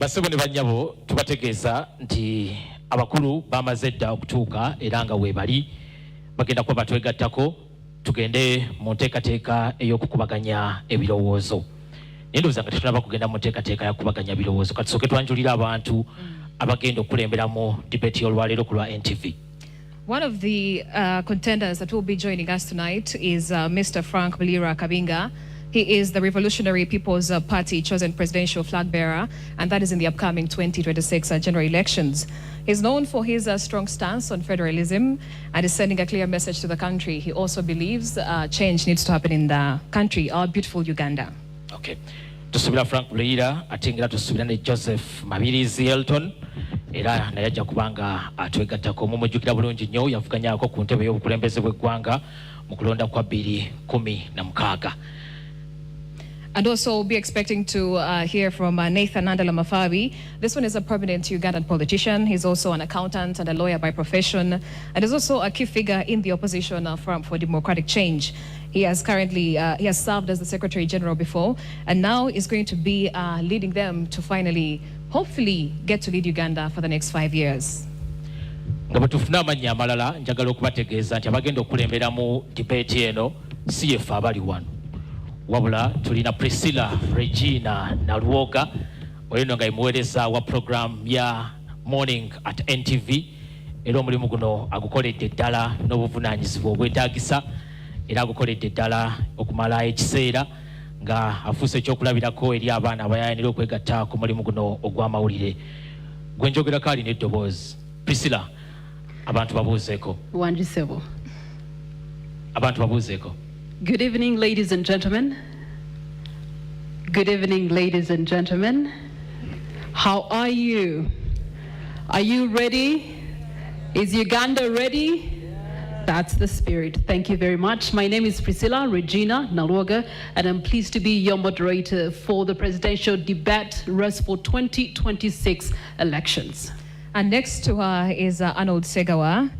Basebo ne banyabo tubategeeza nti abakulu bamaze dda okutuuka era nga weebali bagenda kuba batwegattako tugende mu nteekateeka ey'okukubaganya ebirowoozo. Naye ndowooza nga tetunaba kugenda mu nteekateeka ya kukubaganya ebirowoozo kati tusooke twanjulira abantu abagenda okulemberamu debate y'olwaleero ku lwa NTV. One of the contenders that will be joining us tonight is Mr. Frank Mulira Kabinga. He is the Revolutionary People's Party chosen presidential flag bearer, and that is in the upcoming 2026 general elections. He's known for his strong stance on federalism and is sending a clear message to the country. He also believes change needs to happen in the country, our beautiful Uganda. Okay. Tusubira Frank Mulira, atingera tusubira ne Joseph Mabirizi Elton. Era naye ajja kubanga atwegattako mumujjukira bulungi nnyo yavuganyaako ku ntebe y'obukulembeze bw'eggwanga mu kulonda kwa 2016. And also we'll be expecting to hear from Nathan Andala Mafabi. This one is a prominent Ugandan politician. He's also an accountant and a lawyer by profession, and is also a key figure in the opposition Forum for Democratic Change. He has currently he has served as the Secretary General before, and now is going to be leading them to finally, hopefully, get to lead Uganda for the next 5 years. Nga bwetufuna amannya amalala njagala okubategeeza nti abagenda okulemberamu debate eno si yeffe abali wano. Wabula tulina Priscilla Regina Nalwoga olino nga imuweereza wa program ya Morning at NTV era omulimu guno agukoledde ddala n'obuvunaanyizibwa obwetaagisa era agukoledde ddala okumala ekiseera nga afuuse ekyokulabirako eri abaana abayayanira okwegatta ku mulimu guno ogw'amawulire. Gwe njogerako alina eddoboozi. Priscilla, abantu babuuzeeko. Wanjisebo. Abantu babuuzeeko. Good evening, ladies and gentlemen. Good evening, ladies and gentlemen. How are you? Are you ready? Is Uganda ready? That's the spirit. Thank you very much. My name is Priscilla Regina Nalwoga, and I'm pleased to be your moderator for the presidential debate race for 2026 elections. And next to her is Arnold Segawa,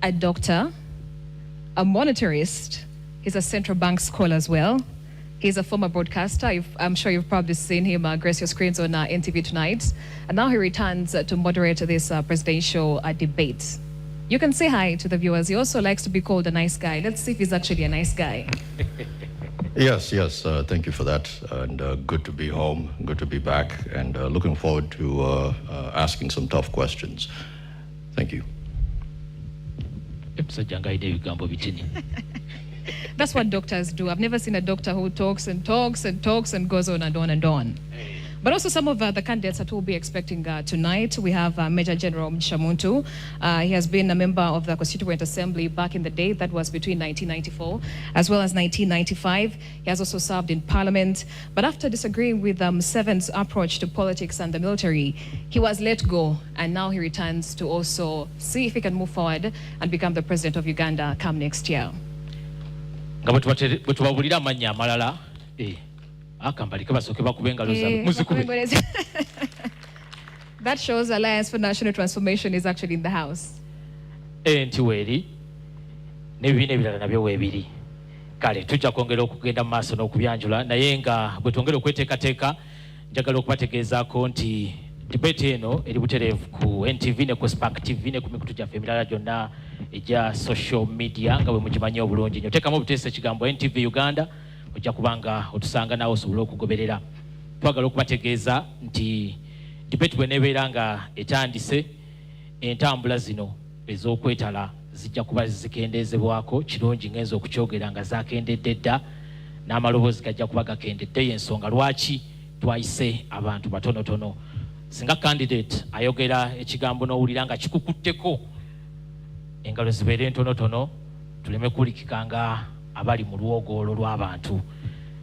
a doctor, a monetarist. He's a central bank scholar as well. He's a former broadcaster. I'm sure you've probably seen him grace your screens on NTV tonight. And now he returns to moderate this presidential debate. You can say hi to the viewers. He also likes to be called a nice guy. Let's see if he's actually a nice guy. Yes, thank you for that. And good to be home, good to be back, and looking forward to asking some tough questions. Thank you. That's what doctors do. I've never seen a doctor who talks and talks and talks and goes on and on and on. But also some of the candidates that we'll be expecting tonight. We have Major General Mshamuntu. He has been a member of the Constituent Assembly back in the day. That was between 1994 as well as 1995. He has also served in Parliament. But after disagreeing with Museveni's approach to politics and the military, he was let go. And now he returns to also see if he can move forward and become the president of Uganda come next year. Bwetubabulira amannya amalala akambalike basooke bakube engalo zaabwe muzikube. That shows Alliance for National Transformation is actually in the house. Nti weeri n'ebibiina ebirala nabyo weebiri. Kale tujja kwongera okugenda mu maaso n'okubyanjula naye nga bwe twongera okweteekateeka njagala okubategeezaako nti debate eno eri butereevu ku NTV ne ku Spark TV ne ku mikutu gyaffe emirala gyonna egya social media nga bwe mugimanyi obulungi nnyo. Teekamu obuteesa ekigambo NTV Uganda ojja kubanga otusanga naawe osobola okugoberera. Twagala okubategeeza nti debate bw'eneebeera nga etandise entambula zino ez'okwetala zijja kuba zikendeezebwako kirungi ngenza okukyogera nga zaakendedde dda n'amaloboozi gajja kuba gakendedde y'ensonga lwaki twayise abantu batonotono. Singa candidate ayogera ekigambo n'owulira nga kikukutteko engalo zibeere ntonotono tuleme kulikikanga abali mu lwogolo lw'abantu.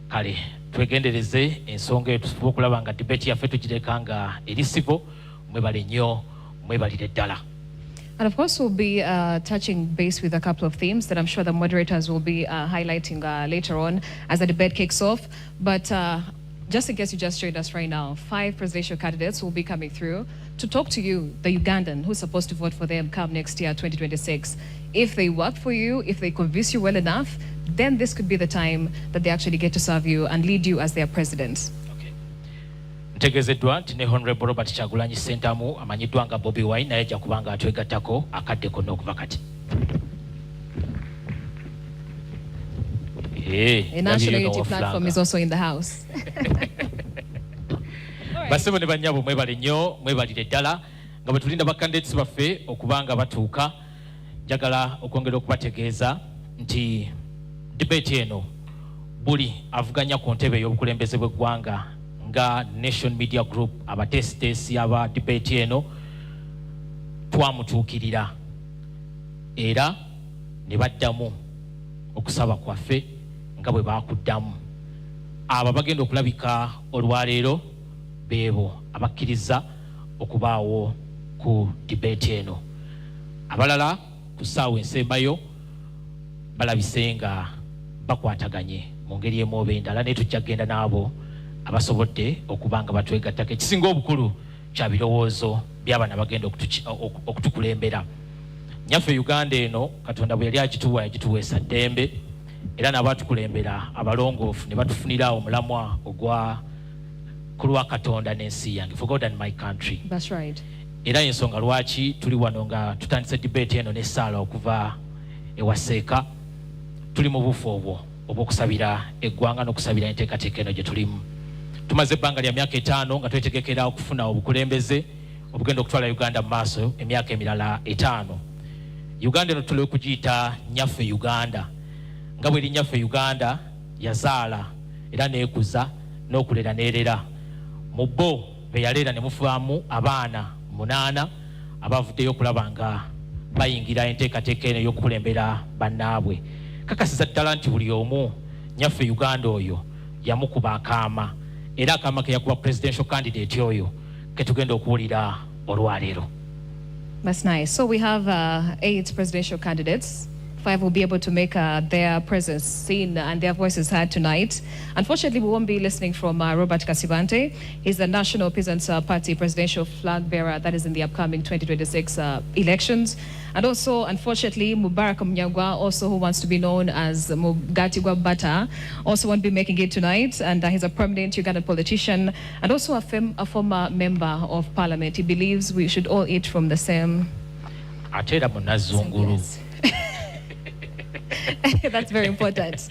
Kale twegendereze ensonga eyo tusobola okulaba nga debate yaffe tugireka nga eri civil. Mwebale nnyo, mwebalire ddala. And of course, we'll be touching base with a couple of themes that I'm sure the moderators will be highlighting later on as the debate kicks off. But just in case you just joined us right now, 5 presidential candidates will be coming through to talk to you, the Ugandan, who's supposed to vote for them come next year, 2026. If they work for you, if they convince you well enough, then this could be the time that they actually get to serve you and lead you as their president. Okay. Ntegezeddwa nti ne Honorable Robert Kyagulanyi Ssentamu amanyiddwa nga Bobi Wine naye ajja kubanga atwegattako akadde konna okuva kati. A national unity platform is also in the house. Basebo ne bannyabo mwebale nnyo mwebalire ddala nga bwe tulinda bakandidates baffe okubanga batuuka. Njagala okwongera okubategeeza nti debate eno buli avuganya ku ntebe y'obukulembeze bw'eggwanga nga Nation Media Group abateesiteesi aba debate eno twamutuukirira era ne baddamu okusaba kwaffe nga bwe baakuddamu. Abo bagenda okulabika olwaleero beebo abakkiriza okubaawo ku debate eno. Abalala ku ssaawa ensembayo balabise nga bakwataganye mu ngeri emu oba endala, naye tujja kgenda n'abo abasobodde okuba nga batwegattako. Ekisinga obukulu kya birowoozo by'abana bagenda okutukulembera. Nyaffe Uganda eno Katonda bwe yali agituwa yagituweesa ddembe, era n'abatukulembera abalongoofu ne batufunira omulamwa ogwa ku lwa Katonda n'ensi yange, for God and my country. That's right. Era ensonga lwaki tuli wano nga tutandise debate eno n'essaala okuva ewaseeka, tuli mu bufu obwo obw'okusabira eggwanga n'okusabira enteekateeka eno gye tulimu. Tumaze ebbanga lya myaka 5 nga twetegekera okufuna obukulembeze obugenda okutwala Uganda mu maaso emyaka emirala 5. Uganda eno tuli okugiyita Nyaffe Uganda, nga bwe Nyaffe Uganda yazaala era neekuza n'okulera n'erera. Mu bo be yaleera ne mufaamu abaana 8 abavuddeyo okulaba nga bayingira enteekateeka eno y'okukulembera bannaabwe. Kakasiza ddala nti buli omu Nyaffe Uganda oyo yamukuba akaama, era akaama ke yakuba presidential candidate oyo ke tugenda okuwulira olwaleero. That's nice. So we have 8 presidential candidates. 5 will be able to make their presence seen and their voices heard tonight. Unfortunately, we won't be listening from Robert Kasibante. He's the National Peasants Party presidential flag bearer that is in the upcoming 2026 elections. And also, unfortunately, Mubarak Mnyagwa, also who wants to be known as Mugatigwa Bata, also won't be making it tonight. And he's a prominent Ugandan politician and also a former member of parliament. He believes we should all eat from the same... Atera munazungulu. That's very important.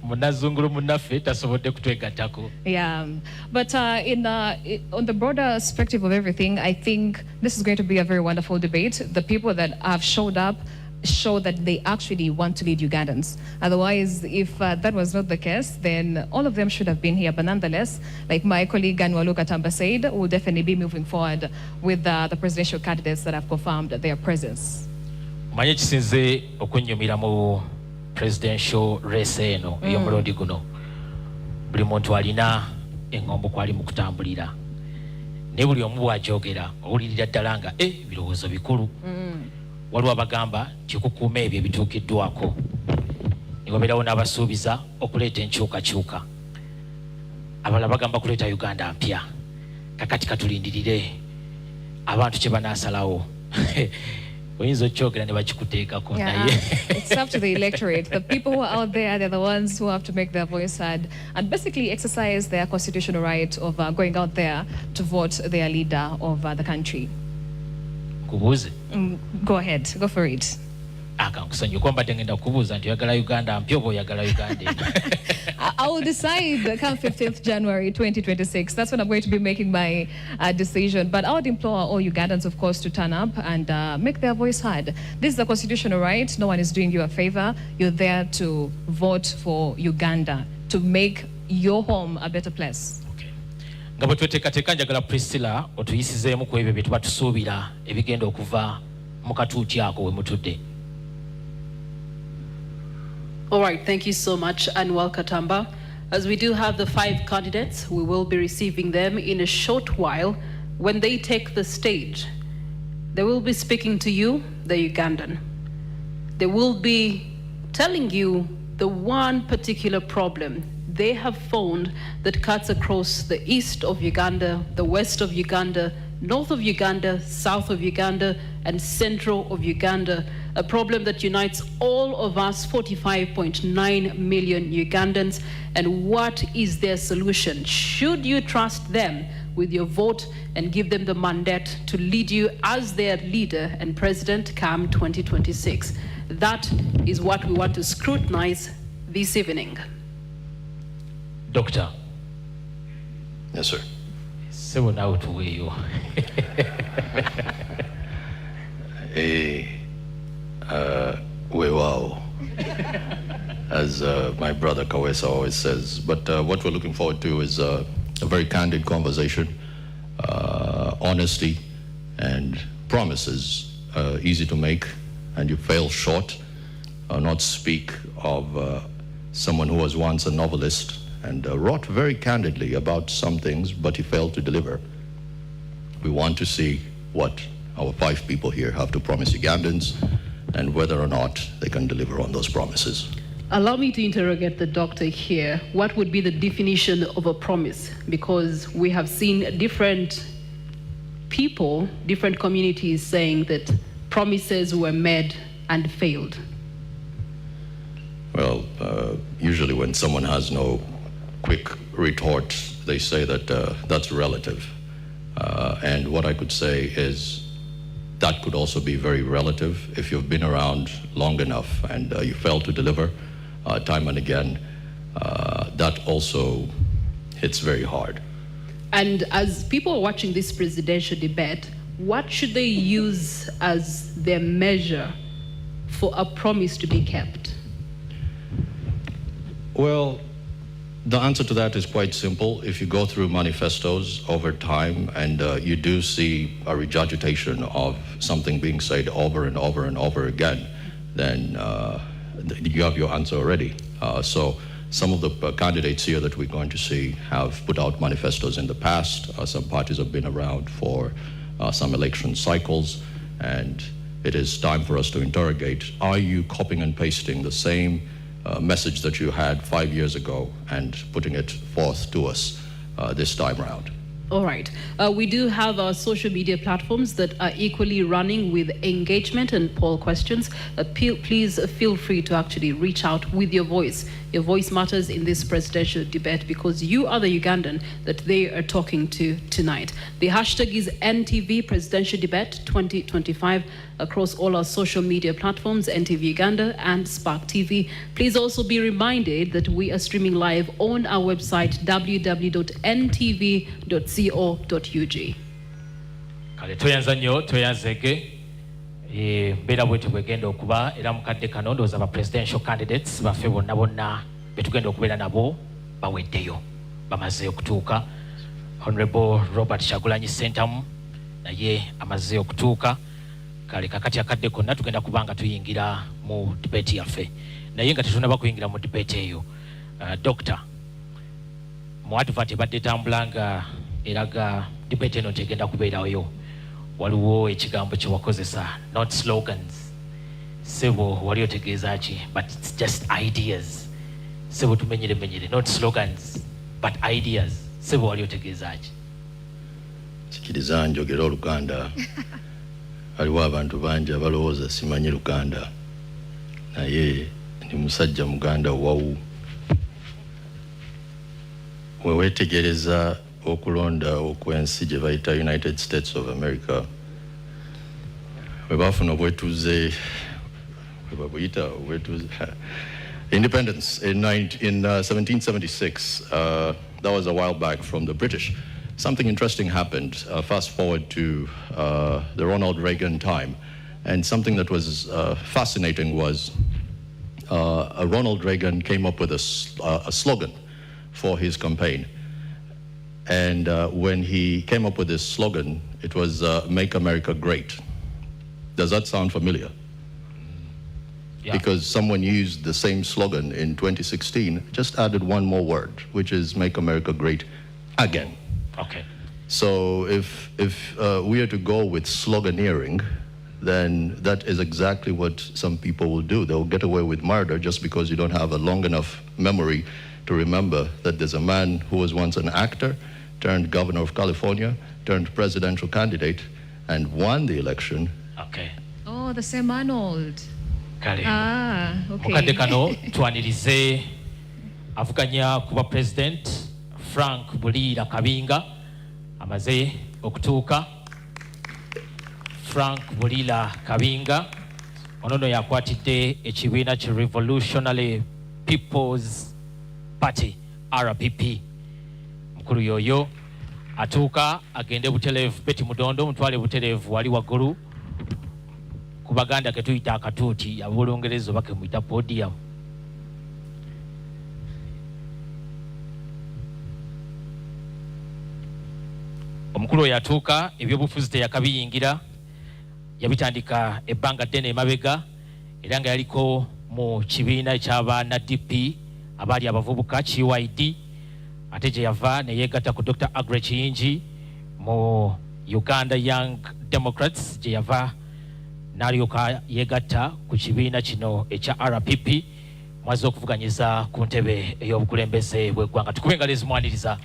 Munazungulu munaffe tasobodde kutwegattako. Yeah, but on the broader perspective of everything, I think this is going to be a very wonderful debate. The people that have showed up show that they actually want to lead Ugandans. Otherwise, if that was not the case, then all of them should have been here. But nonetheless, like my colleague Anwalu Katamba said, we'll definitely be moving forward with the presidential candidates that have confirmed their presence. Manye kisinze okunyumira mu presidential race eno ey'omulundi guno. Buli muntu alina engombo kwali mu kutambulira. Ne buli omu bw'agyogera owulirira ddala nga birowoozo bikulu. Waliwo abagamba nti okukuuma ebyo ebituukiddwako. Ne wabeerawo n'abasuubiza okuleeta enkyukakyuka. Abalala bagamba kuleeta Uganda mpya. Kakati katulindirire abantu kye banaasalawo. Yeah, it's up to the electorate. The people who are out there, they're the ones who have to make their voice heard and basically exercise their constitutional right of going out there to vote their leader of the country. Go ahead, go for it. I will decide come 15th January 2026. That's when I'm going to be making my decision. But I would implore all Ugandans, of course, to turn up and make their voice heard. This is a constitutional right. No one is doing you a favor. You're there to vote for Uganda, to make your home a better place. Nga bwe tweteekateeka njagala Priscilla otuyisizeemu ku ebyo bye tuba tusuubira ebigenda okuva mu katuuti ako we mutudde. All right, thank you so much, Anwar Katamba. As we do have the 5 candidates, we will be receiving them in a short while. When they take the stage, they will be speaking to you, the Ugandan. They will be telling you the one particular problem they have found that cuts across the east of Uganda, the west of Uganda, north of Uganda, south of Uganda, and central of Uganda, a problem that unites all of us 45.9 million Ugandans. And what is their solution? Should you trust them with your vote and give them the mandate to lead you as their leader and president come 2026? That is what we want to scrutinize this evening. Doctor. Yes, sir. Sebo nawe tuweyo. Wow. As my brother Kawesa always says. But what we're looking forward to is a very candid conversation, honesty, and promises easy to make, and you fail short. Not speak of someone who was once a novelist and wrote very candidly about some things, but he failed to deliver. We want to see what our 5 people here have to promise Ugandans and whether or not they can deliver on those promises. Allow me to interrogate the doctor here. What would be the definition of a promise? Because we have seen different people, different communities saying that promises were made and failed. Well, usually when someone has no quick retort, they say that that's relative. And what I could say is that could also be very relative if you've been around long enough and you fail to deliver time and again. That also hits very hard. And as people are watching this presidential debate, what should they use as their measure for a promise to be kept? Well, the answer to that is quite simple. If you go through manifestos over time and you do see a regurgitation of something being said over and over and over again, then you have your answer already. So some of the candidates here that we're going to see have put out manifestos in the past. Some parties have been around for some election cycles, and it is time for us to interrogate, are you copying and pasting the same message that you had 5 years ago and putting it forth to us this time around? All right. We do have our social media platforms that are equally running with engagement and poll questions. Please feel free to actually reach out with your voice. Your voice matters in this presidential debate because you are the Ugandan that they are talking to tonight. The hashtag is NTV Presidential Debate 2025 across all our social media platforms, NTV Uganda and Spark TV. Please also be reminded that we are streaming live on our website, www.ntv.co.ug. Kale toyanza nnyo toyanzege mbeera bwetyo bwegenda okuba era mukadde kano ndowooza ba presidential candidates baffe bonna bonna betugenda okubeera nabo baweddeyo bamaze okutuuka. Honorable Robert Kyagulanyi Ssentamu naye amaze okutuuka. Kale kakati akadde konna tugenda kubanga tuyingira mu debate yaffe naye nga tetunaba kuyingira mu debate eyo. Doctor, mu advert ebadde etambula nga eraga debate eno tegenda kubeerayo, waliwo ekigambo kye wakozesa, not slogans. Sebo wali otegeeza ki? But it's just ideas. Sebo tumenyere not slogans but ideas. Sebo wali otegeeza ki? Sikiriza njogera Oluganda. Waliwo abantu bangi abalowooza simanyi Luganda naye ndi musajja Muganda wawu. Wewetegereza okulonda okwensi gye bayita United States of America, we bafuna obwetuze independence in 1776. That was a while back from the British. Something interesting happened. Fast forward to the Ronald Reagan time, and something that was fascinating was Ronald Reagan came up with a slogan for his campaign. And when he came up with this slogan, it was Make America Great. Does that sound familiar? Yeah. Because someone used the same slogan in 2016, just added one more word, which is Make America Great Again. Okay. So if we are to go with sloganeering, then that is exactly what some people will do. They'll get away with murder just because you don't have a long enough memory to remember that there's a man who was once an actor, turned governor of California, turned presidential candidate and won the election. Okay. Oh, the same Arnold. Kale. Ah, Mukadde okay. kano twanirize avuganya kuba president Frank Bulira Kabinga amaze okutuuka. Frank Bulira Kabinga onono yakwatidde ekibiina ki Revolutionary People's Party RPP. Mukulu yoyo atuuka agende Butereevu Betty Mudondo mutwale Butereevu wali waggulu ku Baganda ke tuyita akatuuti ab'Olungereza oba ke muyita podium. Omukulu oyo atuuka ebyobufuzi teyakabiyingira yabitandika ebbanga ddene emabega era nga yaliko mu kibiina eky'abaana DP abaali abavubuka KYD ate gye yava ne yeegatta ku Dr. Aggrey Kiyingi mu Uganda Young Democrats gye yava n'alyoka yeegatta ku kibiina kino ekya RPP mwaze okuvuganyiza ku ntebe ey'obukulembeze bw'eggwanga. Tukube engalo ezimwaniriza.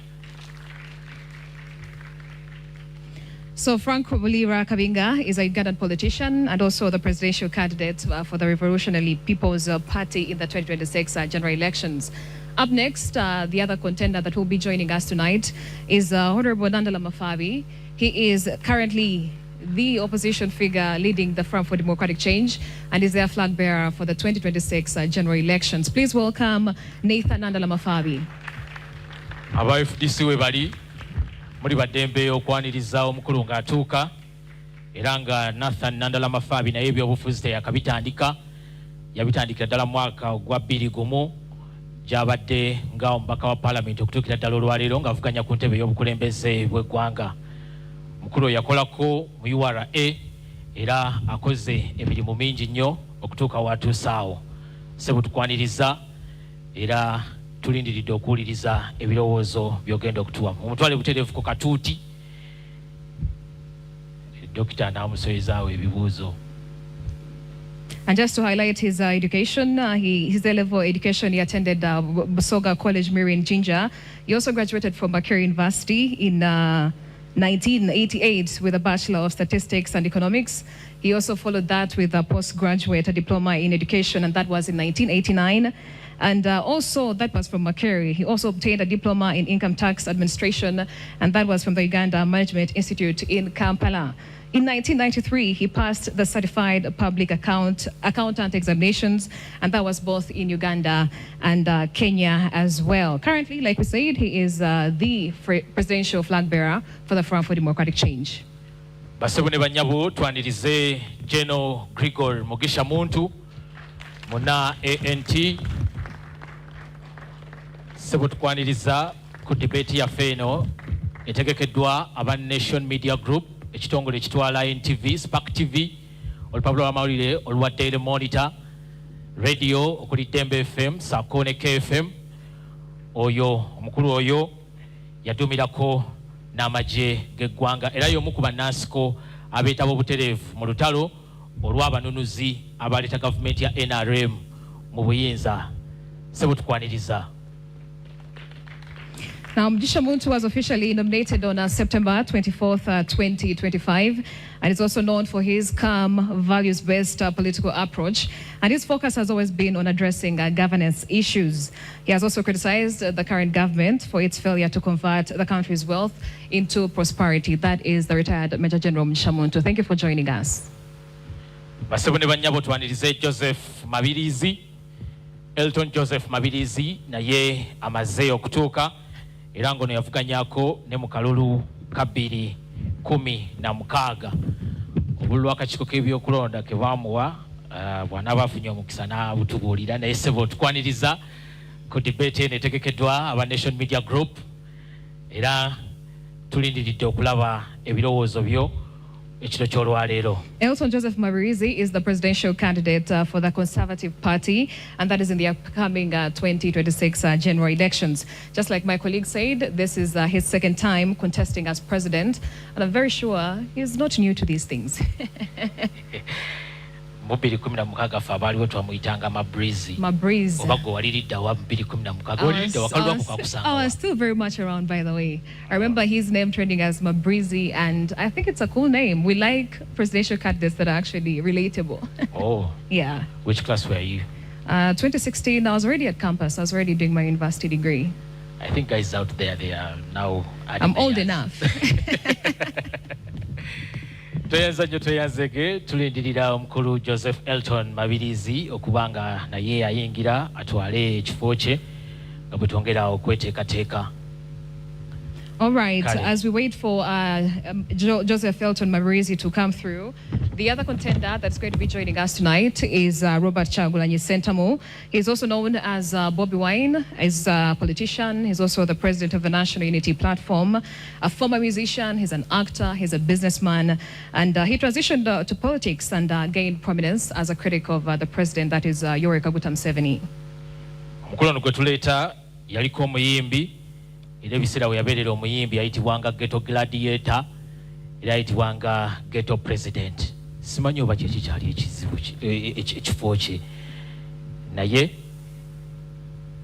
So Frank Bulira Kabinga is a Ugandan politician and also the presidential candidate for the Revolutionary People's Party in the 2026 general elections. Up next, the other contender that will be joining us tonight is Honorable Nandala Mafabi. He is currently the opposition figure leading the Front for Democratic Change and is their flag bearer for the 2026 general elections. Please welcome Nathan Nandala Mafabi. Aba FDC we bali muri badembe okwaniriza omukulu ng'atuuka era nga Nathan Nandala Mafabi naye ebyobufuzi teyakabitandika yabitandikira ddala mwaka ogwa 2001 gy'abadde nga omubaka wa Parliament okutuukira ddala olwaleero ng'avuganya ku ntebe y'obukulembeze bw'eggwanga. Mukulu yakolako mu URA era akoze emirimu mingi nnyo okutuuka watuuse awo. Ssebo tukwaniriza era tulindiridde okuwuliriza ebirowoozo by'ogenda okutuwamu. Omutwale Butereevu ku katuuti Dokita n'amusoyezaawo ebibuuzo. And just to highlight his education, his A-level education, he attended Busoga College, Miri, Jinja. He also graduated from Makerere University in 1988 with a Bachelor of Statistics and Economics. He also followed that with a postgraduate diploma in education, and that was in 1989. And also, that was from Makerere. He also obtained a diploma in income tax administration, and that was from the Uganda Management Institute in Kampala. In 1993, he passed the Certified Public Accountant examinations, and that was both in Uganda and Kenya as well. Currently, like we said, he is the presidential flag bearer for the Front for Democratic Change. Basebo ne bannyabo twanirize General Grigor Mugisha Muntu muna ANT. Sebo tukwaniriza ku debate yaffe eno etegekeddwa aba Nation Media Group ekitongole ekitwala NTV, Spark TV, olupapula lw'amawulire olwa Daily Monitor, radio okuli Dembe FM, Sakone KFM. Oyo omukulu oyo yadumirako n'amagye g'eggwanga era y'omu ku bannansi abeetaba obutereevu mu lutalo olw'abanunuzi abaleeta gavumenti ya NRM mu buyinza. Sebo tukwaniriza. Now, Mugisha Muntu was officially nominated on September 24th, 2025, and is also known for his calm, values-based political approach. And his focus has always been on addressing governance issues. He has also criticized the current government for its failure to convert the country's wealth into prosperity. That is the retired Major General Mugisha Muntu. Thank you for joining us. Basebo ne bannyabo twanirize Joseph Mabirizi, Elton Joseph Mabirizi naye amaze okutuuka. Era ngono yavuganyako ne mu kalulu ka 2016 obululu akakiiko k'ebyokulonda ke baamuwa bw'anaaba afunye omukisa n'abutubuulira naye ssebo tukwaniriza ku debate eno etegekeddwa aba Nation Media Group era tulindiridde okulaba ebirowoozo byo ekiro ky'olwaleero. Elton Joseph Mabirizi is the presidential candidate for the Conservative Party, and that is in the upcoming 2026 general elections. Just like my colleague said, this is his second time contesting as president, and I'm very sure he's not new to these things. mu 2016 fe abaaliwo twamuyitanga Mabreezy. Oba gwe waliridda wa 2016 waliridda wakalwako kakusanga. I was still very much around, by the way. I remember his name trending as Mabreezy, and I think it's a cool name. We like presidential candidates that are actually relatable. Oh. Yeah. Which class were you? 2016, I was already at campus. I was already doing my university degree. I think guys out there, they are now... I'm old enough. Toyanza nyo toyanzege tulindirira omukulu Joseph Elton Mabirizi okubanga naye ayingira atwale ekifo kye nga bwe twongera okweteekateeka. All right, as we wait for Joseph Elton Mabirizi to come through, the other contender that's going to be joining us tonight is Robert Kyagulanyi Ssentamu. He's also known as Bobi Wine. He's a politician. He's also the president of the National Unity Platform, a former musician. He's an actor. He's a businessman. And he transitioned to politics and gained prominence as a critic of the president, that is Yoweri Kaguta Museveni. Omukulu ono gwe tuleeta yaliko omuyimbi. Era ebiseera we yabeerera omuyimbi yayitibwanga Ghetto Gladiator era yayitibwanga Ghetto President. Simanyi oba kyeki kyali ekifo kye naye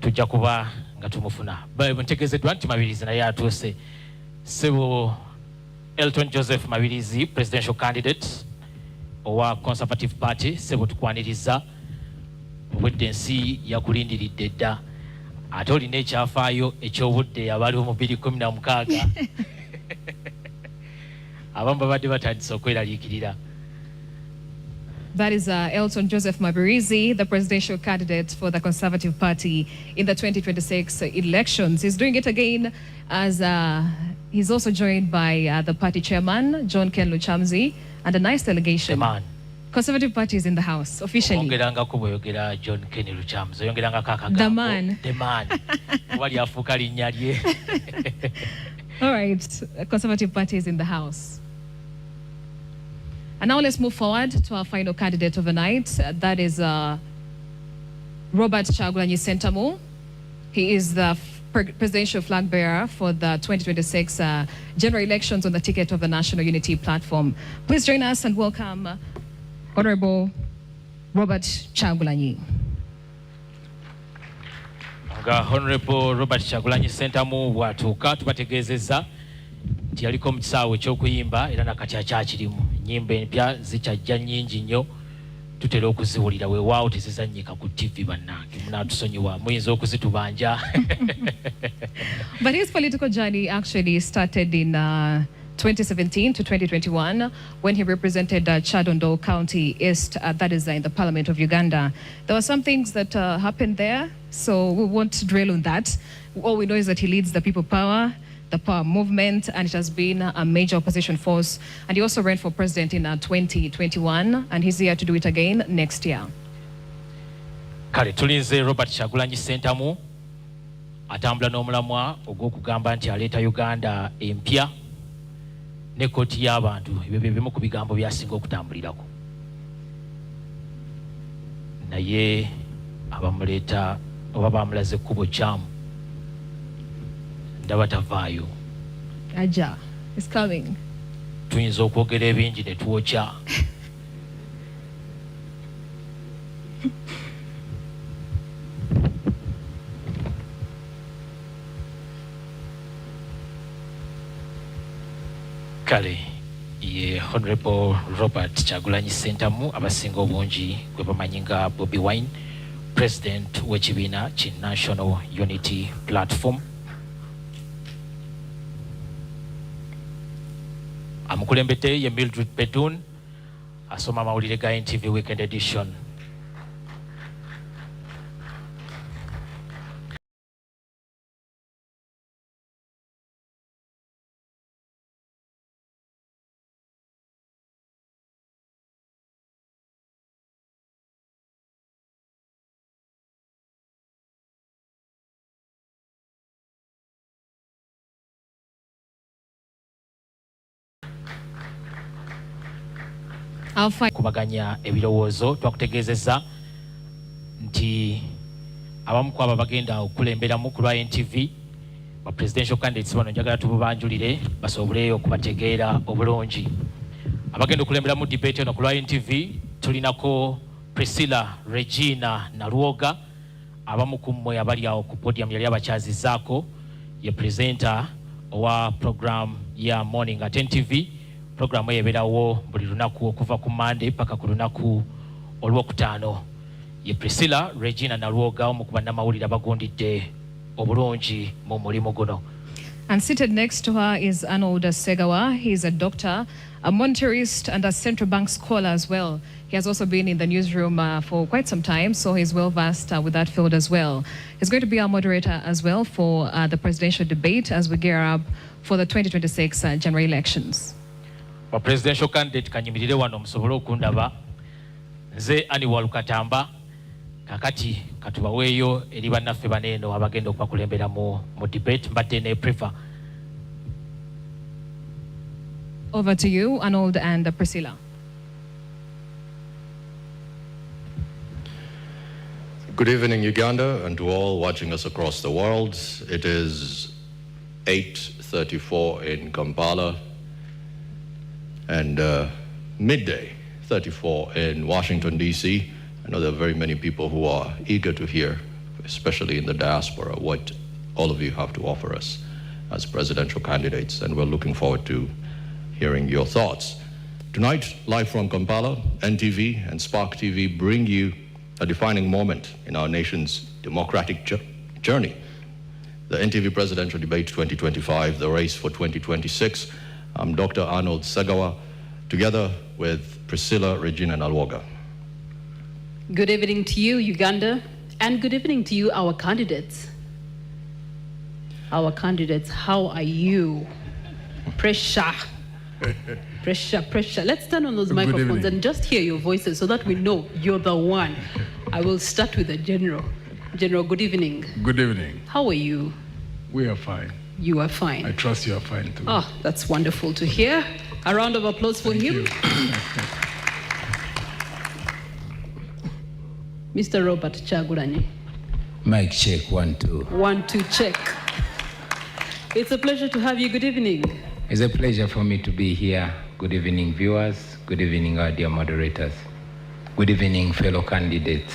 tujja kuba nga tumufuna. Ntegeezeddwa nti Mabirizi naye atuuse. Ssebo Elton Joseph Mabirizi, presidential candidate owa Conservative Party. Ssebo tukwaniriza obwedde ensi yakulindiridde dda. Ate olina ekyafaayo eky'obudde abaaliwo mu 2016 abamu babadde batandise okweraliikirira. That is Elton Joseph Mabirizi, the presidential candidate for the Conservative Party in the 2026 elections. He's doing it again as he's also joined by the party chairman, John Ken Luchamzi, and a nice delegation. The man. Conservative Party is in the house, officially. John Ken Luchamzi. The man. The man. All right, Conservative Party is in the house. And now let's move forward to our final candidate of the night. That is Robert Kyagulanyi Ssentamu. He is the presidential flag bearer for the 2026 general elections on the ticket of the National Unity Platform. Please join us and welcome Honorable Robert Kyagulanyi. Honorable Robert Kyagulanyi Ssentamu bw'atuuka tubategeezezza nti yaliko mu kisaawe eky'okuyimba era nakati akyakirimu. Ennyimba empya zikyajja nnyingi nnyo, tutera okuziwulira weewaawo tezizannyika ku TV bannange. Munaatusonyiwa, muyinza okuzitubanja. But his political journey actually started in 2017 to 2021 when he represented Chadondo County East, that is in the Parliament of Uganda. There were some things that happened there, so we won't dwell on that. All we know is that he leads the People Power, the Power Movement, and it has been a major opposition force. And he also ran for president in 2021, and he's here to do it again next year. Kale tulinze Robert Kyagulanyi Ssentamu atambula n'omulamwa ogw'okugamba nti aleeta Uganda empya ne kkooti y'abantu. Ebyo bye bimu ku bigambo byasinga okutambulirako. Naye abamuleeta oba bamulaze ekkubo kyamu ndaba tavaayo. Aja is coming. Tuyinza okwogera ebingi ne twokya. Kale ye Honorable Robert Kyagulanyi Ssentamu abasinga obungi gwe bamanyi nga Bobi Wine, president w'ekibiina ki National Unity Platform. Amukulembedde ye Mildred Bedun asoma amawulire ga NTV Weekend Edition. Kubaganya ebirowoozo twakutegeezezza nti abamu ku abo bagenda okulemberamu ku lwa NTV ba presidential candidates bano njagala tububanjulire basobole okubategeera obulungi. Abagenda okulemberamu debate eno ku lwa NTV tulinako Priscilla Regina Nalwoga abamu ku mmwe abali awo ku podium yali abakyazizaako ye presenter owa program ya Morning at NTV. Program ebeerawo buli lunaku okuva ku Monday paka ku lunaku olwokutaano. Ye Priscilla Regina Nalwoga omu ku bannamawulire abagundidde obulungi mu mulimu guno. And seated next to her is Arnold Segawa. He's a doctor, a monetarist, and a central bank scholar as well. He has also been in the newsroom for quite some time, so he's well versed with that field as well. He's going to be our moderator as well for the presidential debate as we gear up for the 2026 general elections. Wa presidential candidate kanyimirire wano musobole okundaba. Nze ani walukatamba kakati katubaweeyo eri bannaffe baneeno abagenda okubakulembera mu debate mbadde ne prefer. Over to you, Arnold and Priscilla. Good evening, Uganda, and to all watching us across the world. It is 8:34 in Kampala and midday 34 in Washington, D.C. I know there are very many people who are eager to hear, especially in the diaspora, what all of you have to offer us as presidential candidates, and we're looking forward to hearing your thoughts. Tonight, live from Kampala, NTV and Spark TV bring you a defining moment in our nation's democratic journey. The NTV Presidential Debate 2025, the race for 2026. I'm Dr. Arnold Segawa, together with Priscilla Regina Nalwoga. Good evening to you, Uganda, and good evening to you, our candidates. Our candidates, how are you? Pressure. Pressure. Let's turn on those microphones and just hear your voices so that we know you're the one. I will start with the General. General, good evening. Good evening. How are you? We are fine. You are fine. I trust you are fine too. Oh, that's wonderful to hear. A round of applause for him. Mr. Robert Chagulanyi. Mic check, 1, 2. 1, 2, check. It's a pleasure to have you. Good evening. It's a pleasure for me to be here. Good evening, viewers. Good evening, our dear moderators. Good evening, fellow candidates.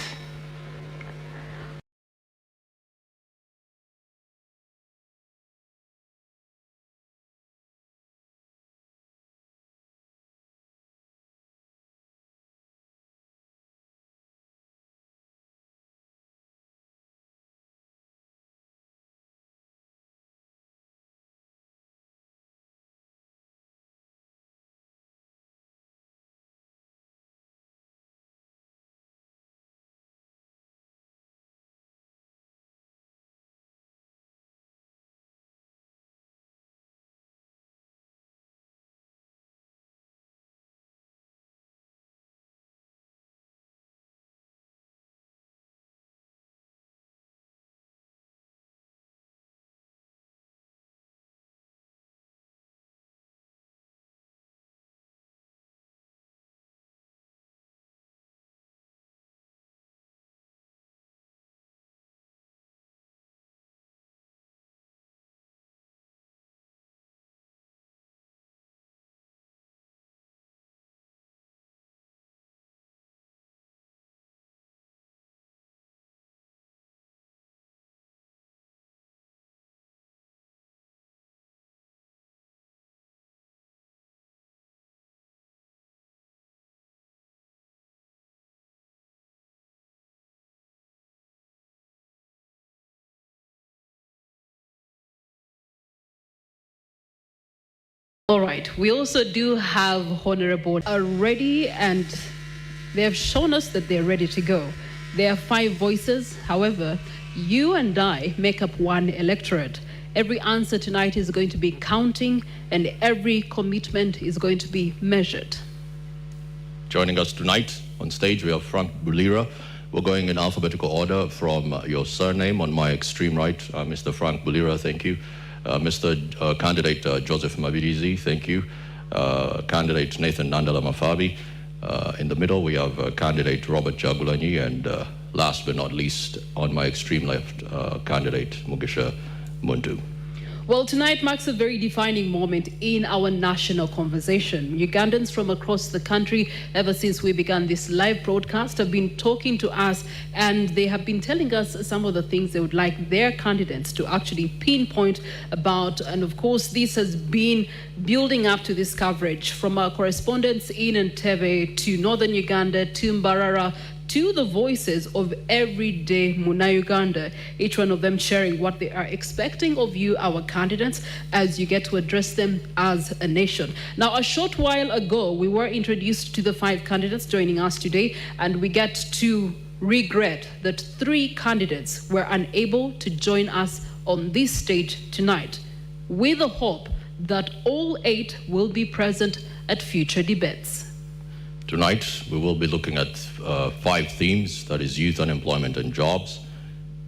All right, we also do have Honorable ready, and they have shown us that they're ready to go. There are 5 voices. However, you and I make up one electorate. Every answer tonight is going to be counting, and every commitment is going to be measured. Joining us tonight on stage, we have Frank Bulira. We're going in alphabetical order from your surname. On my extreme right, Mr. Frank Bulira, thank you. Mr. Candidate Joseph Mabirizi, thank you. Candidate Nathan Nandala Mafabi. In the middle, we have candidate Robert Chagulanyi, and last but not least, on my extreme left, candidate Mugisha Muntu. Well, tonight marks a very defining moment in our national conversation. Ugandans from across the country, ever since we began this live broadcast, have been talking to us, and they have been telling us some of the things they would like their candidates to actually pinpoint about. And of course, this has been building up to this coverage from our correspondents in Entebbe to northern Uganda to Mbarara, to the voices of everyday Muna Uganda, each one of them sharing what they are expecting of you, our candidates, as you get to address them as a nation. Now, a short while ago, we were introduced to the 5 candidates joining us today, and we get to regret that 3 candidates were unable to join us on this stage tonight, with the hope that all 8 will be present at future debates. Tonight, we will be looking at 5 themes, that is youth unemployment and jobs.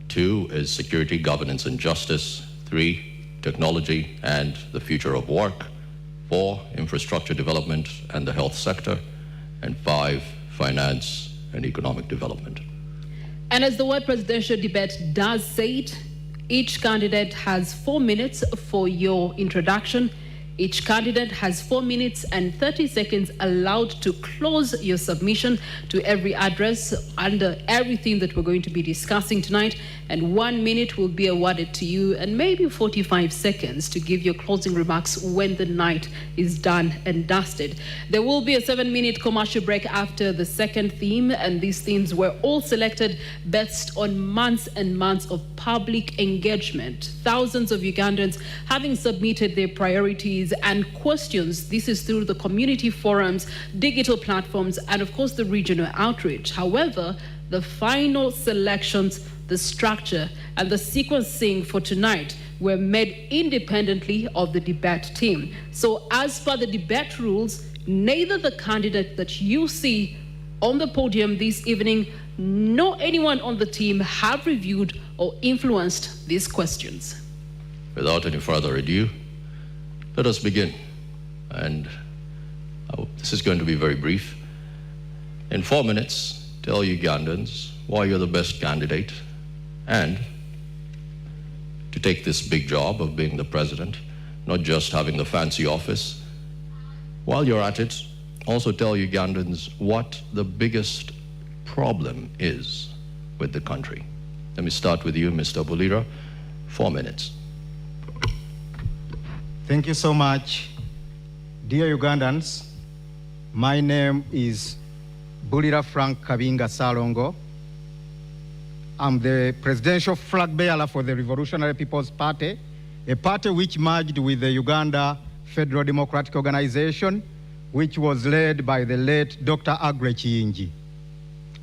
2 is security, governance and justice. 3, technology and the future of work. 4, infrastructure development and the health sector. And 5, finance and economic development. And as the word presidential debate does say it, each candidate has 4 minutes for your introduction. Each candidate has 4 minutes and 30 seconds allowed to close your submission to every address under everything that we're going to be discussing tonight. And 1 minute will be awarded to you, and maybe 45 seconds to give your closing remarks when the night is done and dusted. There will be a 7-minute commercial break after the second theme, and these themes were all selected based on months and months of public engagement. Thousands of Ugandans having submitted their priorities and questions. This is through the community forums, digital platforms, and of course the regional outreach. However, the final selections, the structure, and the sequencing for tonight were made independently of the debate team. So as per the debate rules, neither the candidate that you see on the podium this evening nor anyone on the team have reviewed or influenced these questions. Without any further ado, let us begin. And this is going to be very brief. In 4 minutes, tell Ugandans why you're the best candidate and to take this big job of being the president, not just having the fancy office. While you're at it, also tell Ugandans what the biggest problem is with the country. Let me start with you, Mr. Bulira. 4 minutes. Thank you so much. Dear Ugandans, my name is Bulira Frank Kabinga Salongo. I'm the presidential flag bearer for the Revolutionary People's Party, a party which merged with the Uganda Federal Democratic Organization, which was led by the late Dr. Aggrey Kiyingi.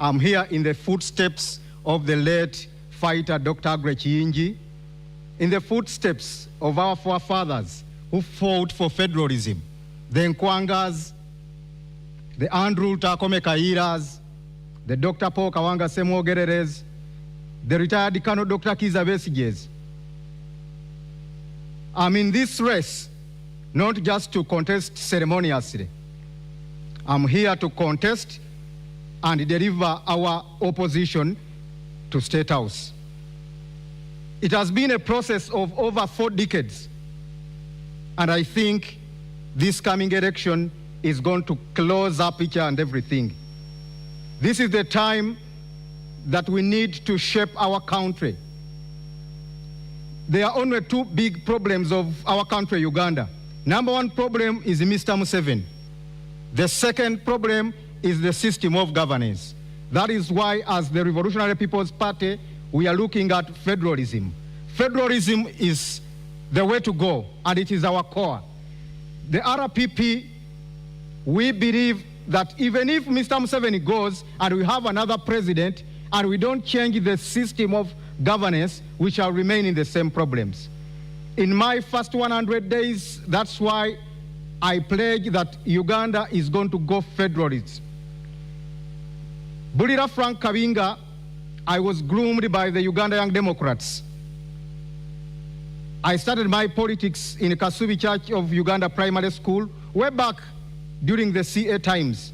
I'm here in the footsteps of the late fighter Dr. Aggrey Kiyingi, in the footsteps of our forefathers who fought for federalism, the Nkwangas, the Andrew Takome Kairas, the Dr. Paul Kawanga Semogereres, the retired Colonel Dr. Kiza Besiges. I'm in this race not just to contest ceremoniously. I'm here to contest and deliver our opposition to State House. It has been a process of over 4 decades, and I think this coming election is going to close up each and everything. This is the time that we need to shape our country. There are only 2 big problems of our country, Uganda. Number 1 problem is Mr. Museveni. The second problem is the system of governance. That is why, as the Revolutionary People's Party, we are looking at federalism. Federalism is the way to go, and it is our core. The RPP, we believe that even if Mr. Museveni goes and we have another president and we don't change the system of governance, we shall remain in the same problems. In my first 100 days, that's why I pledge that Uganda is going to go federalist. Bulira Frank Kabinga, I was groomed by the Uganda Young Democrats. I started my politics in Kasubi Church of Uganda Primary School way back during the CA times.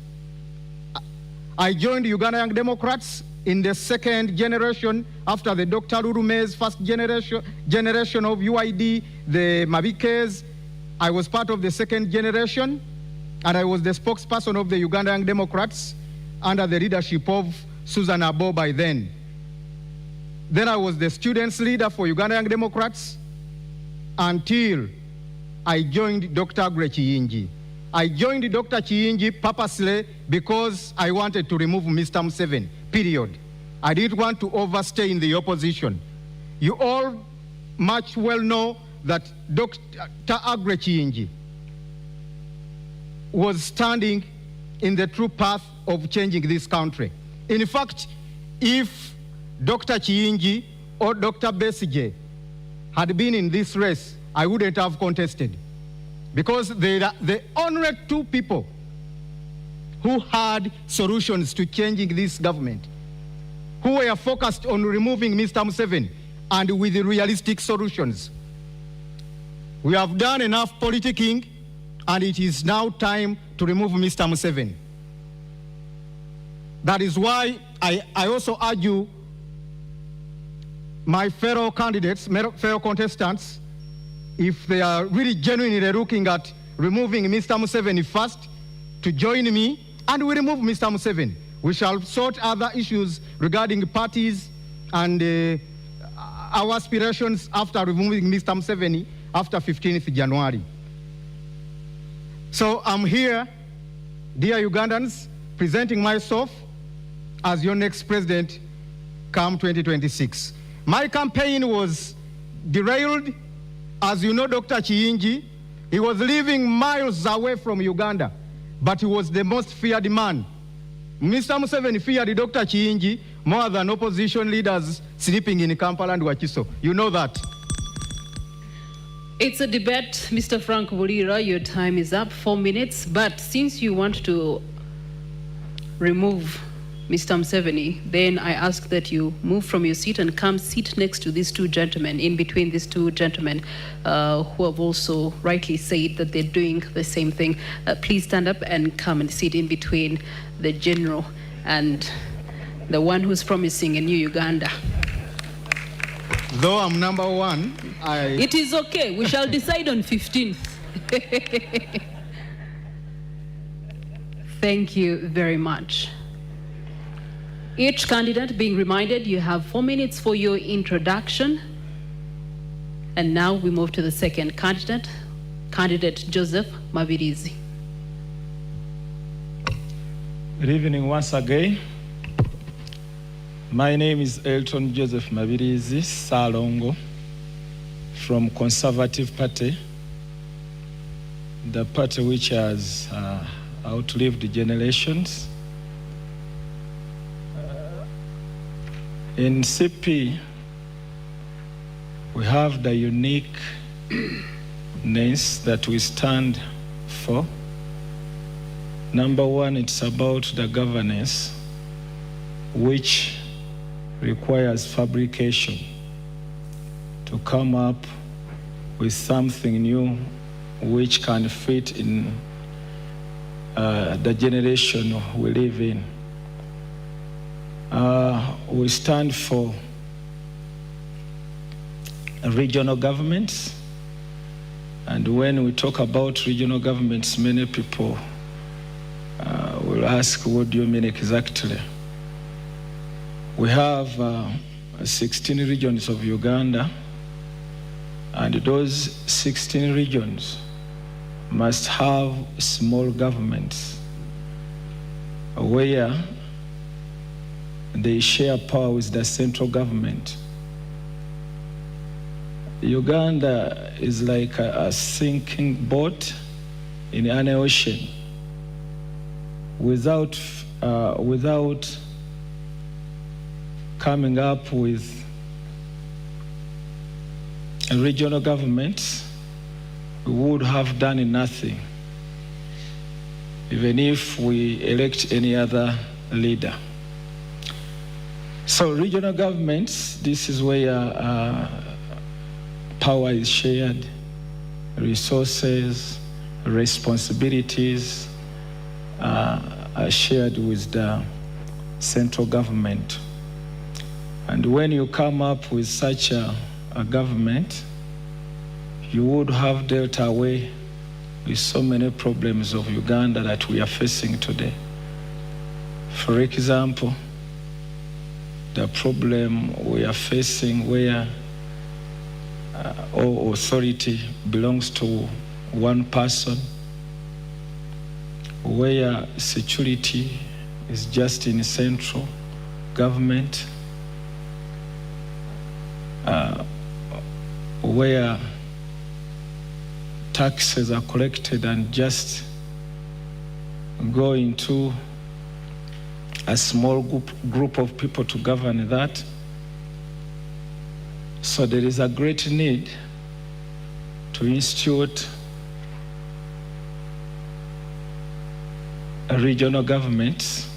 I joined Uganda Young Democrats in the second generation after the Dr. Lurume's first generation of UID, the Mabikes. I was part of the second generation, and I was the spokesperson of the Uganda Young Democrats under the leadership of Susan Abo by then. Then I was the students leader for Uganda Young Democrats until I joined Dr. Aggrey Kiyingi. I joined Dr. Kiyingi purposely because I wanted to remove Mr. Museveni, period. I didn't want to overstay in the opposition. You all much well know that Dr. Aggrey Kiyingi was standing in the true path of changing this country. In fact, if Dr. Kiyingi or Dr. Besigye had been in this race, I wouldn't have contested, because they are the only two people who had solutions to changing this government, who were focused on removing Mr. Museveni and with realistic solutions. We have done enough politicking, and it is now time to remove Mr. Museveni. That is why I also argue my fellow candidates, fellow contestants, if they are really genuinely looking at removing Mr. Museveni first, to join me, and we remove Mr. Museveni. We shall sort other issues regarding parties and our aspirations after removing Mr. Museveni after 15th January. So I'm here, dear Ugandans, presenting myself as your next president come 2026. My campaign was derailed. As you know, Dr. Kiyingi, he was living miles away from Uganda, but he was the most feared man. Mr. Museveni feared Dr. Kiyingi more than opposition leaders sleeping in Kampala and Wakiso. You know that. It's a debate, Mr. Frank Bulira. Your time is up, 4 minutes. But since you want to remove Mr. Museveni, then I ask that you move from your seat and come sit next to these two gentlemen, in between these two gentlemen who have also rightly said that they're doing the same thing. Please stand up and come and sit in between the general and the one who's promising a new Uganda. Though I'm number one, It is okay. We shall decide on 15th. Thank you very much. Each candidate being reminded you have 4 minutes for your introduction. And now we move to the second candidate, Candidate Joseph Mabirizi. Good evening once again. My name is Elton Joseph Mabirizi Salongo from Conservative Party, the party which has outlived generations. In CP, we have the uniqueness that we stand for. Number one, it's about the governance, which requires fabrication to come up with something new which can fit in the generation we live in. We stand for regional governments, and when we talk about regional governments, many people will ask, what do you mean exactly? We have 16 regions of Uganda, and those 16 regions must have small governments where they share power with the central government. Uganda is like a sinking boat in an ocean. Without coming up with a regional government, we would have done nothing, even if we elect any other leader. So regional governments, this is where power is shared, resources, responsibilities are shared with the central government. And when you come up with such a government, you would have dealt away with so many problems of Uganda that we are facing today. For example, the problem we are facing where all authority belongs to one person, where security is just in central government, where taxes are collected and just go into a small group of people to govern that. So there is a great need to institute regional governments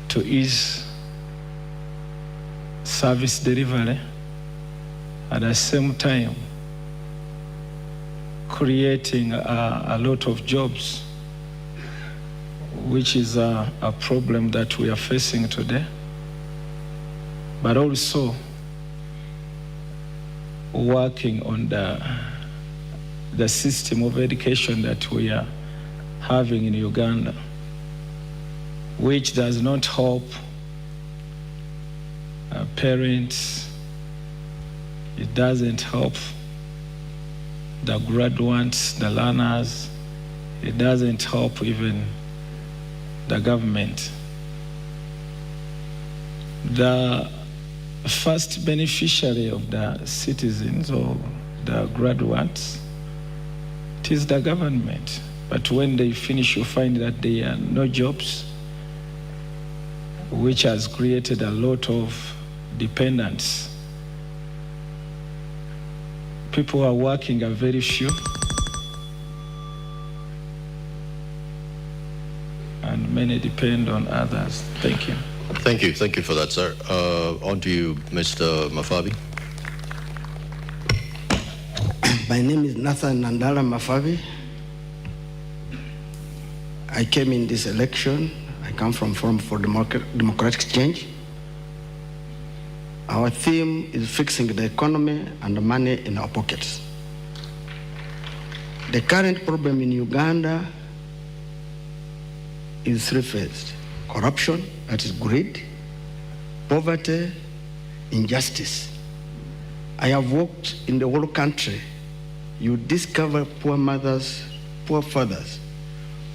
to ease service delivery, at the same time creating a lot of jobs, which is a problem that we are facing today, but also working on the system of education that we are having in Uganda, which does not help parents, it doesn't help the graduates, the learners, it doesn't help even the government. The first beneficiary of the citizens or the graduates, it is the government. But when they finish, you find that there are no jobs, which has created a lot of dependence. People are working are very few, and many depend on others. Thank you. Thank you for that, sir. On to you, Mr. Mafabi. My name is Nathan Nandala Mafabi. I came in this election. I come from Forum for Democratic Change. Our theme is fixing the economy and the money in our pockets. The current problem in Uganda is three-phased: corruption, that is greed, poverty, injustice. I have worked in the whole country. You discover poor mothers, poor fathers,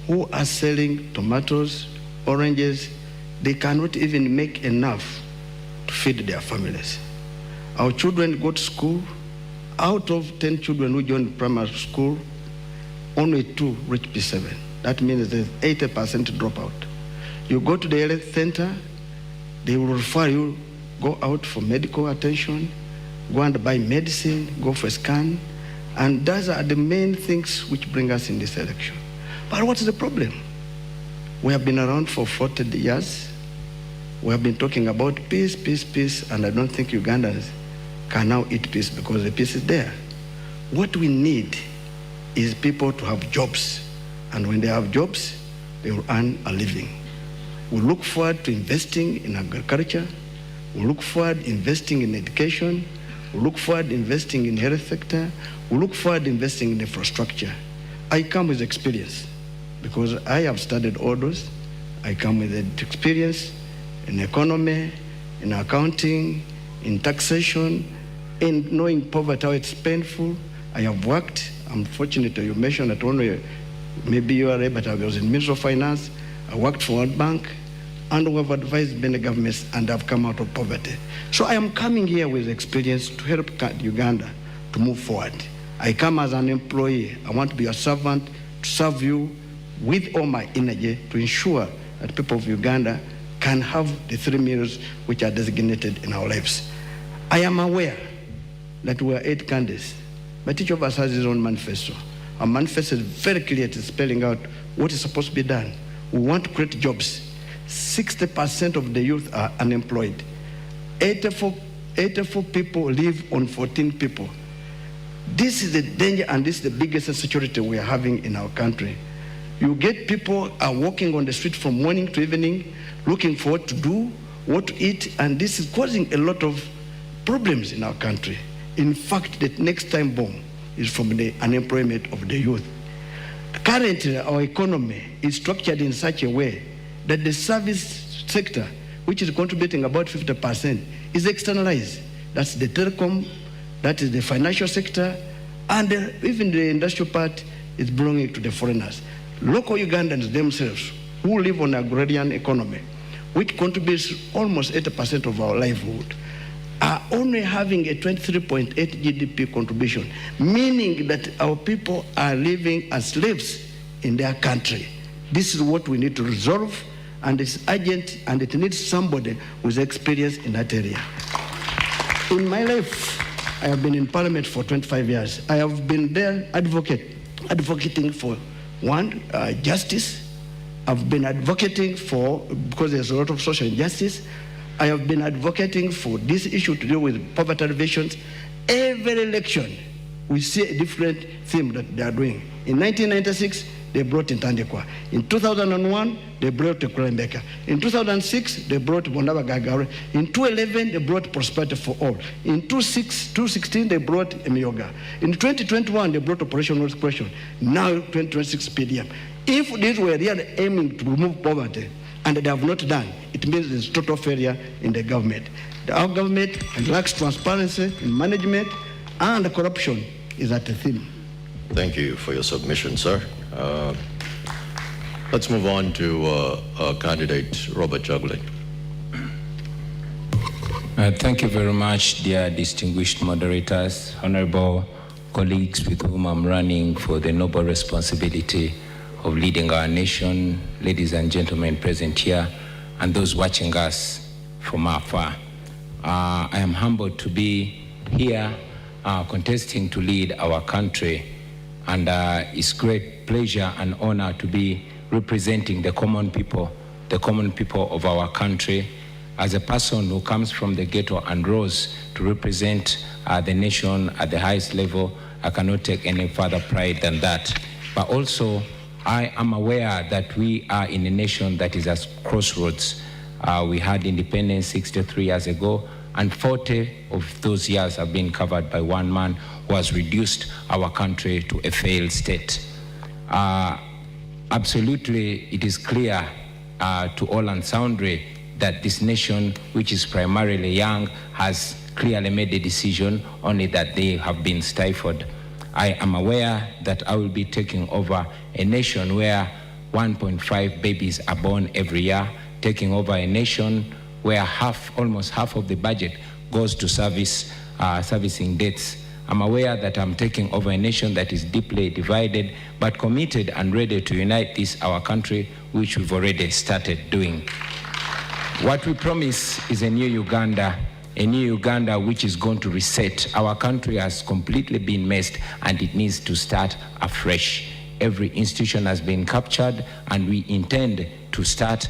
who are selling tomatoes, oranges. They cannot even make enough to feed their families. Our children go to school. Out of 10 children who join primary school, only 2 reach P7. That means there's 80% dropout. You go to the health center, they will refer you, go out for medical attention, go and buy medicine, go for a scan, and those are the main things which bring us in this election. But what's the problem? We have been around for 40 years. We have been talking about peace, peace, peace, and I don't think Ugandans can now eat peace because the peace is there. What we need is people to have jobs, and when they have jobs, they will earn a living. We look forward to investing in agriculture. We look forward to investing in education. We look forward to investing in health sector. We look forward to investing in infrastructure. I come with experience because I have studied all those. I come with experience in economy, in accounting, in taxation, in knowing poverty, how it's painful. I have worked. I'm fortunate you mentioned that only maybe you are, but I was in Ministry of Finance. I worked for World Bank, and we have advised many governments and have come out of poverty. So I am coming here with experience to help Uganda to move forward. I come as an employee. I want to be a servant to serve you with all my energy to ensure that people of Uganda can have the 3 meals which are designated in our lives. I am aware that we are 8 candidates, but each of us has his own manifesto. Our manifesto is very clear, it is spelling out what is supposed to be done. We want to create jobs. 60% of the youth are unemployed. 84 people live on 14 people. This is the danger, and this is the biggest insecurity we are having in our country. You get people are walking on the street from morning to evening, looking for what to do, what to eat, and this is causing a lot of problems in our country. In fact, the next time bomb is from the unemployment of the youth. Currently, our economy is structured in such a way that the service sector, which is contributing about 50%, is externalized. That's the telecom, that is the financial sector, and even the industrial part is belonging to the foreigners. Local Ugandans themselves, who live on agrarian economy, which contributes almost 80% of our livelihood, are only having a 23.8 GDP contribution, meaning that our people are living as slaves in their country. This is what we need to resolve, and it's urgent, and it needs somebody with experience in that area. In my life, I have been in Parliament for 25 years. I have been there advocating for justice. I've been advocating for, because there's a lot of social injustice, I have been advocating for this issue to do with poverty alleviations. Every election, we see a different theme that they are doing. In 1996, they brought in Tandikwa. In 2001, they brought Kulembeka. In 2006, they brought Bondaba Gagare. In 2011, they brought Prosperity for All. In 2016, they brought Emioga. In 2021, they brought Operation North Question. Now, 2026 PDM. If these were really aiming to remove poverty, and they have not done, it means there's total failure in the government. Our government lacks transparency in management, and the corruption is at the theme. Thank you for your submission, sir. Let's move on to candidate Robert Juggling. Thank you very much, dear distinguished moderators, honorable colleagues with whom I'm running for the noble responsibility of leading our nation, ladies and gentlemen present here, and those watching us from afar. I am humbled to be here contesting to lead our country, and it's great pleasure and honor to be representing the common people of our country. As a person who comes from the ghetto and rose to represent the nation at the highest level, I cannot take any further pride than that. But also, I am aware that we are in a nation that is at crossroads. We had independence 63 years ago, and 40 of those years have been covered by one man who has reduced our country to a failed state. Absolutely, it is clear to all and sundry that this nation, which is primarily young, has clearly made a decision, only that they have been stifled. I am aware that I will be taking over a nation where 1.5 babies are born every year, taking over a nation where almost half of the budget goes to servicing debts. I'm aware that I'm taking over a nation that is deeply divided, but committed and ready to unite our country, which we've already started doing. What we promise is a new Uganda which is going to reset. Our country has completely been messed, and it needs to start afresh. Every institution has been captured, and we intend to start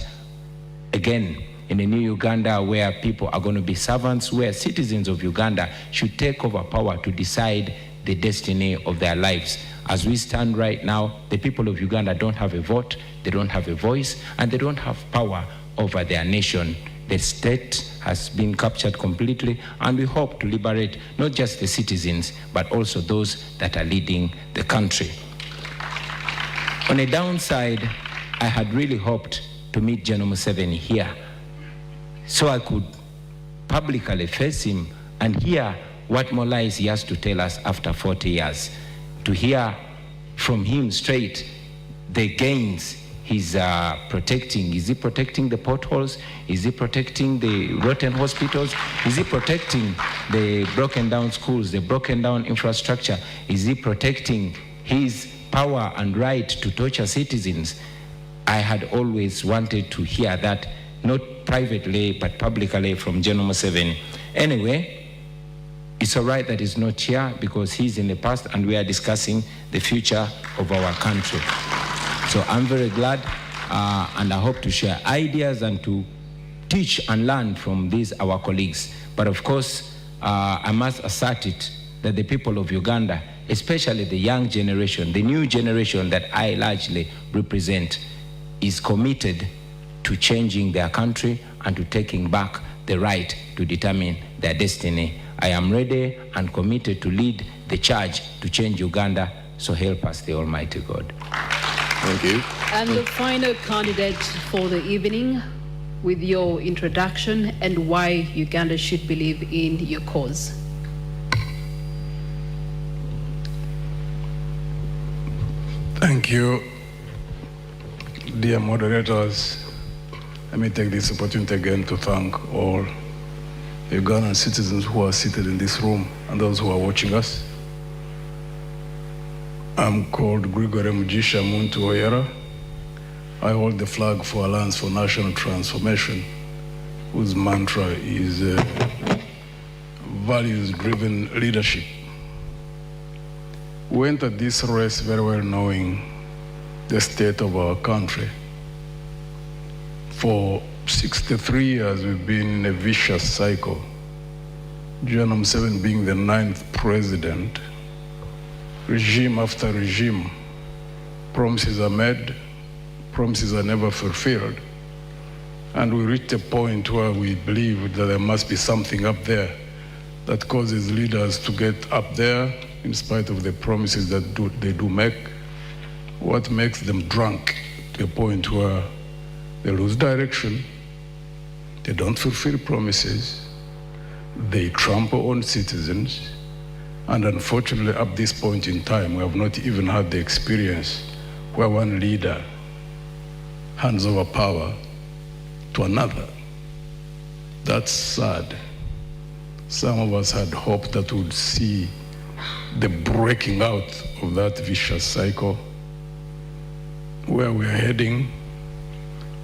again in a new Uganda where people are going to be servants, where citizens of Uganda should take over power to decide the destiny of their lives. As we stand right now, the people of Uganda don't have a vote, they don't have a voice, and they don't have power over their nation. The state has been captured completely, and we hope to liberate not just the citizens, but also those that are leading the country. On a downside, I had really hoped to meet General Museveni here, so I could publicly face him and hear what more lies he has to tell us after 40 years. To hear from him straight the gains he's protecting. Is he protecting the potholes? Is he protecting the rotten hospitals? Is he protecting the broken down schools, the broken down infrastructure? Is he protecting his power and right to torture citizens? I had always wanted to hear that, not privately, but publicly from General Museveni. Anyway, it's all right that he's not here because he's in the past and we are discussing the future of our country. So I'm very glad and I hope to share ideas and to teach and learn from our colleagues. But of course, I must assert it that the people of Uganda, especially the young generation, the new generation that I largely represent, is committed to changing their country and to taking back the right to determine their destiny. I am ready and committed to lead the charge to change Uganda, so help us the Almighty God. Thank you. And the final candidate for the evening, with your introduction and why Uganda should believe in your cause. Thank you, dear moderators. Let me take this opportunity again to thank all the Ugandan citizens who are seated in this room and those who are watching us. I'm called Gregory Mugisha Muntu Oyera. I hold the flag for Alliance for National Transformation, whose mantra is values-driven leadership. We entered this race very well knowing the state of our country. For 63 years, we've been in a vicious cycle. John Museveni being the 9th president, regime after regime, promises are made, promises are never fulfilled. And we reached a point where we believe that there must be something up there that causes leaders to get up there in spite of the promises that they do make. What makes them drunk to a point where they lose direction, they don't fulfill promises, they trample on citizens, and unfortunately, at this point in time, we have not even had the experience where one leader hands over power to another. That's sad. Some of us had hoped that we would see the breaking out of that vicious cycle. Where we are heading,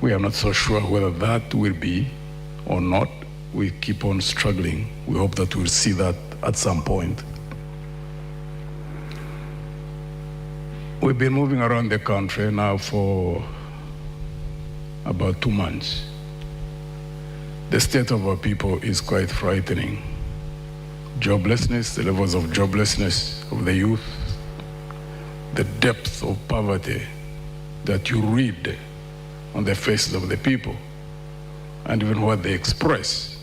we are not so sure whether that will be or not. We keep on struggling. We hope that we'll see that at some point. We've been moving around the country now for about 2 months. The state of our people is quite frightening. Joblessness, the levels of joblessness of the youth, the depth of poverty that you read on the faces of the people, and even what they express.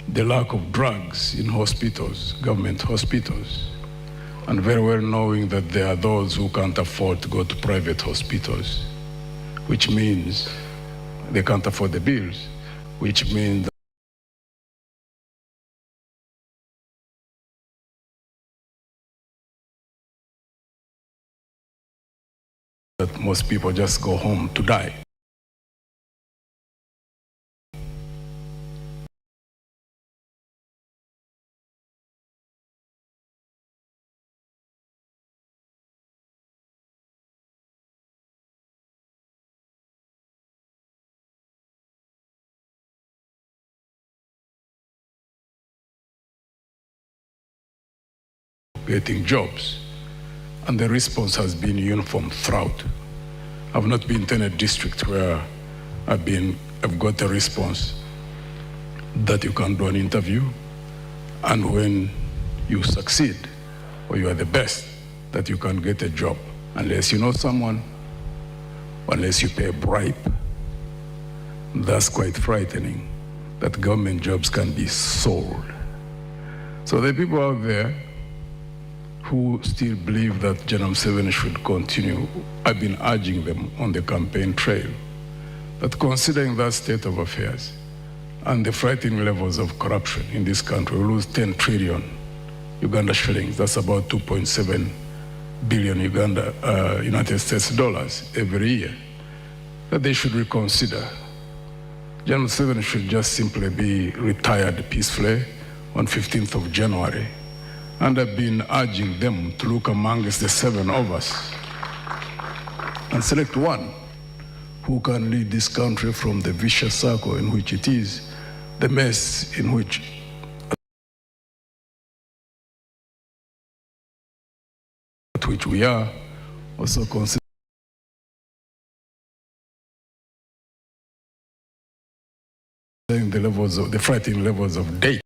The lack of drugs in hospitals, government hospitals, and very well knowing that there are those who can't afford to go to private hospitals, which means they can't afford the bills, which means that most people just go home to die. Getting jobs, and the response has been uniform throughout. I've not been to any district where I've got a response that you can do an interview, and when you succeed or you are the best, that you can get a job unless you know someone, unless you pay a bribe. That's quite frightening, that government jobs can be sold. So the people out there who still believe that General Museveni should continue, I've been urging them on the campaign trail that considering that state of affairs and the frightening levels of corruption in this country, we lose 10 trillion Uganda shillings, that's about 2.7 billion United States dollars every year, that they should reconsider. General Museveni should just simply be retired peacefully on 15th of January. And I've been urging them to look amongst the 7 of us and select one who can lead this country from the vicious circle in which it is, the mess in which we are, also considering the frightening levels of debt.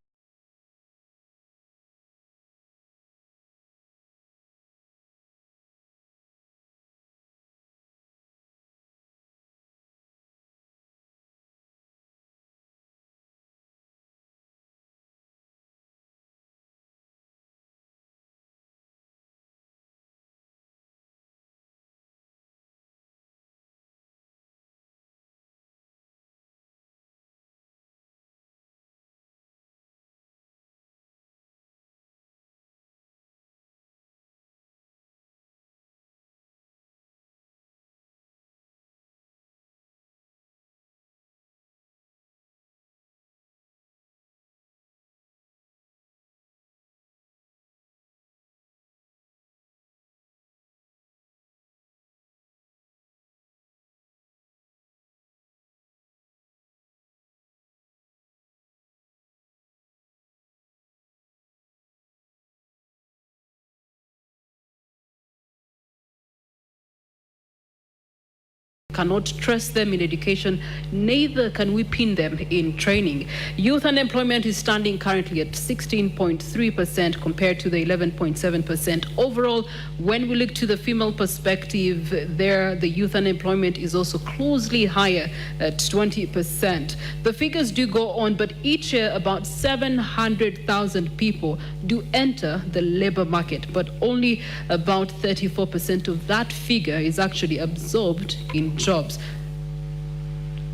cannot trace them in education, neither can we pin them in training. Youth unemployment is standing currently at 16.3% compared to the 11.7%. Overall, when we look to the female perspective, there the youth unemployment is also closely higher at 20%. The figures do go on, but each year about 700,000 people do enter the labor market, but only about 34% of that figure is actually absorbed in jobs.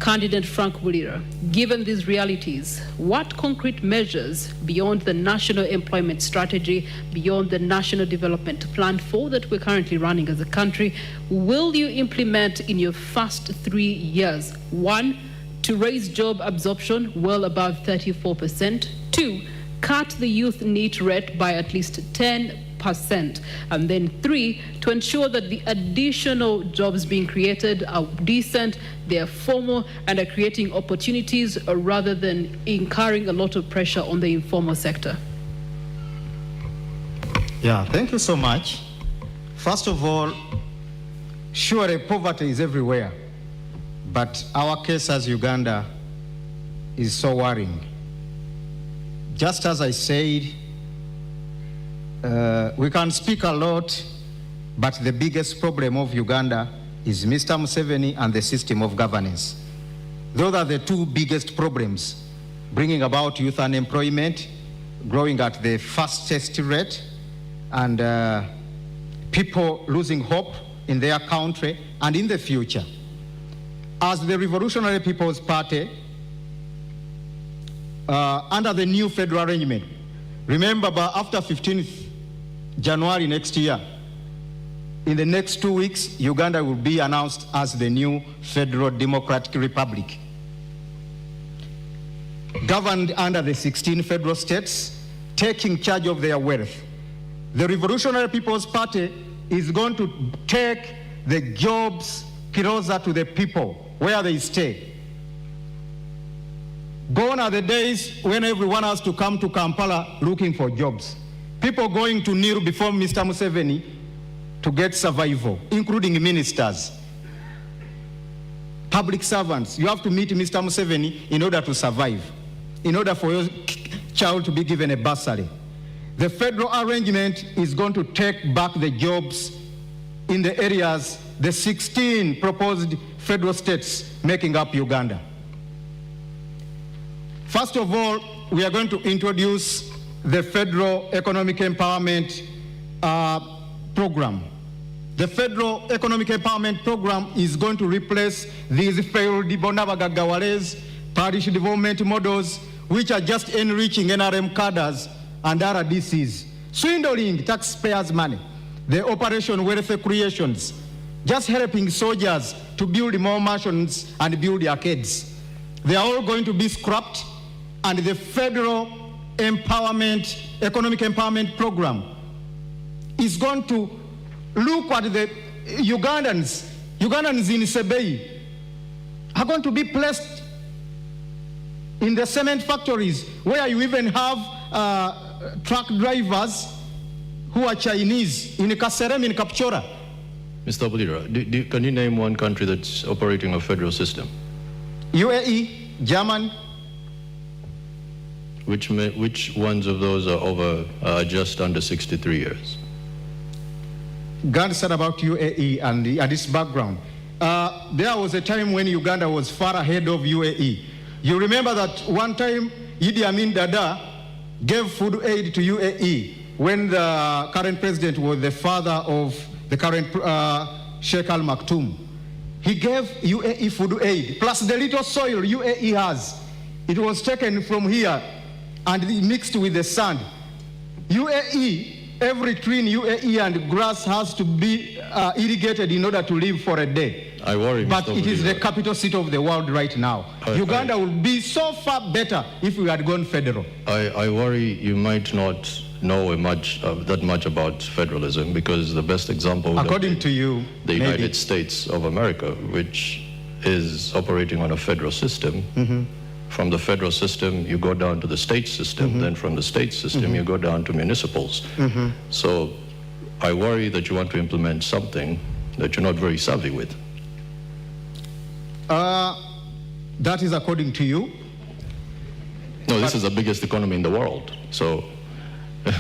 Candidate Frank Bulira, given these realities, what concrete measures beyond the national employment strategy, beyond the national development plan 4 that we're currently running as a country, will you implement in your first 3 years? 1, to raise job absorption well above 34%. 2, cut the youth NEET rate by at least 10%. And then 3, to ensure that the additional jobs being created are decent, they are formal, and are creating opportunities rather than incurring a lot of pressure on the informal sector. Yeah, thank you so much. First of all, surely poverty is everywhere, but our case as Uganda is so worrying. Just as I said, we can speak a lot, but the biggest problem of Uganda is Mr. Museveni and the system of governance. Those are the two biggest problems, bringing about youth unemployment, growing at the fastest rate, and people losing hope in their country and in the future. As the Revolutionary People's Party, under the new federal arrangement, remember, after 15th January next year, in the next 2 weeks, Uganda will be announced as the new Federal Democratic Republic, governed under the 16 federal states, taking charge of their wealth. The Revolutionary People's Party is going to take the jobs closer to the people, where they stay. Gone are the days when everyone has to come to Kampala looking for jobs. People going to kneel before Mr. Museveni to get survival, including ministers, public servants. You have to meet Mr. Museveni in order to survive, in order for your child to be given a bursary. The federal arrangement is going to take back the jobs in the areas, the 16 proposed federal states making up Uganda. First of all, we are going to introduce the Federal Economic Empowerment Program. The Federal Economic Empowerment Program is going to replace these failed Bonabagagawales, parish development models, which are just enriching NRM cadres and RDCs, swindling taxpayers' money, the Operation Welfare Creations, just helping soldiers to build more mansions and build arcades. They are all going to be scrapped, and the Federal Economic Empowerment Program is going to look at the Ugandans in Sebei are going to be placed in the cement factories, where you even have truck drivers who are Chinese, in Kaserem, in Kapchora. Mr. Bulira, can you name one country that's operating a federal system? UAE, Germany. Which ones of those are over just under 63 years? God said about UAE and its background. There was a time when Uganda was far ahead of UAE. You remember that one time Idi Amin Dada gave food aid to UAE when the current president was the father of the current Sheikh Al Maktoum. He gave UAE food aid, plus the little soil UAE has. It was taken from here and mixed with the sand. UAE, every tree in UAE and grass has to be irrigated in order to live for a day. I worry, but Mr. it is the capital city of the world right now. Uganda would be so far better if we had gone federal. I worry you might not know that much about federalism, because the best example according to you, the United States of America, which is operating on a federal system. Mm-hmm. From the federal system, you go down to the state system. Mm-hmm. Then from the state system, mm-hmm. you go down to municipals. Mm-hmm. So I worry that you want to implement something that you're not very savvy with. That is according to you. No, this is the biggest economy in the world. So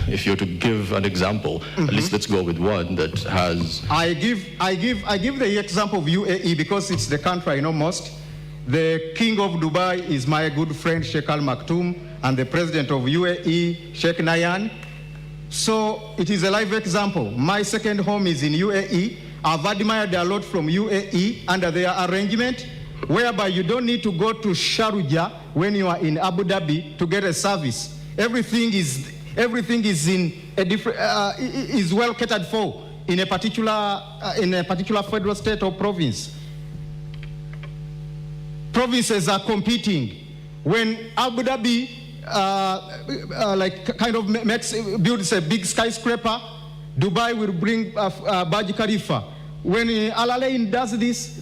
if you're to give an example, at least let's go with one that has... I give the example of UAE because it's the country I know most. The king of Dubai is my good friend Sheikh Al Maktoum, and the president of UAE, Sheikh Nayan. So it is a live example. My second home is in UAE. I've admired a lot from UAE under their arrangement, whereby you don't need to go to Sharjah when you are in Abu Dhabi to get a service. Everything is in a different is well catered for in a particular federal state or province. Provinces are competing. When Abu Dhabi builds a big skyscraper, Dubai will bring Burj Khalifa. When Al Alain does this,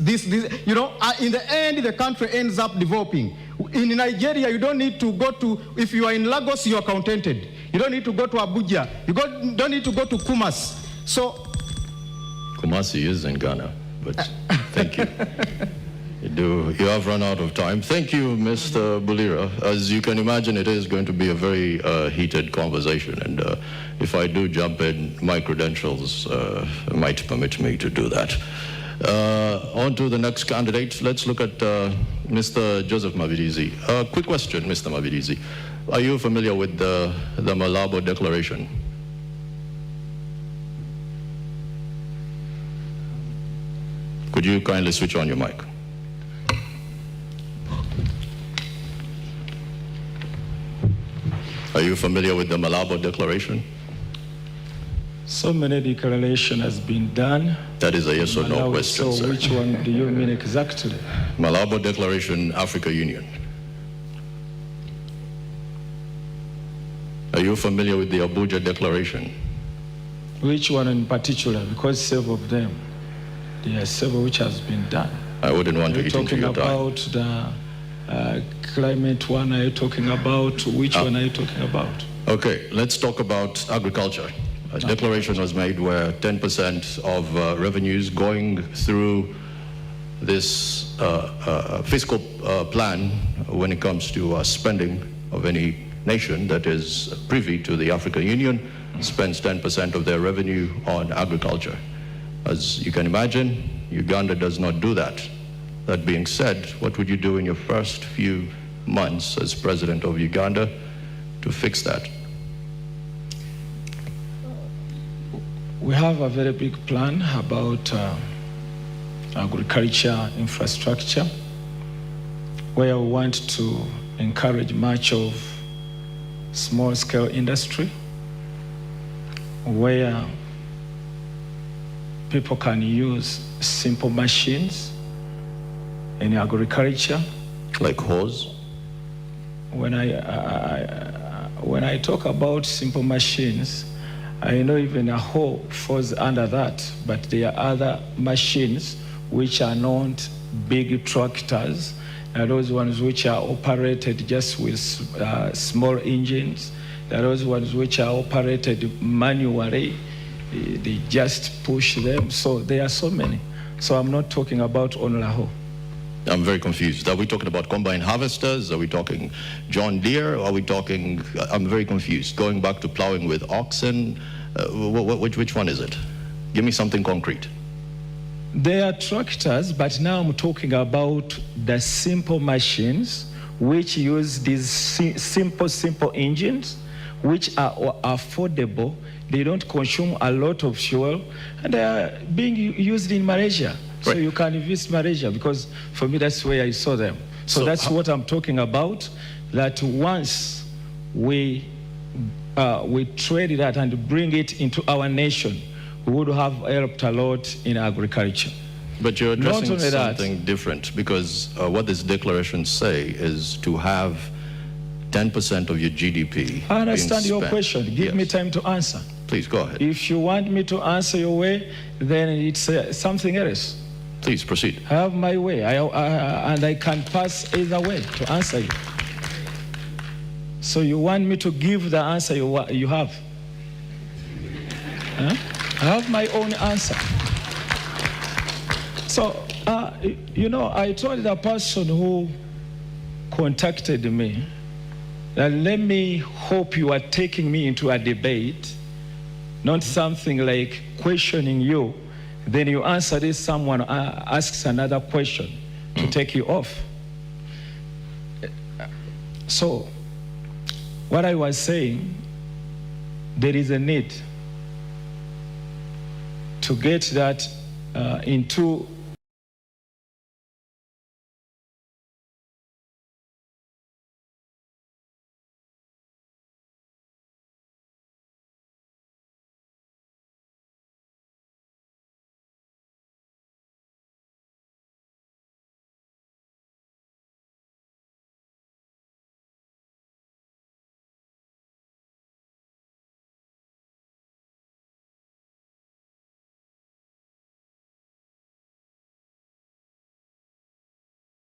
you know, in the end, the country ends up developing. In Nigeria, you don't need to go to, if you are in Lagos, you are contented. You don't need to go to Abuja. You don't need to go to Kumasi. So, Kumasi is in Ghana, but thank you. You have run out of time. Thank you, Mr. Bulira. As you can imagine, it is going to be a very heated conversation, and if I do jump in, my credentials might permit me to do that. On to the next candidate. Let's look at Mr. Joseph Mabirizi. Quick question, Mr. Mabirizi. Are you familiar with the Malabo Declaration? Could you kindly switch on your mic? Are you familiar with the Malabo Declaration? So many declarations has been done. That is a yes or no question, So sir. which one do you mean exactly? Malabo Declaration, Africa Union. Are you familiar with the Abuja Declaration? Which one in particular? Because several of them, there are several which has been done. I wouldn't want to eat into your time. Are you talking about the climate one? Are you talking about which one are you talking about? Okay, let's talk about agriculture. A declaration was made where 10% of revenues going through this fiscal plan when it comes to spending of any nation that is privy to the African Union spends 10% of their revenue on agriculture. As you can imagine, Uganda does not do that. That being said, what would you do in your first few months as president of Uganda to fix that? We have a very big plan about agriculture infrastructure, where we want to encourage much of small-scale industry, where people can use simple machines in agriculture. Like hoes? When I talk about simple machines, I know even a hoe falls under that, but there are other machines which are not big tractors, and those ones which are operated just with small engines. There are those ones which are operated manually. They just push them. So there are so many. So I'm not talking about only a hoe. I'm very confused. Are we talking about combine harvesters? Are we talking John Deere? Are we talking, I'm very confused. Going back to plowing with oxen, which one is it? Give me something concrete. They are tractors, but now I'm talking about the simple machines which use these simple engines, which are affordable. They don't consume a lot of fuel, and they are being used in Malaysia. So you can visit Malaysia, because for me, that's where I saw them. So that's what I'm talking about, that once we trade that and bring it into our nation, we would have helped a lot in agriculture. But you're addressing something different, because what this declaration say is to have 10% of your GDP. I understand your question. Give me time to answer. Please, go ahead. If you want me to answer your way, then it's something else. Please proceed. I have my way, and I can pass either way to answer you. So you want me to give the answer you have? Huh? I have my own answer. So, you know, I told the person who contacted me that let me hope you are taking me into a debate, not something like questioning you, then you answer this, someone asks another question to take you off. So, what I was saying, there is a need to get that into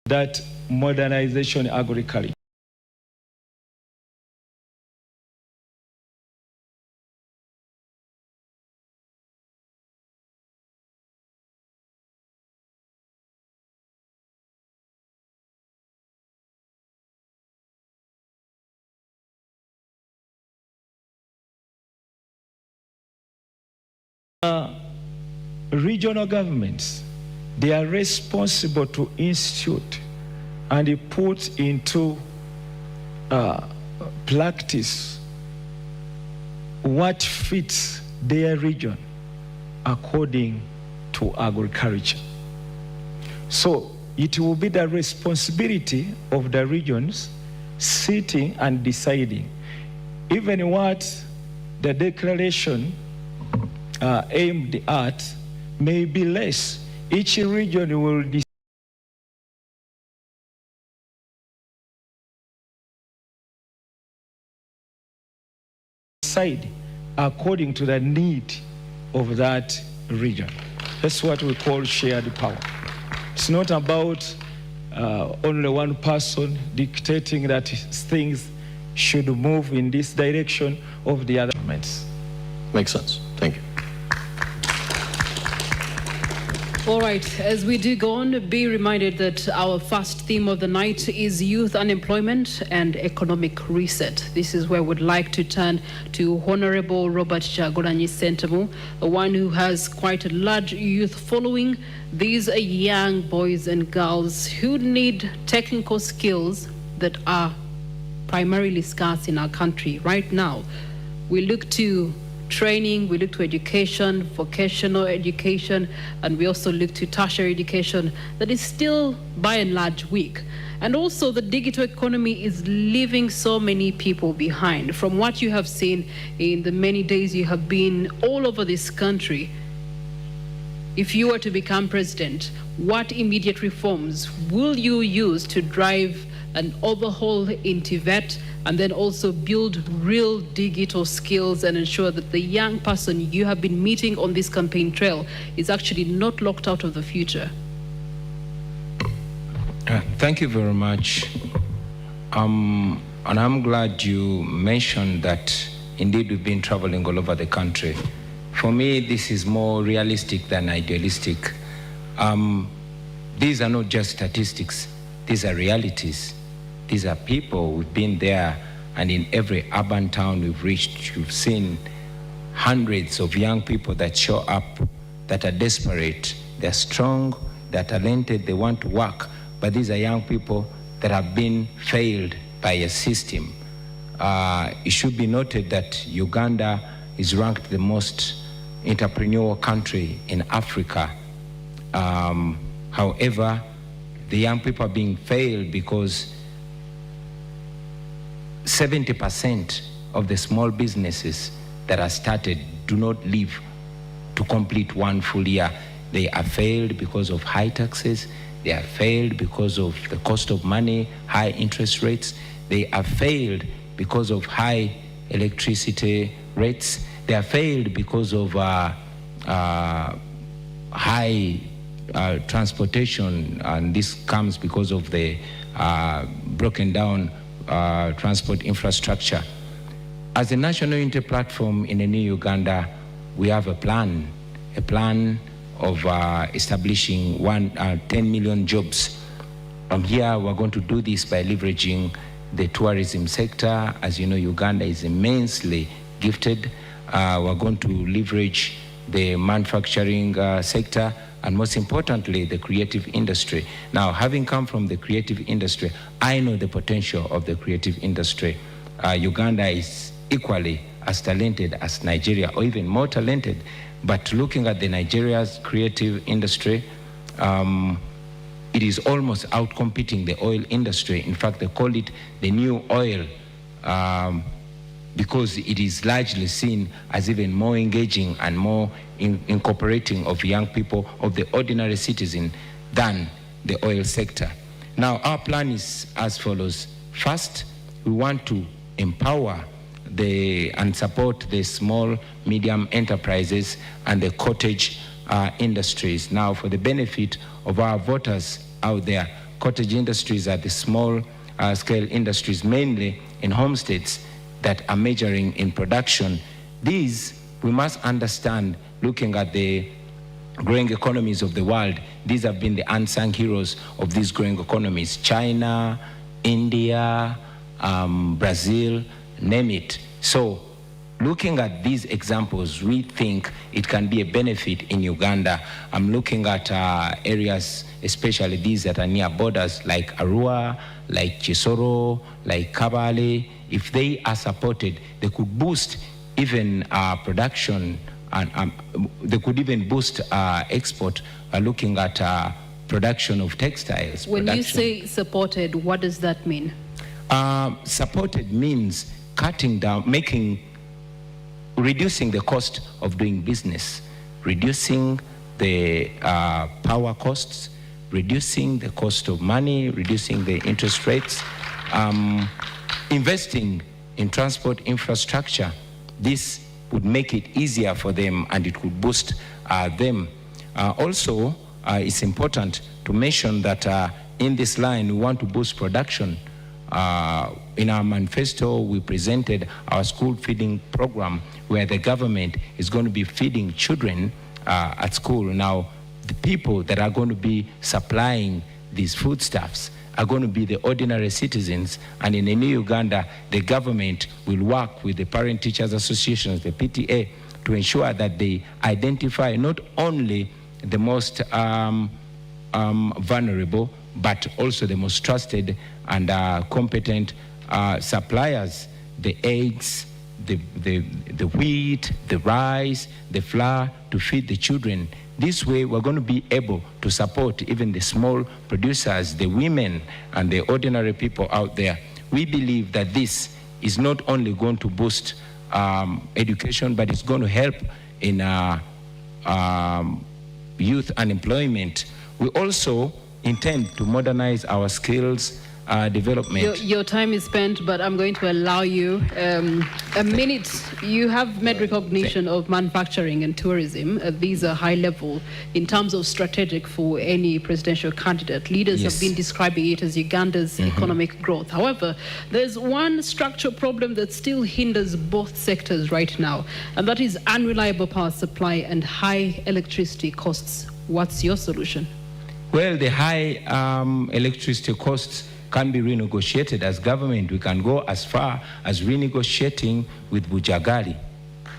that modernization agriculture. Regional governments, they are responsible to institute and put into practice what fits their region according to agriculture. So it will be the responsibility of the regions sitting and deciding, even what the declaration aimed at may be less. Each region will decide according to the need of that region. That's what we call shared power. It's not about only one person dictating that things should move in this direction of the other governments. Makes sense. Thank you. All right, as we do go on, be reminded that our first theme of the night is youth unemployment and economic reset. This is where we'd like to turn to Honorable Robert Kyagulanyi Ssentamu, the one who has quite a large youth following. These are young boys and girls who need technical skills that are primarily scarce in our country right now. We look to training, we look to education, vocational education, and we also look to tertiary education that is still by and large weak. And also the digital economy is leaving so many people behind. From what you have seen in the many days you have been all over this country, if you were to become president, what immediate reforms will you use to drive an overhaul in TVET and then also build real digital skills and ensure that the young person you have been meeting on this campaign trail is actually not locked out of the future? Thank you very much. And I'm glad you mentioned that indeed we've been traveling all over the country. For me, this is more realistic than idealistic. These are not just statistics, these are realities. These are people. We've been there, and in every urban town we've reached, you've seen hundreds of young people that show up, that are desperate, they're strong, they're talented, they want to work, but these are young people that have been failed by a system. It should be noted that Uganda is ranked the most entrepreneurial country in Africa. However, the young people are being failed because 70% of the small businesses that are started do not live to complete one full year. They are failed because of high taxes. They are failed because of the cost of money, high interest rates. They are failed because of high electricity rates. They are failed because of high transportation, and this comes because of the broken down transport infrastructure. As a national unity platform in a new Uganda, we have a plan of establishing 10 million jobs. Here we're going to do this by leveraging the tourism sector. As you know, Uganda is immensely gifted. We're going to leverage the manufacturing sector, and most importantly, the creative industry. Now, having come from the creative industry, I know the potential of the creative industry. Uganda is equally as talented as Nigeria, or even more talented. But looking at the Nigeria's creative industry, it is almost outcompeting the oil industry. In fact, they call it the new oil because it is largely seen as even more engaging and more incorporating of young people, of the ordinary citizen, than the oil sector. Now, our plan is as follows. First, we want to empower and support the small, medium enterprises and the cottage industries. Now, for the benefit of our voters out there, cottage industries are the small scale industries, mainly in homesteads that are majoring in production. These, we must understand, looking at the growing economies of the world, these have been the unsung heroes of these growing economies. China, India, Brazil, name it. So, looking at these examples, we think it can be a benefit in Uganda. I'm looking at areas, especially these that are near borders, like Arua, like Chisoro, like Kabale. If they are supported, they could boost even production, and they could even boost export, looking at production of textiles. When you say supported, what does that mean? Supported means cutting down, reducing the cost of doing business, reducing the power costs, reducing the cost of money, reducing the interest rates, investing in transport infrastructure. This would make it easier for them, and it would boost them. Also, it's important to mention that in this line, we want to boost production. In our manifesto, we presented our school feeding program, where the government is going to be feeding children at school. Now, the people that are going to be supplying these foodstuffs are going to be the ordinary citizens, and in the new Uganda, the government will work with the parent teachers associations, the PTA, to ensure that they identify not only the most vulnerable, but also the most trusted and competent suppliers, the eggs, the wheat, the rice, the flour, to feed the children. This way, we're going to be able to support even the small producers, the women, and the ordinary people out there. We believe that this is not only going to boost education, but it's going to help in youth unemployment. We also intend to modernize our skills development. Your time is spent, but I'm going to allow you a minute. You have made recognition of manufacturing and tourism. These are high level in terms of strategic for any presidential candidate. Leaders have been describing it as Uganda's economic growth. However, there's one structural problem that still hinders both sectors right now, and that is unreliable power supply and high electricity costs. What's your solution? Well, the high electricity costs can be renegotiated. As government, we can go as far as renegotiating with Bujagali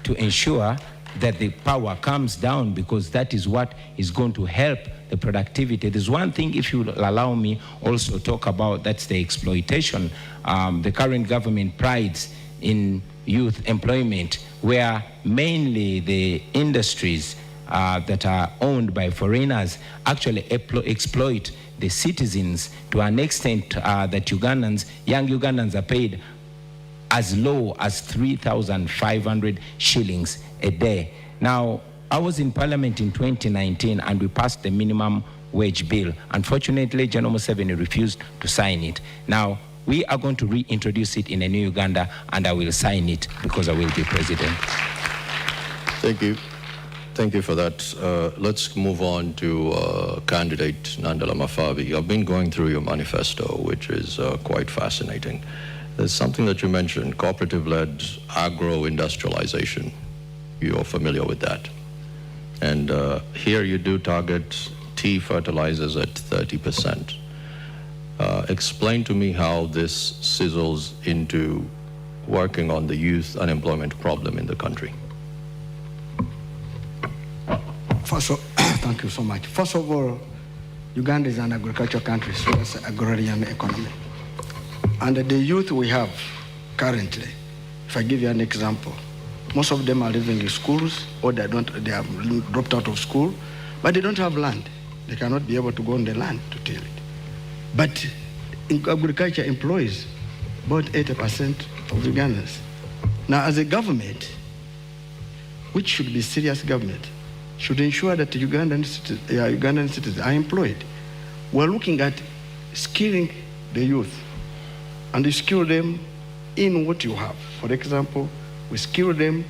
to ensure that the power comes down, because that is what is going to help the productivity. There's one thing, if you allow me also talk about, that's the exploitation. The current government prides in youth employment, where mainly the industries that are owned by foreigners actually exploit the citizens to an extent that young Ugandans are paid as low as 3,500 shillings a day. Now, I was in Parliament in 2019 and we passed the minimum wage bill. Unfortunately, General Museveni refused to sign it. Now, we are going to reintroduce it in a new Uganda, and I will sign it because I will be president. Thank you. Thank you for that. Let's move on to candidate Nandala Mafabi. I've been going through your manifesto, which is quite fascinating. There's something that you mentioned, cooperative-led agro-industrialization. You're familiar with that. And here you do target tea fertilizers at 30%. Explain to me how this sizzles into working on the youth unemployment problem in the country. Thank you so much. First of all, Uganda is an agricultural country, so it's an agrarian economy. And the youth we have currently, if I give you an example, most of them are living in schools, or they have dropped out of school, but they don't have land. They cannot be able to go on the land to till it. But agriculture employs about 80% of Ugandans. Now, as a government, which should be serious government, should ensure that Ugandan citizens are employed. We're looking at skilling the youth, and you skill them in what you have. For example, we skill them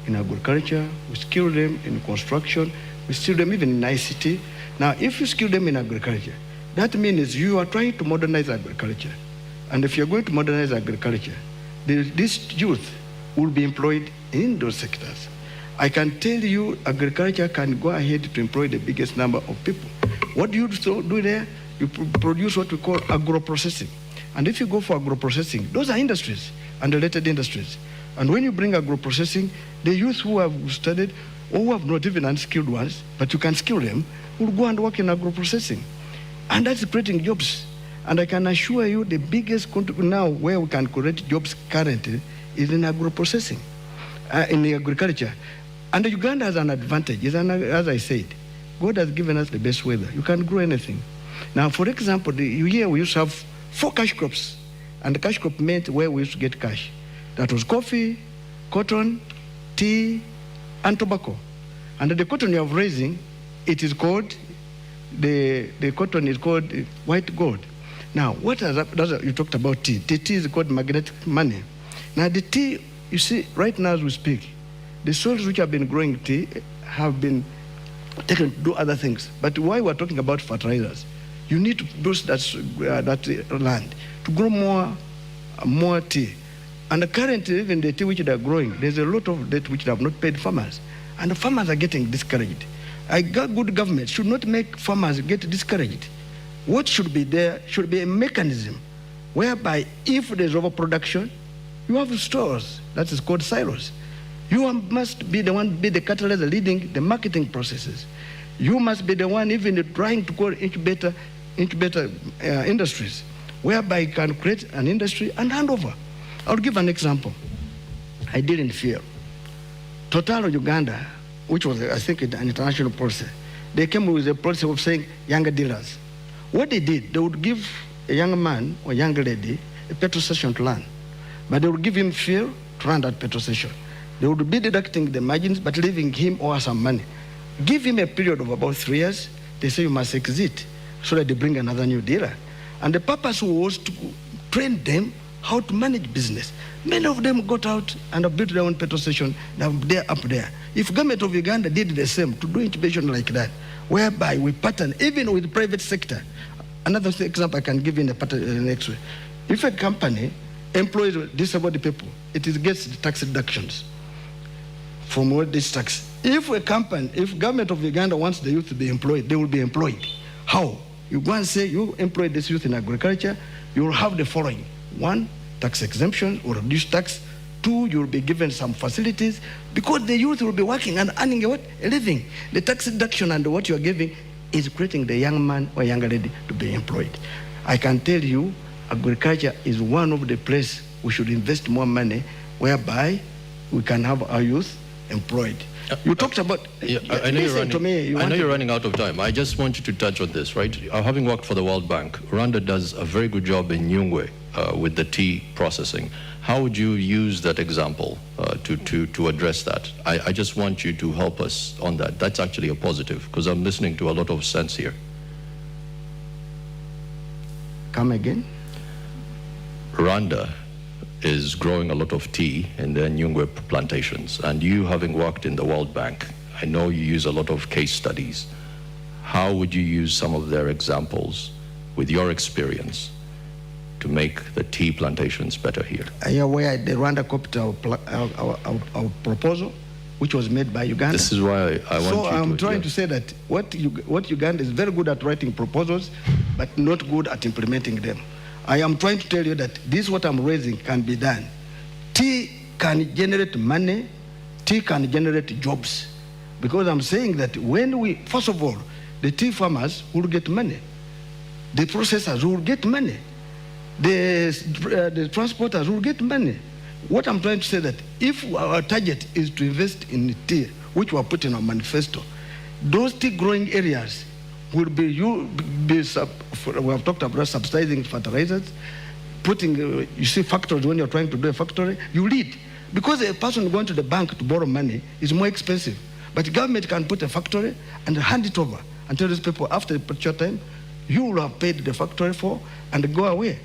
in agriculture, we skill them in construction, we skill them even in ICT. Now, if you skill them in agriculture, that means you are trying to modernize agriculture. And if you're going to modernize agriculture, this youth will be employed in those sectors. I can tell you agriculture can go ahead to employ the biggest number of people. What do you do there? You produce what we call agro-processing. And if you go for agro-processing, those are industries and related industries. And when you bring agro-processing, the youth who have studied or who have not even unskilled ones, but you can skill them, will go and work in agro-processing. And that's creating jobs. And I can assure you the biggest now where we can create jobs currently is in agro-processing, in the agriculture. And Uganda has an advantage. As I said, God has given us the best weather. You can grow anything. Now, for example, here we used to have 4 cash crops. And the cash crop meant where we used to get cash. That was coffee, cotton, tea, and tobacco. And the cotton you are raising, it is called, the cotton is called white gold. Now, what has happened? You talked about tea. The tea is called magnetic money. Now, the tea, you see, right now as we speak, the soils which have been growing tea have been taken to do other things. But why we're talking about fertilizers, you need to boost that land to grow more tea. And currently, even the tea which they are growing, there's a lot of debt which they have not paid farmers. And the farmers are getting discouraged. A good government should not make farmers get discouraged. What should be there should be a mechanism whereby if there's overproduction, you have stores, that is called silos. You must be the one, be the catalyst leading the marketing processes. You must be the one even trying to call incubator industries, whereby you can create an industry and hand over. I'll give an example. I deal in fear. Total Uganda, which was, I think, an international policy, they came with a policy of saying younger dealers. What they did, they would give a young man or young lady a petrol station to run, but they would give him fuel to run that petrol station. They would be deducting the margins, but leaving him or some money. Give him a period of about 3 years. They say you must exit, so that they bring another new dealer. And the purpose was to train them how to manage business. Many of them got out and have built their own petrol station. They're up there. If government of Uganda did the same, to do incubation like that, whereby we pattern, even with the private sector. Another example I can give in the next way. If a company employs disabled people, it gets the tax deductions from what this tax. If government of Uganda wants the youth to be employed, they will be employed. How? You go and say you employ this youth in agriculture, you will have the following. 1, tax exemption or reduced tax. 2, you will be given some facilities because the youth will be working and earning a living. The tax deduction and what you are giving is creating the young man or young lady to be employed. I can tell you, agriculture is one of the places we should invest more money whereby we can have our youth employed. You talked about... I know you're running out of time. I just want you to touch on this, right? Having worked for the World Bank, Rwanda does a very good job in Nyungwe with the tea processing. How would you use that example to address that? I just want you to help us on that. That's actually a positive, because I'm listening to a lot of sense here. Come again? Rwanda is growing a lot of tea in the Nyungwe plantations, and you, having worked in the World Bank, I know you use a lot of case studies. How would you use some of their examples with your experience to make the tea plantations better here? Are you aware the Rwanda copied our proposal which was made by Uganda. This is why I want So you I'm to... trying to say that what Uganda is very good at writing proposals, but not good at implementing them. I am trying to tell you that this what I'm raising can be done. Tea can generate money, tea can generate jobs. Because I'm saying that when we, first of all, the tea farmers will get money. The processors will get money. The transporters will get money. What I'm trying to say that if our target is to invest in tea, which we are putting in our manifesto, those tea growing areas will be we have talked about subsidizing fertilizers, putting, you see factories, when you're trying to do a factory, you lead. Because a person going to the bank to borrow money is more expensive. But the government can put a factory and hand it over and tell these people after a particular time, you will have paid the factory for and go away.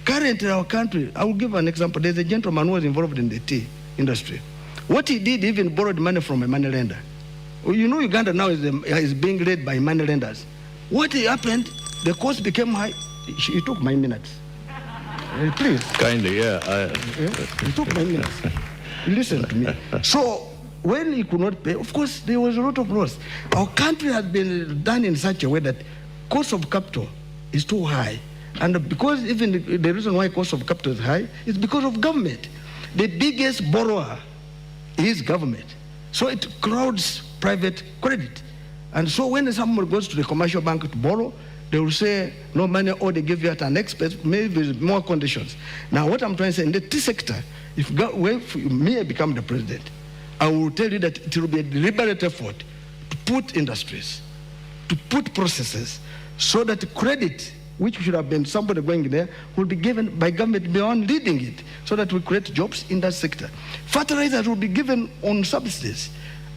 Currently in our country, I will give an example. There's a gentleman who was involved in the tea industry. What he did, he even borrowed money from a money lender. You know Uganda now is being led by money lenders. What happened, the cost became high. It took my minutes. Please. Kindly, yeah. It took my minutes. Listen to me. So when he could not pay, of course, there was a lot of loss. Our country has been done in such a way that cost of capital is too high. And because even the reason why cost of capital is high is because of government. The biggest borrower is government. So it crowds private credit. And so when someone goes to the commercial bank to borrow, they will say, no money, or they give you at an expense, maybe with more conditions. Now, what I'm trying to say, in the tea sector, if me become the president, I will tell you that it will be a deliberate effort to put industries, to put processes, so that credit, which should have been somebody going there, will be given by government beyond leading it, so that we create jobs in that sector. Fertilizers will be given on subsidies.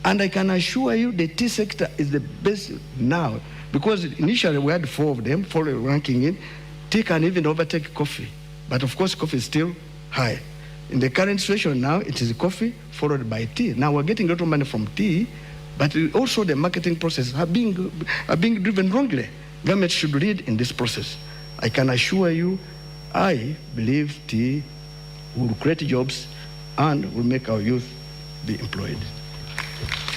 And I can assure you the tea sector is the best now, because initially we had 4 of them, 4 ranking in. Tea can even overtake coffee. But of course, coffee is still high. In the current situation now, it is coffee followed by tea. Now we're getting a lot of money from tea, but also the marketing process are being driven wrongly. Government should lead in this process. I can assure you, I believe tea will create jobs and will make our youth be employed.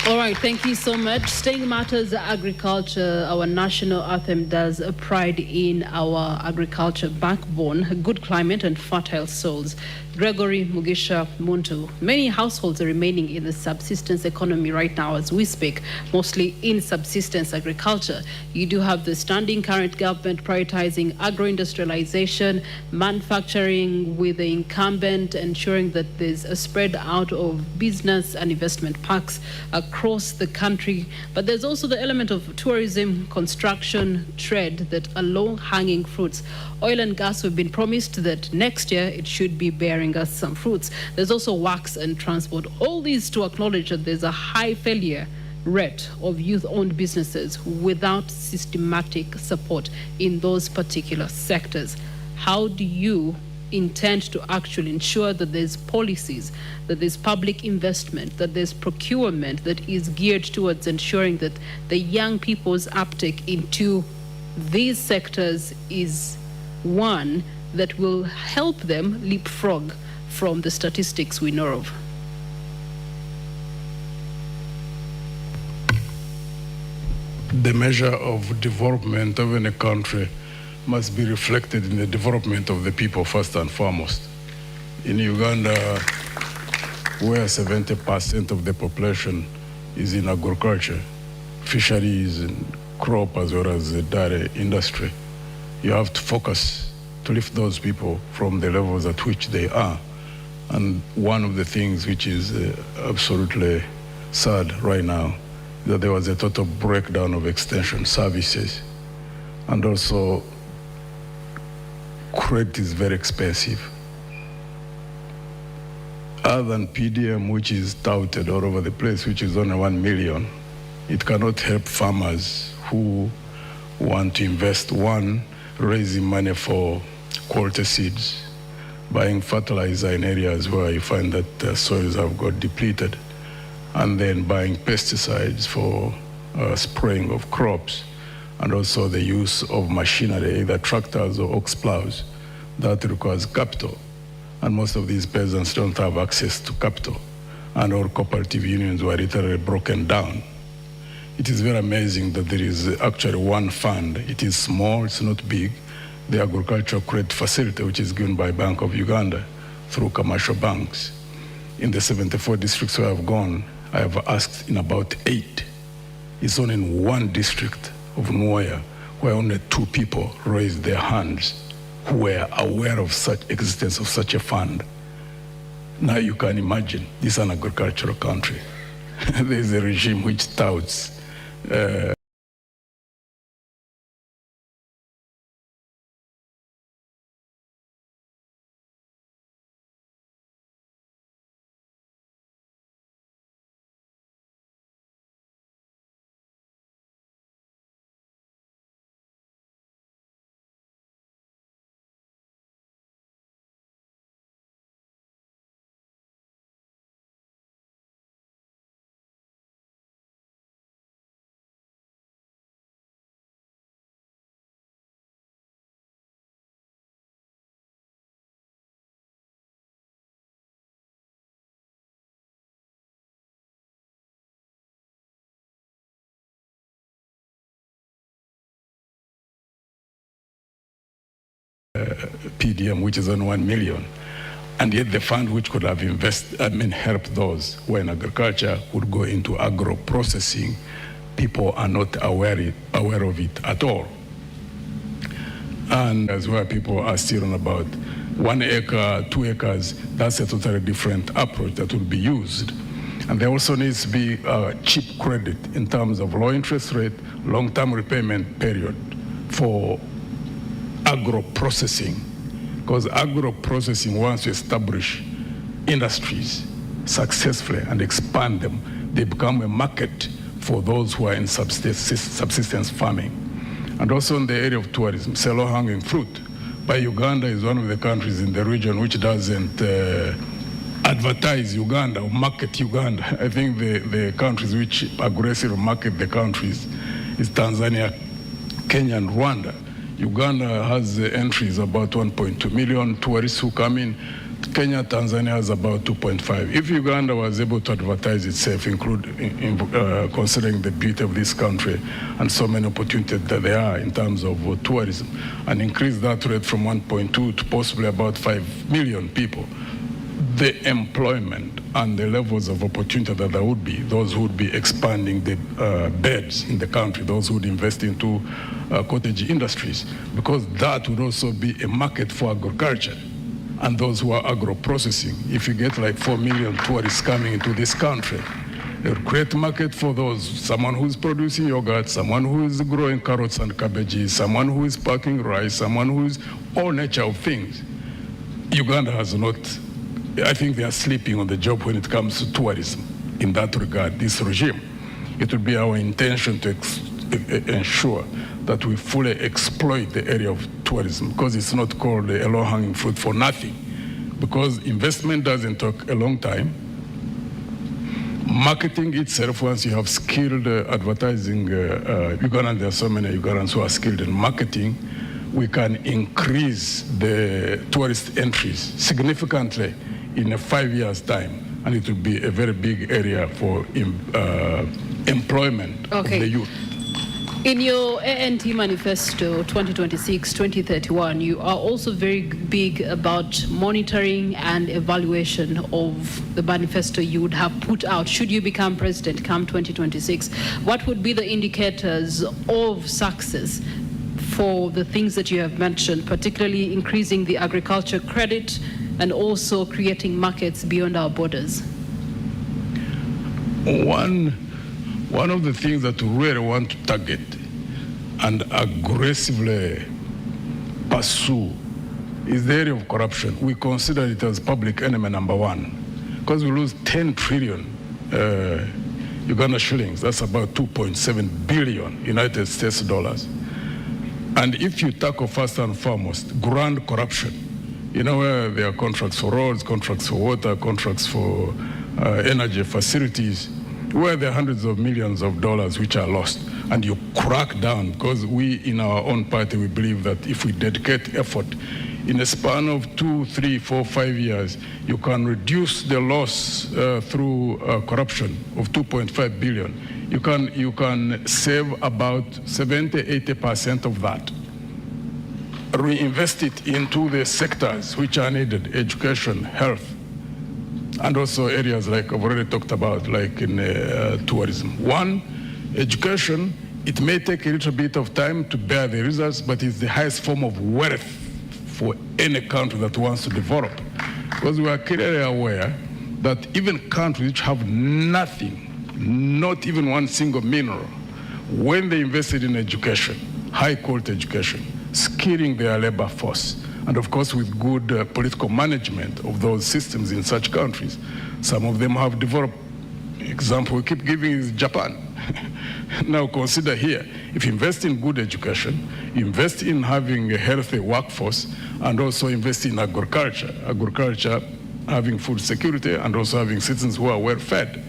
All right, thank you so much. Staying matters agriculture, our national anthem does pride in our agriculture backbone, good climate and fertile soils. Gregory Mugisha Muntu, many households are remaining in the subsistence economy right now as we speak, mostly in subsistence agriculture. You do have the standing current government prioritizing agro-industrialization, manufacturing with the incumbent, ensuring that there's a spread out of business and investment parks across the country. But there's also the element of tourism, construction, trade that are low-hanging fruits. Oil and gas, we've been promised that next year it should be bearing us some fruits. There's also works and transport. All these to acknowledge that there's a high failure rate of youth-owned businesses without systematic support in those particular sectors. How do you intend to actually ensure that there's policies, that there's public investment, that there's procurement that is geared towards ensuring that the young people's uptake into these sectors is one that will help them leapfrog from the statistics we know of? The measure of development of any country must be reflected in the development of the people first and foremost. In Uganda, where 70% of the population is in agriculture, fisheries and crop as well as the dairy industry, you have to focus to lift those people from the levels at which they are. And one of the things which is absolutely sad right now is that there was a total breakdown of extension services. And also, credit is very expensive. Other than PDM, which is touted all over the place, which is only 1 million, it cannot help farmers who want to invest. One, raising money for quality seeds, buying fertilizer in areas where you find that soils have got depleted, and then buying pesticides for spraying of crops, and also the use of machinery, either tractors or ox plows. That requires capital, and most of these peasants don't have access to capital. and our cooperative unions were literally broken down. It is very amazing that there is actually one fund. It is small, it's not big, the Agricultural Credit Facility, which is given by Bank of Uganda through commercial banks. In the 74 districts where I've gone, I have asked in about 8. It's only in one district of Nwaya where only 2 people raised their hands who were aware of such existence of such a fund. Now you can imagine, this is an agricultural country. There is a regime which touts PDM, which is on 1 million. And yet the fund which could have helped those who are in agriculture would go into agro-processing. People are not aware of it at all. And as where people are still on about 1 acre, 2 acres, that's a totally different approach that will be used. And there also needs to be cheap credit in terms of low interest rate, long-term repayment period for agro-processing, because agro-processing, once you establish industries successfully and expand them, they become a market for those who are in subsistence farming. And also in the area of tourism, it's a low-hanging fruit. But Uganda is one of the countries in the region which doesn't advertise Uganda or market Uganda. I think the countries which aggressively market the countries is Tanzania, Kenya, and Rwanda. Uganda has entries about 1.2 million tourists who come in. Kenya, Tanzania has about 2.5. If Uganda was able to advertise itself, considering the beauty of this country and so many opportunities that there are in terms of tourism, and increase that rate from 1.2 to possibly about 5 million people, the employment and the levels of opportunity that there would be, those who would be expanding the beds in the country, those who would invest into cottage industries, because that would also be a market for agriculture and those who are agro-processing. If you get like 4 million tourists coming into this country, it will create a market for those, someone who's producing yogurt, someone who is growing carrots and cabbages, someone who is packing rice, someone who is all nature of things. Uganda has not, I think they are sleeping on the job when it comes to tourism. In that regard, this regime, it would be our intention to ensure that we fully exploit the area of tourism, because it's not called a low-hanging fruit for nothing, because investment doesn't take a long time. Marketing itself, once you have skilled advertising, Ugandans, there are so many Ugandans who are skilled in marketing, we can increase the tourist entries significantly in a 5 years' time, and it will be a very big area for employment of the youth. In your ANT manifesto 2026-2031, you are also very big about monitoring and evaluation of the manifesto you would have put out should you become president come 2026. What would be the indicators of success for the things that you have mentioned, particularly increasing the agriculture credit and also creating markets beyond our borders? One of the things that we really want to target and aggressively pursue is the area of corruption. We consider it as public enemy number one, because we lose 10 trillion Uganda shillings. That's about 2.7 billion United States dollars. And if you tackle first and foremost grand corruption, you know, where there are contracts for roads, contracts for water, contracts for energy facilities, where there are hundreds of millions of dollars which are lost, and you crack down, because we in our own party, we believe that if we dedicate effort in a span of 2, 3, 4, 5 years, you can reduce the loss through corruption of 2.5 billion. You can save about 70–80% of that. Reinvest it into the sectors which are needed: education, health, and also areas like I've already talked about, like in tourism. One, education, it may take a little bit of time to bear the results, but it's the highest form of wealth for any country that wants to develop. Because we are clearly aware that even countries which have nothing, not even one single mineral, when they invested in education, high quality education, skilling their labor force, and of course with good political management of those systems in such countries, some of them have developed. Example we keep giving is Japan. Now consider here, if you invest in good education, invest in having a healthy workforce, and also invest in agriculture, having food security, and also having citizens who are well fed.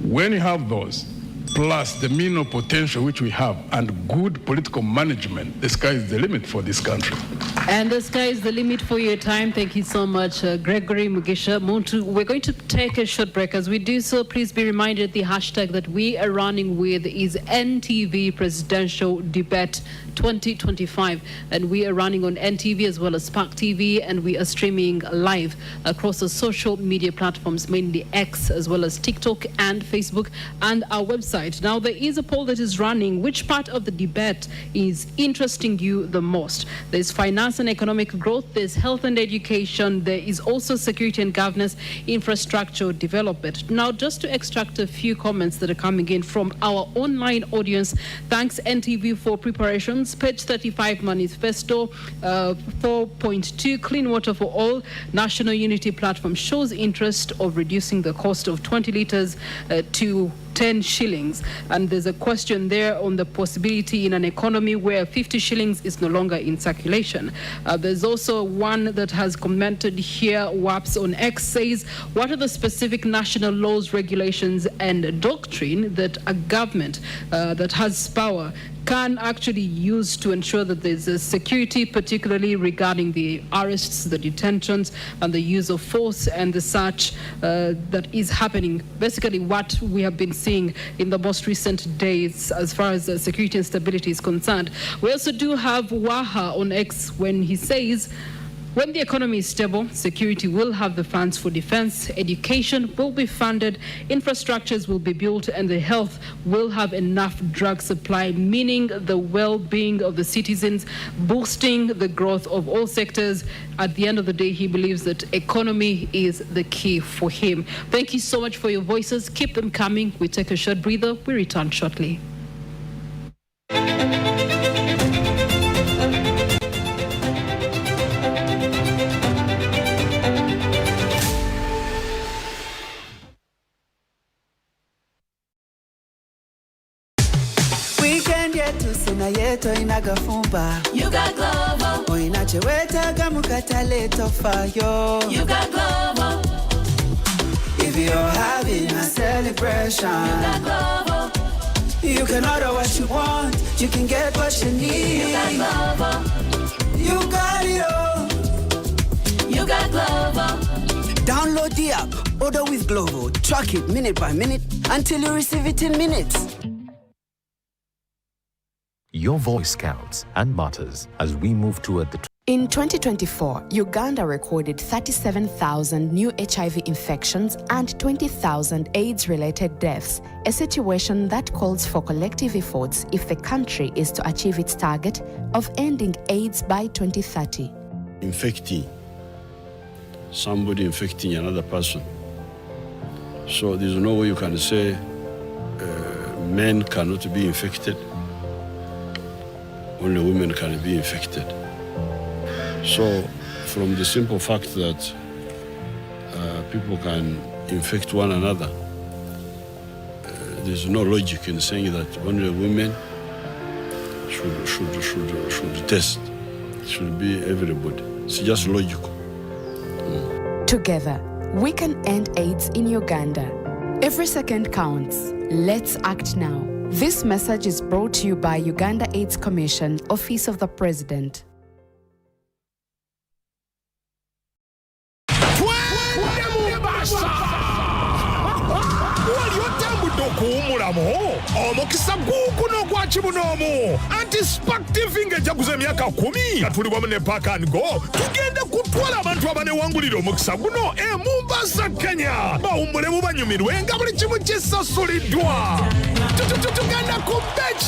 When you have those, plus the mineral potential which we have, and good political management, the sky is the limit for this country. And the sky is the limit for your time. Thank you so much, Gregory Mugisha Muntu. We're going to take a short break. As we do so, please be reminded the hashtag that we are running with is NTV Presidential Debate 2025. And we are running on NTV as well as Spark TV, and we are streaming live across the social media platforms, mainly X as well as TikTok and Facebook, and our website. Now, there is a poll that is running. Which part of the debate is interesting you the most? There's finance and economic growth, there's health and education, there is also security and governance, infrastructure development. Now, just to extract a few comments that are coming in from our online audience, thanks NTV for preparations. Page 35 Manifesto 4.2, clean water for all, national unity platform shows interest of reducing the cost of 20 litres to 10 shillings. And there's a question there on the possibility in an economy where 50 shillings is no longer in circulation. There's also one that has commented here, WAPS on X says, what are the specific national laws, regulations, and doctrine that a government that has power can actually use to ensure that there's a security, particularly regarding the arrests, the detentions, and the use of force and the such that is happening. Basically what we have been seeing in the most recent days as far as security and stability is concerned. We also do have Waha on X when he says, when the economy is stable, security will have the funds for defense, education will be funded, infrastructures will be built, and the health will have enough drug supply, meaning the well-being of the citizens, boosting the growth of all sectors. At the end of the day, he believes that economy is the key for him. Thank you so much for your voices. Keep them coming. We take a short breather. We return shortly. yeto inagafumba. You got Glovo. Oinacheweta mukatale tofayo. You got Glovo. If you're having a celebration, you got Glovo. You can order what you want, you can get what you need. You got Glovo. You got it all. You got Glovo. Download the app, order with Glovo, track it minute by minute until you receive it in minutes. Your voice counts and matters as we move toward the... In 2024, Uganda recorded 37,000 new HIV infections and 20,000 AIDS-related deaths, a situation that calls for collective efforts if the country is to achieve its target of ending AIDS by 2030. Somebody infecting another person. So there's no way you can say men cannot be infected. Only women can be infected. So from the simple fact that people can infect one another, there's no logic in saying that only women should test. It should be everybody. It's just logical. Together, we can end AIDS in Uganda. Every second counts. Let's act now. This message is brought to you by Uganda AIDS Commission, Office of the President. kibunomu anti Spark TV ng'ejaguza emyaka 10 nga tuli wamu ne Park and Go tugenda kutwala abantu abanewangulira omukisa guno Mombasa Kenya bawummule bubanyumirwe nga buli kimu kisasuliddwa tugenda ku beach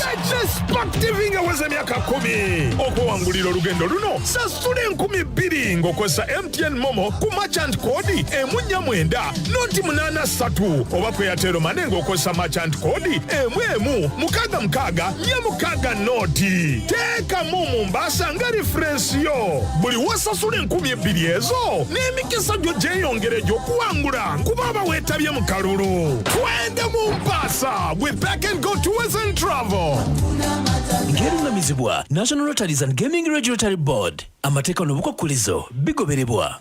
Spark TV ng'eweza emyaka 10 okwewangulira olugendo luno sasula 2,000 ng'okozesa MTN Momo ku merchant code M49 noti 83 oba ku Airtel Money ng'okozesa merchant code M6 noti teeka mu Mombasa nga reference yo buli wasasula 2,000 ezo n'emikisa gyo gyeyongera egy'okuwangula nkuba baweetabye mu kalulu twende Mombasa with Pack and Go Tours and Travel. Ng'erungamizibwa National Lotteries and Gaming Regulatory Board. Amateeka n'obukwakkulizo bigobererwa.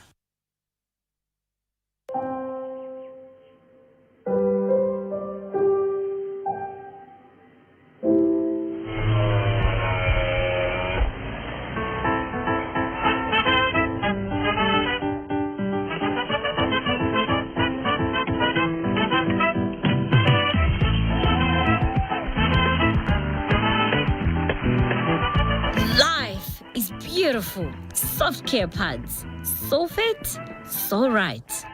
Beautiful, soft care pads. So fit, so right.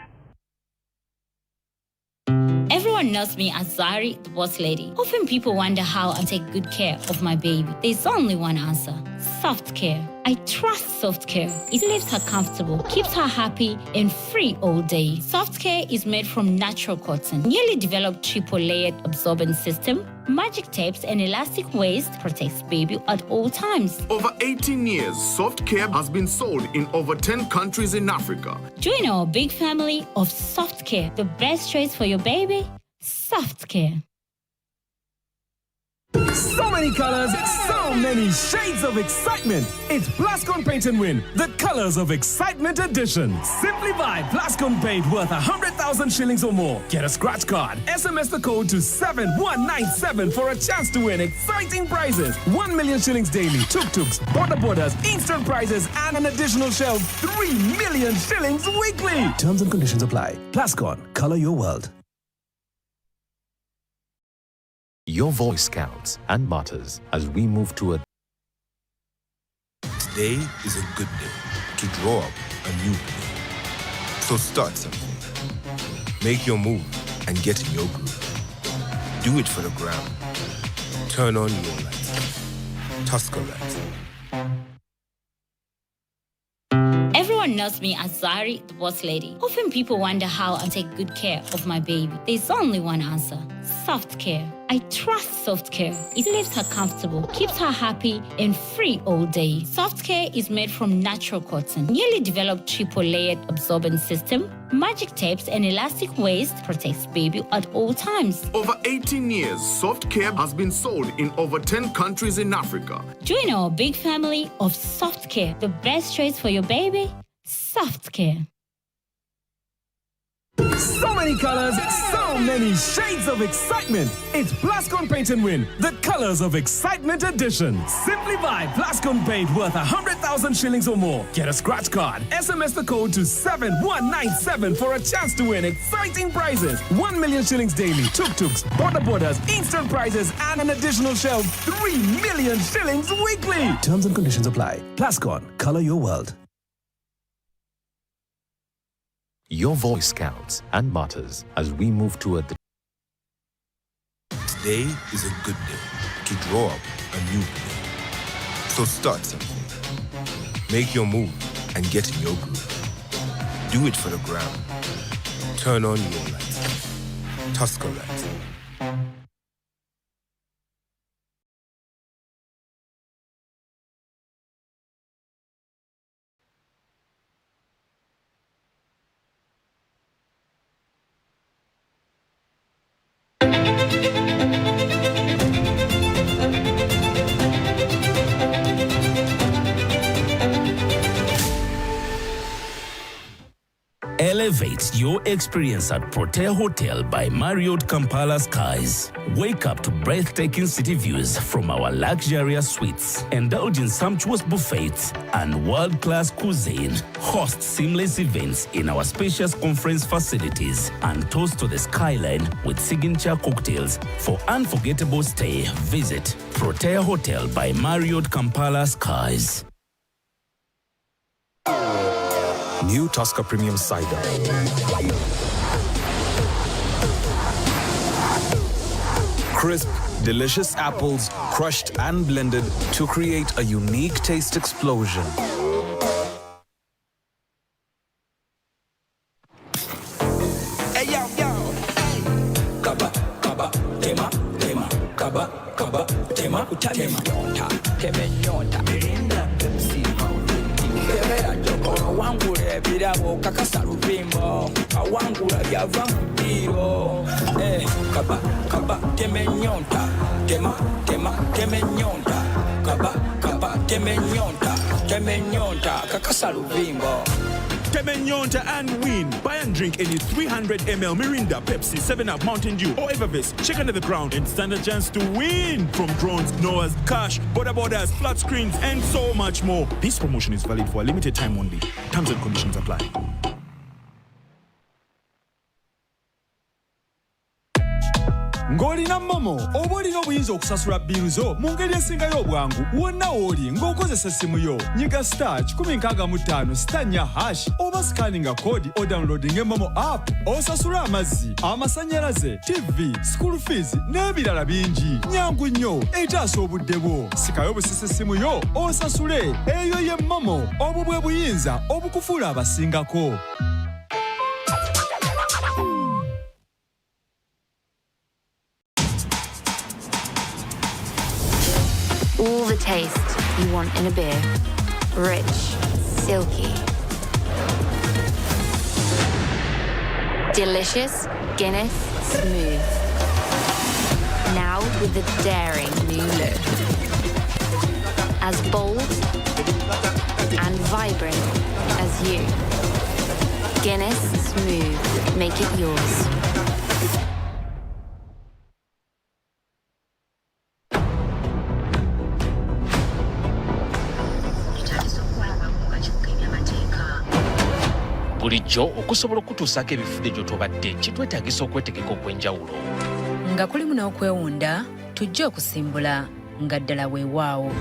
Everyone knows me as Zari, the boss lady. Often people wonder how I take good care of my baby. There's only one answer: soft care. I trust Soft Care. It leaves her comfortable, keeps her happy and free all day. Soft Care is made from natural cotton, newly developed triple-layered absorbent system, magic tapes and elastic waist protects baby at all times. Over 18 years, Soft Care has been sold in over 10 countries in Africa. Join our big family of Soft Care, the best choice for your baby. Soft Care. So many colors, so many shades of excitement. It's Plascon Paint and Win, the Colors of Excitement edition. Simply buy Plascon Paint worth 100,000 shillings or more. Get a scratch card. SMS the code to 7197 for a chance to win exciting prizes. 1 million shillings daily, tuk-tuks, borders, instant prizes, and an additional shelf 3 million shillings weekly. Terms and conditions apply. Plascon, color your world. Your voice counts and matters as we move to a... Today is a good day to draw up a new play. So start something. Make your move and get in your groove. Do it for the ground. Turn on your lights. Tusker Lights. Everyone knows me as Zari, the boss lady. Often people wonder how I take good care of my baby. There's only one answer: Soft Care. I trust Soft Care. It leaves her comfortable, keeps her happy and free all day. Soft Care is made from natural cotton, newly developed triple-layered absorbent system, magic tapes and elastic waist protects baby at all times. Over 18 years, Soft Care has been sold in over 10 countries in Africa. Join our big family of Soft Care, the best choice for your baby. Soft Care. So many colors, so many shades of excitement. It's Plascon Paint and Win, the Colors of Excitement edition. Simply buy Plascon Paint worth 100,000 shillings or more. Get a scratch card. SMS the code to 7197 for a chance to win exciting prizes. 1 million shillings daily, tuk-tuks, borders, instant prizes, and an additional shelf 3 million shillings weekly. Terms and conditions apply. Plascon, color your world. Your voice counts and matters as we move toward the... Today is a good day to draw up a new play. So start something. Make your move and get in your groove. Do it for the ground. Turn on your lights. Tusker Lights. Elevate your experience at Protea Hotel by Marriott Kampala Skies. Wake up to breathtaking city views from our luxurious suites. Indulge in sumptuous buffets and world-class cuisine. Host seamless events in our spacious conference facilities. And toast to the skyline with signature cocktails. For unforgettable stay, visit Protea Hotel by Marriott Kampala Skies. New Tusker Premium Cider. Crisp, delicious apples crushed and blended to create a unique taste explosion. Hey yo yo, kaba kaba tema tema kaba kaba tema tema nyota nyota mirinda Pepsi Kebera jokoro wangule birabo kakasa luvimbo awangula yava mudiro kaba kaba tema nyota tema nyota kaba kaba tema nyota kakasa luvimbo. Temenyonta and win. Buy and drink any 300 ml Mirinda, Pepsi, 7-Up, Mountain Dew, or Evervest. Check under the ground and stand a chance to win from drones, Noah's, cash, border borders, flat screens, and so much more. This promotion is valid for a limited time only. Terms and conditions apply. Ng'olina Momo oba olina obuyinza okusasula bbiiru zo mu ngeri esingayo obwangu wonna w'oli ng'okozesa essimu yo nyiga star 165 sitanya hash oba scanninga koodi odownloadinga Momo app osasule amazzi amasannyalaze TV school fees n'ebirala bingi nyangu nnyo etaasa obudde bwo sikayo busisa essimu yo osasule eyo ye Momo obwo bwe buyinza obukufuula abasingako. All the taste you want in a beer. Rich, silky, delicious, Guinness, smooth. Now with a daring new look. As bold and vibrant as you. Guinness Smooth. Make it yours. bulijjo okusobola okutuusaako ebifudde gy'otobadde kitwetaagisa okwetegeka okw'enjawulo. Nga kulimu n'okwewunda tujja okusimbula nga ddala weewaawo.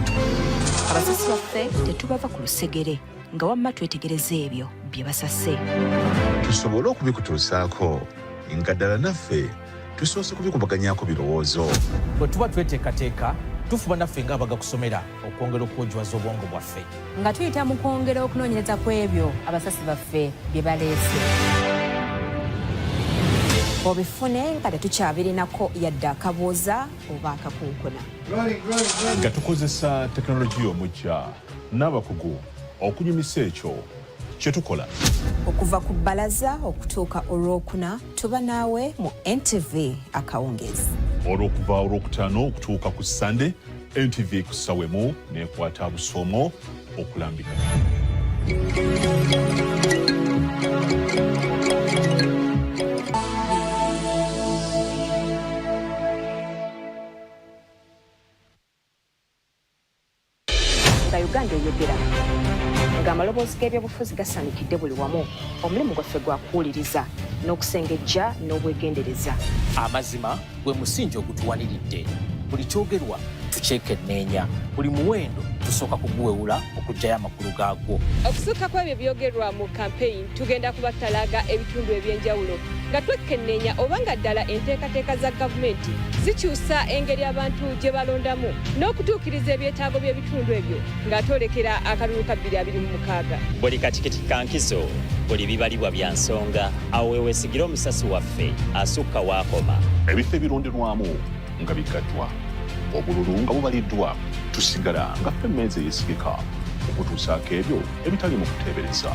Abasasi baffe tetubava ku lusegere nga wamma twetegereza ebyo bye basase. Tusobole okubikutuusaako nga ddala naffe tusoose kubikubaganyaako birowoozo. Bwe tuba tweteekateeka tufuba naffe ng'abaga kusomera okwongera okwogiwaza obwongo bwaffe. Nga tuyita mu kwongera okunoonyereza ku ebyo abasasi baffe bye baleese. Obifune nga tetukyabirinako yadde akabuuza oba akakunkuna. Nga tukozesa tekinologiya omujja n'abakugu okunyumisa ekyo kye tukola. Okuva ku bbalaza okutuuka olwokuna tuba naawe mu NTV akawungezi. Olw'okuva olwokutaano okutuuka ku Sande, NTV ku ssawemu n'ekwata busoomo okulambika. Uganda eyogera nga amaloboozi g'ebyobufuzi gasaanikidde buli wamu omulimu gwaffe gwa kuwuliriza n'okusengejja n'obwegendereza. Amazima gwe musingi ogutuwaniridde. Buli kyogerwa tukyekenneenya, buli muwendo tusooka kuguwewula okuggyayo amakulu gaagwo. Okusukka kw'ebyo byogerwa mu campaign tugenda kubatalaga ebitundu eby'enjawulo nga twekenneenya oba nga ddala enteekateeka za gavumenti zikyusa engeri abantu gye balondamu n'okutuukiriza ebyetaago by'ebitundu ebyo ng'atolekera akalulu ka 2026. Buli katikiti kankizo, buli bibalibwa bya nsonga, awo weeweesigire omusasi waffe asukka waakoma. Ebifo ebironderwamu nga bigaddwa, obululu nga bubaliddwa, tusigala nga ffe emmeeza eyeesigika okutuusaako ebyo ebitali mu kuteebereza.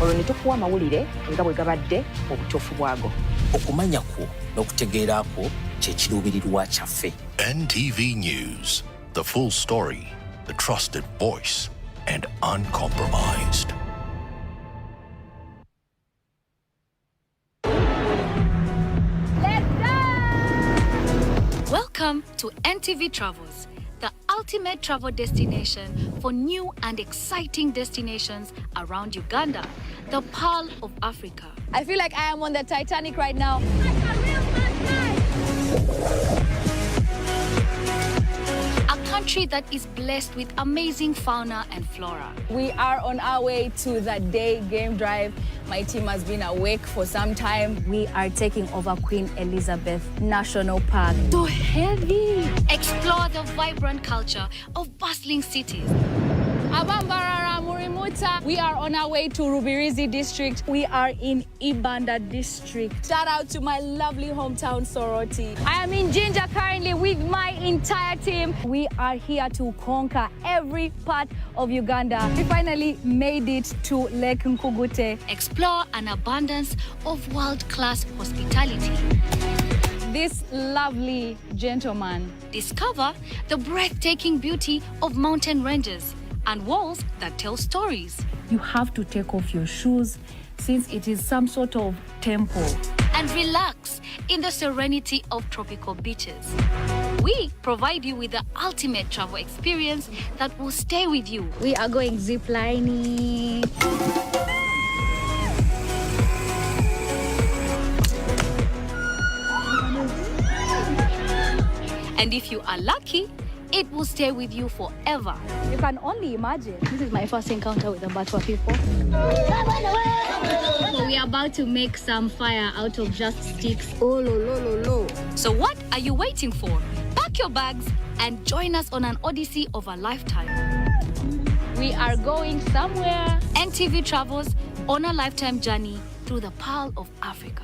Olwo ne tukuwa amawulire nga bwe gabadde obutuufu bwago. Okumanya kwo n'okutegeera kwo kye kiruubirirwa kyaffe. NTV News, the full story, the trusted voice, and uncompromised. Welcome to NTV Travels, the ultimate travel destination for new and exciting destinations around Uganda, the Pearl of Africa. I feel like I am on the Titanic right now. A country that is blessed with amazing fauna and flora. We are on our way to the day game drive. My team has been awake for some time. We are taking over Queen Elizabeth National Park. So heavy! Explore the vibrant culture of bustling cities. Abambarara Murimuta. We are on our way to Rubirizi district. We are in Ibanda district. Shout out to my lovely hometown Soroti. I am in Jinja currently with my entire team. We are here to conquer every part of Uganda. We finally made it to Lake Nkugute. Explore an abundance of world-class hospitality. This lovely gentleman. Discover the breathtaking beauty of mountain ranges and walls that tell stories. You have to take off your shoes since it is some sort of temple. And relax in the serenity of tropical beaches. We provide you with the ultimate travel experience that will stay with you. We are going ziplining. And if you are lucky, it will stay with you forever. You can only imagine. This is my first encounter with the Batwa people. So we are about to make some fire out of just sticks. Oh, lo, lo, lo, lo. So what are you waiting for? Pack your bags and join us on an odyssey of a lifetime. We are going somewhere. NTV Travels on a lifetime journey through the Pearl of Africa.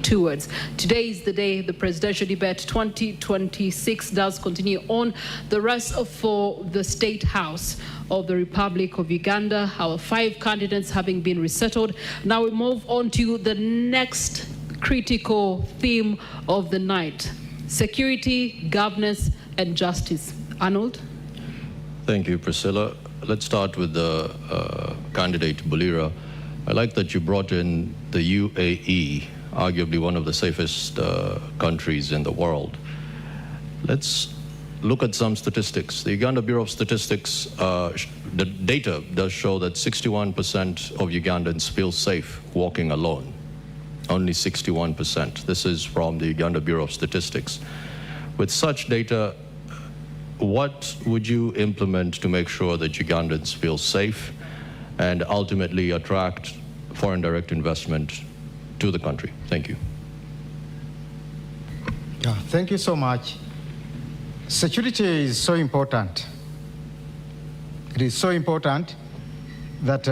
Towards. Today is the day the presidential debate 2026 does continue on. The rest for the State House of the Republic of Uganda, our 5 candidates having been resettled. Now we move on to the next critical theme of the night: security, governance, and justice. Arnold? Thank you, Priscilla. Let's start with the candidate, Bulira. I like that you brought in the UAE, arguably one of the safest countries in the world. Let's look at some statistics. The Uganda Bureau of Statistics, the data does show that 61% of Ugandans feel safe walking alone. Only 61%. This is from the Uganda Bureau of Statistics. With such data, what would you implement to make sure that Ugandans feel safe and ultimately attract foreign direct investment to the country? Thank you. Yeah, thank you so much. Security is so important. It is so important that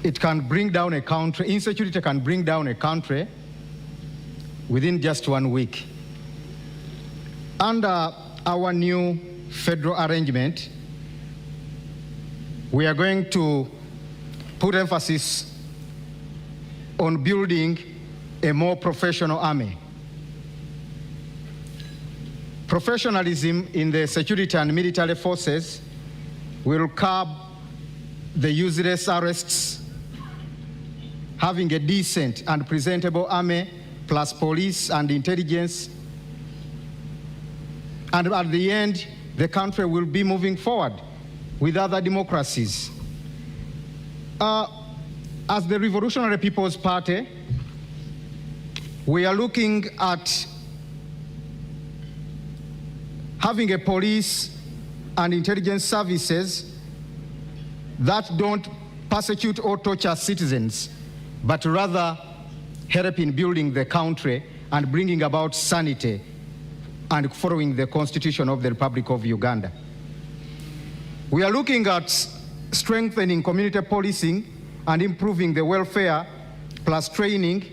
it can bring down a country, insecurity can bring down a country within just 1 week. Under our new federal arrangement, we are going to put emphasis on building a more professional army. Professionalism in the security and military forces will curb the useless arrests. Having a decent and presentable army, plus police and intelligence, and at the end, the country will be moving forward with other democracies. As the Revolutionary People's Party, we are looking at having a police and intelligence services that don't persecute or torture citizens, but rather help in building the country and bringing about sanity and following the Constitution of the Republic of Uganda. We are looking at strengthening community policing and improving the welfare plus training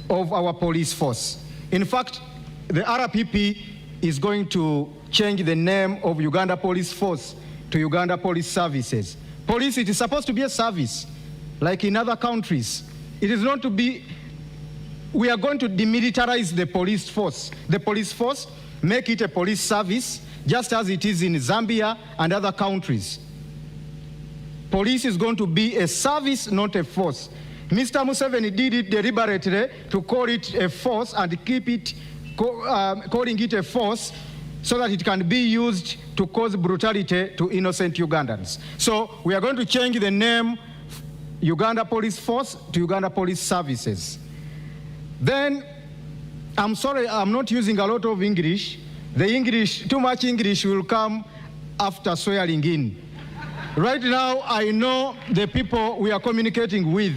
of our police force. In fact, the RPP is going to change the name of Uganda Police Force to Uganda Police Services. Police, it is supposed to be a service, like in other countries. It is not to be. We are going to demilitarize the police force. The police force, make it a police service, just as it is in Zambia and other countries. Police is going to be a service, not a force. Mr. Museveni did it deliberately to call it a force and keep it, calling it a force so that it can be used to cause brutality to innocent Ugandans. So we are going to change the name Uganda Police Force to Uganda Police Services. Then, I'm sorry, I'm not using a lot of English. The English, too much English will come after swearing in. Right now, I know the people we are communicating with.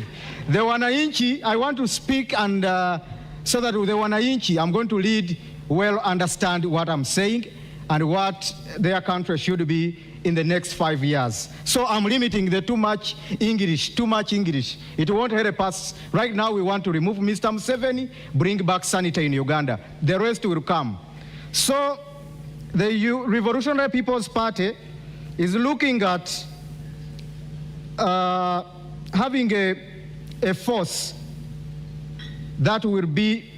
The Wananchi, I want to speak and so that with the Wananchi, I'm going to lead well understand what I'm saying and what their country should be in the next 5 years. So I'm limiting the too much English. It won't help us. Right now we want to remove Mr. Museveni, bring back sanity in Uganda. The rest will come. So the Revolutionary People's Party is looking at having a force that will be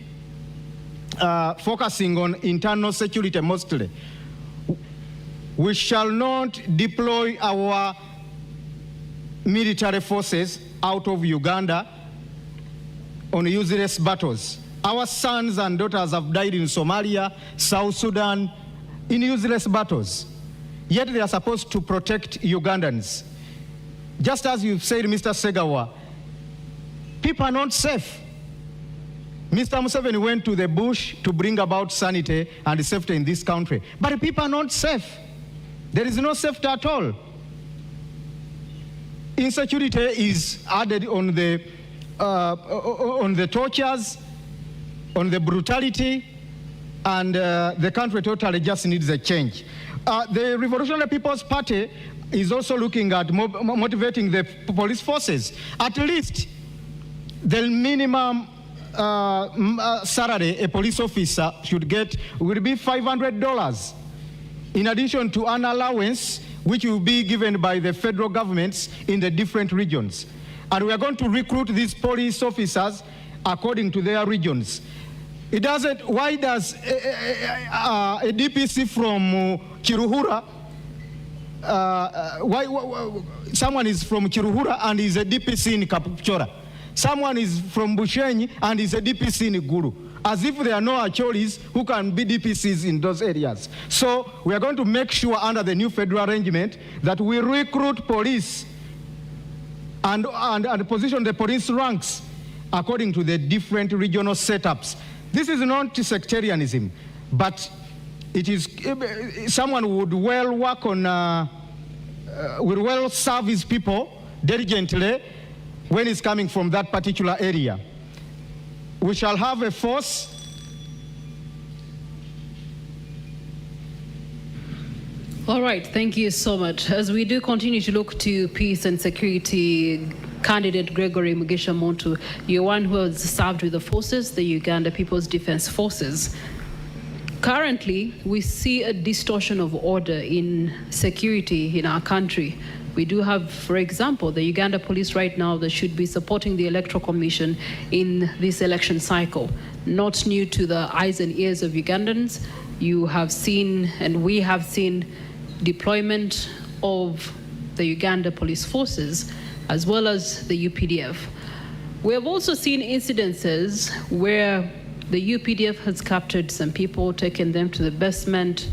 focusing on internal security mostly. We shall not deploy our military forces out of Uganda on useless battles. Our sons and daughters have died in Somalia, South Sudan, in useless battles. Yet they are supposed to protect Ugandans. Just as you said, Mr. Segawa, people are not safe. Mr. Museveni went to the bush to bring about sanity and safety in this country. But people are not safe. There is no safety at all. Insecurity is added on the tortures, on the brutality, and the country totally just needs a change. The Revolutionary People's Party is also looking at motivating the police forces. At least the minimum salary a police officer should get will be $500, in addition to an allowance which will be given by the federal governments in the different regions. And we are going to recruit these police officers according to their regions. It doesn't, why does a DPC from Kiruhura, someone is from Kiruhura and is a DPC in Kapchora? Someone is from Bushenyi and is a DPC in Gulu, as if there are no Acholis who can be DPCs in those areas. So we are going to make sure under the new federal arrangement that we recruit police and position the police ranks according to the different regional setups. This is not sectarianism, but it is someone who would well work on, will well serve his people diligently when it's coming from that particular area. We shall have a force All right, thank you so much. As we do continue to look to peace and security, candidate Gregory Mugisha Muntu, you're one who has served with the forces, the Uganda People's Defense Forces. Currently, we see a distortion of order in security in our country. We do have, for example, the Uganda police right now that should be supporting the Electoral Commission in this election cycle. Not new to the eyes and ears of Ugandans. You have seen, and we have seen, deployment of the Uganda police forces as well as the UPDF. We have also seen incidences where the UPDF has captured some people, taken them to the basement,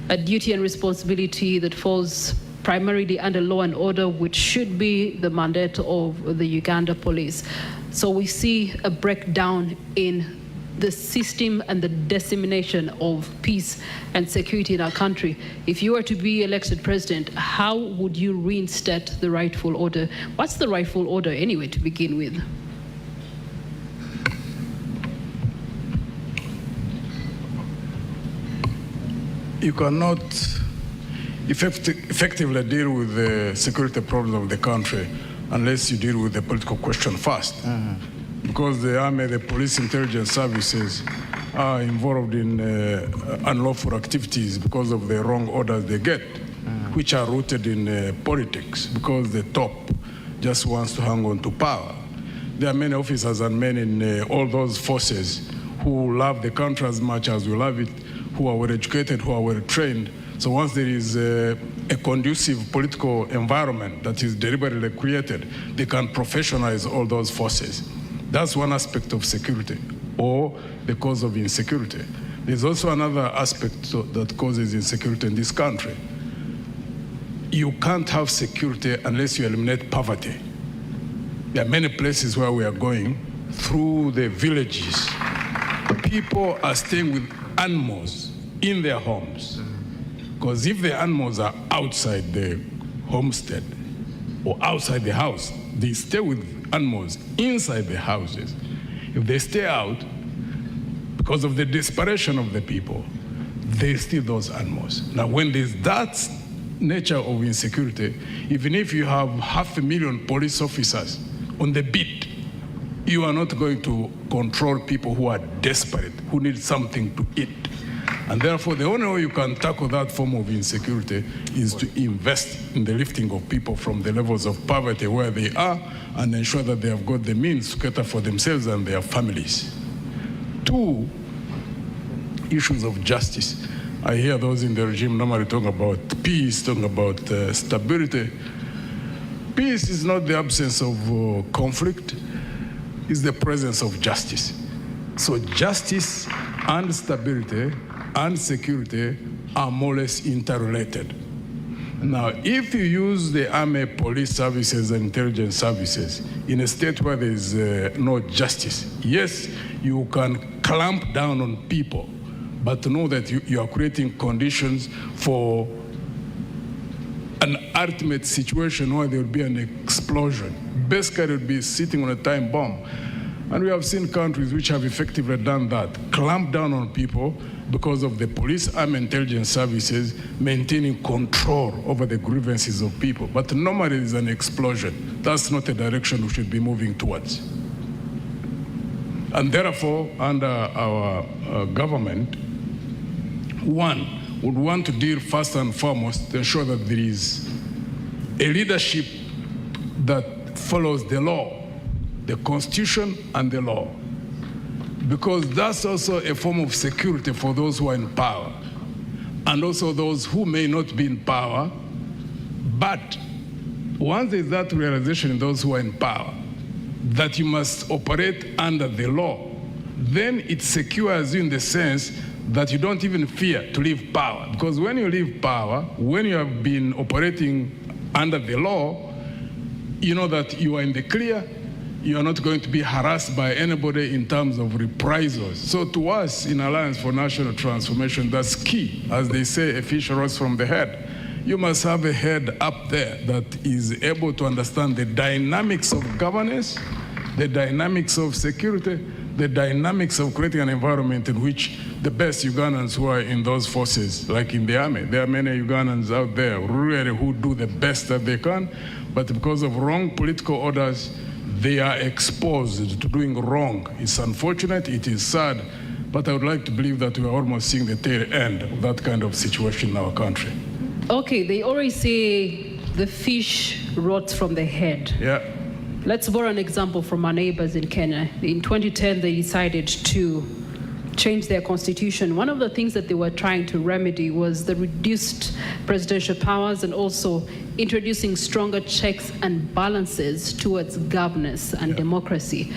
a duty and responsibility that falls primarily under law and order, which should be the mandate of the Uganda police. So we see a breakdown in the system and the dissemination of peace and security in our country. If you were to be elected president, how would you reinstate the rightful order? What's the rightful order anyway to begin with? You cannot effectively deal with the security problem of the country unless you deal with the political question first. Because the army, the police, intelligence services are involved in unlawful activities because of the wrong orders they get, which are rooted in politics, because the top just wants to hang on to power. There are many officers and men in all those forces who love the country as much as we love it, who are well educated, who are well trained. So once there is a conducive political environment that is deliberately created, they can professionalize all those forces. That's one aspect of security, or the cause of insecurity. There's also another aspect that causes insecurity in this country. You can't have security unless you eliminate poverty. There are many places where we are going, through the villages. People are staying with animals in their homes. Because if the animals are outside the homestead or outside the house, they stay with animals inside the houses. If they stay out, because of the desperation of the people, they steal those animals. Now, when there's that nature of insecurity, even if you have 500,000 police officers on the beat, you are not going to control people who are desperate, who need something to eat. And therefore, the only way you can tackle that form of insecurity is to invest in the lifting of people from the levels of poverty where they are and ensure that they have got the means to cater for themselves and their families. 2, issues of justice. I hear those in the regime normally talking about peace, talking about stability. Peace is not the absence of conflict, it's the presence of justice. So justice and stability and security are more or less interrelated. Now, if you use the army, police services, and intelligence services in a state where there is no justice, yes, you can clamp down on people, but know that you are creating conditions for an ultimate situation where there will be an explosion. Basically, it will be sitting on a time bomb. And we have seen countries which have effectively done that, clamp down on people because of the police, armed intelligence services maintaining control over the grievances of people. But normally there's an explosion. That's not a direction we should be moving towards. And therefore, under our government, one would want to deal first and foremost to ensure that there is a leadership that follows the law, the Constitution and the law, because that's also a form of security for those who are in power and also those who may not be in power. But once there's that realization in those who are in power that you must operate under the law, then it secures you in the sense that you don't even fear to leave power. Because when you leave power, when you have been operating under the law, you know that you are in the clear. You are not going to be harassed by anybody in terms of reprisals. So to us in Alliance for National Transformation, that's key. As they say, a fish rots from the head. You must have a head up there that is able to understand the dynamics of governance, the dynamics of security, the dynamics of creating an environment in which the best Ugandans who are in those forces, like in the army, there are many Ugandans out there really who do the best that they can, but because of wrong political orders, they are exposed to doing wrong. It's unfortunate, it is sad, but I would like to believe that we are almost seeing the tail end of that kind of situation in our country. Okay, they always say the fish rots from the head. Yeah. Let's borrow an example from our neighbors in Kenya. In 2010, they decided to change their constitution. One of the things that they were trying to remedy was the reduced presidential powers and also introducing stronger checks and balances towards governance and democracy.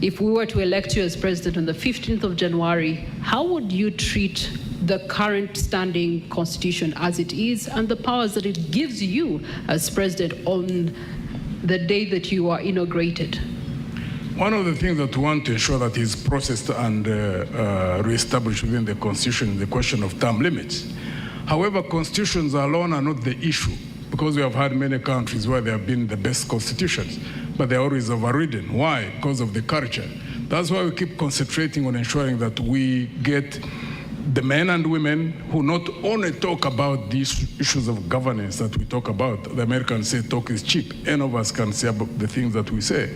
If we were to elect you as president on the 15th of January, how would you treat the current standing constitution as it is and the powers that it gives you as president on the day that you are inaugurated? One of the things that we want to ensure that is processed and reestablished within the Constitution is the question of term limits. However, constitutions alone are not the issue, because we have had many countries where they have been the best constitutions, but they're always overridden. Why? Because of the culture. That's why we keep concentrating on ensuring that we get the men and women who not only talk about these issues of governance that we talk about. The Americans say talk is cheap. Any of us can say about the things that we say.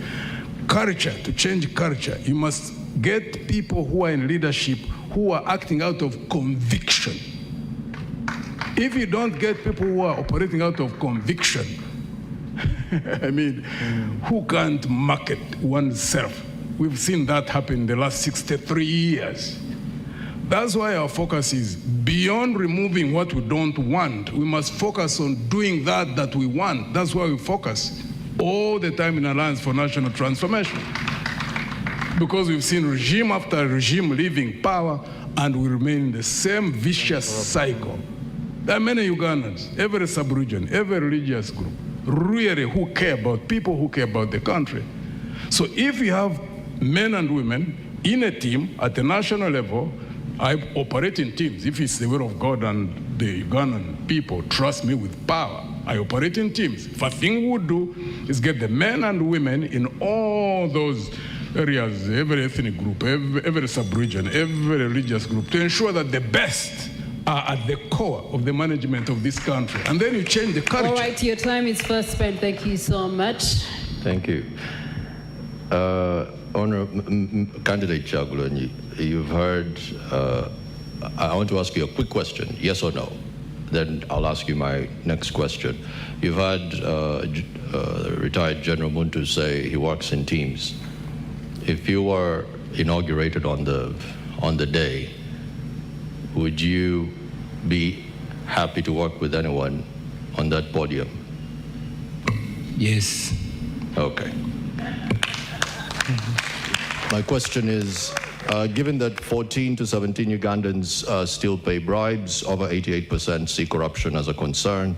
Culture, to change culture, you must get people who are in leadership who are acting out of conviction. If you don't get people who are operating out of conviction, I mean, who can't market oneself? We've seen that happen in the last 63 years. That's why our focus is beyond removing what we don't want. We must focus on doing that we want. That's why we focus all the time in Alliance for National Transformation. Because we've seen regime after regime leaving power and we remain in the same vicious cycle. There are many Ugandans, every sub-region, every religious group, really who care about people, who care about the country. So if you have men and women in a team at the national level, I operate in teams. If it's the will of God and the Ugandan people trust me with power, I operate in teams. If a thing we would do is get the men and women in all those areas, every ethnic group, every sub-region, every religious group, to ensure that the best are at the core of the management of this country. And then you change the culture. All right, your time is first spent. Thank you so much. Thank you. Candidate Kyagulanyi, you've heard, I want to ask you a quick question, yes or no? Then I'll ask you my next question. You've had retired General Muntu say he works in teams. If you were inaugurated on the day, would you be happy to work with anyone on that podium? Yes. Okay. My question is, given that 14 to 17 Ugandans still pay bribes, over 88% see corruption as a concern,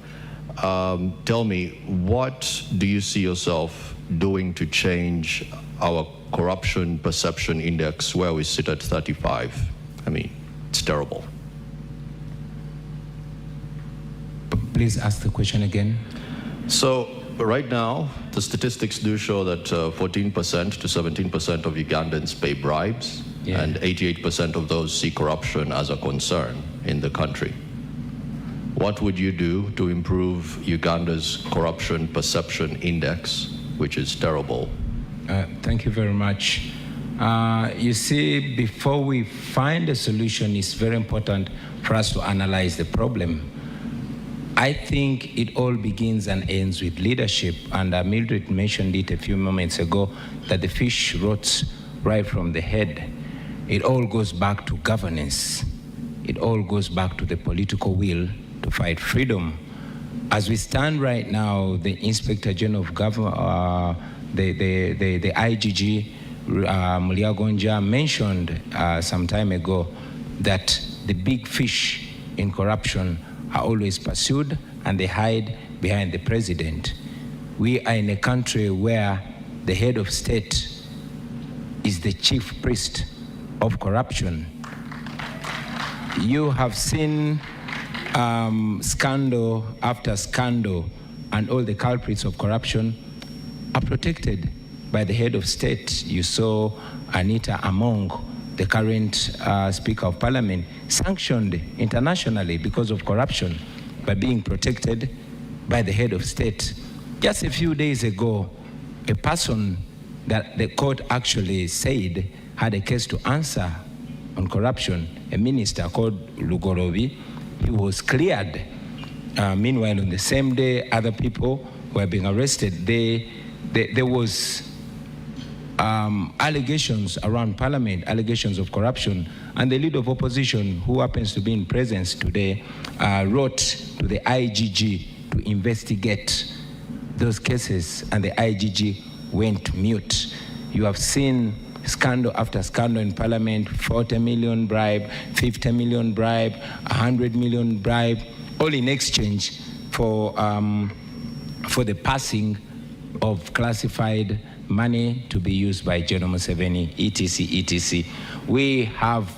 tell me, what do you see yourself doing to change our corruption perception index where we sit at 35? I mean, it's terrible. Please ask the question again. So right now, the statistics do show that 14% to 17% of Ugandans pay bribes, and 88% of those see corruption as a concern in the country. What would you do to improve Uganda's corruption perception index, which is terrible? Thank you very much. You see, before we find a solution, it's very important for us to analyze the problem. I think it all begins and ends with leadership, and Mildred mentioned it a few moments ago, that the fish rots right from the head. It all goes back to governance. It all goes back to the political will to fight freedom. As we stand right now, the Inspector General of Government, the IGG, Mulyagonja, mentioned some time ago that the big fish in corruption are always pursued and they hide behind the president. We are in a country where the head of state is the chief priest of corruption. You have seen scandal after scandal, and all the culprits of corruption are protected by the head of state. You saw Anita Among, the current Speaker of Parliament, sanctioned internationally because of corruption by being protected by the head of state. Just a few days ago, a person that the court actually said had a case to answer on corruption, a minister called Lugorobi, he was cleared Meanwhile, on the same day, other people were being arrested. There was allegations around Parliament, allegations of corruption, and the leader of opposition, who happens to be in presence today, wrote to the IGG to investigate those cases, and the IGG went mute. You have seen scandal after scandal in Parliament, 40 million bribe, 50 million bribe, 100 million bribe, all in exchange for the passing of classified money to be used by General Museveni, etc., etc. We have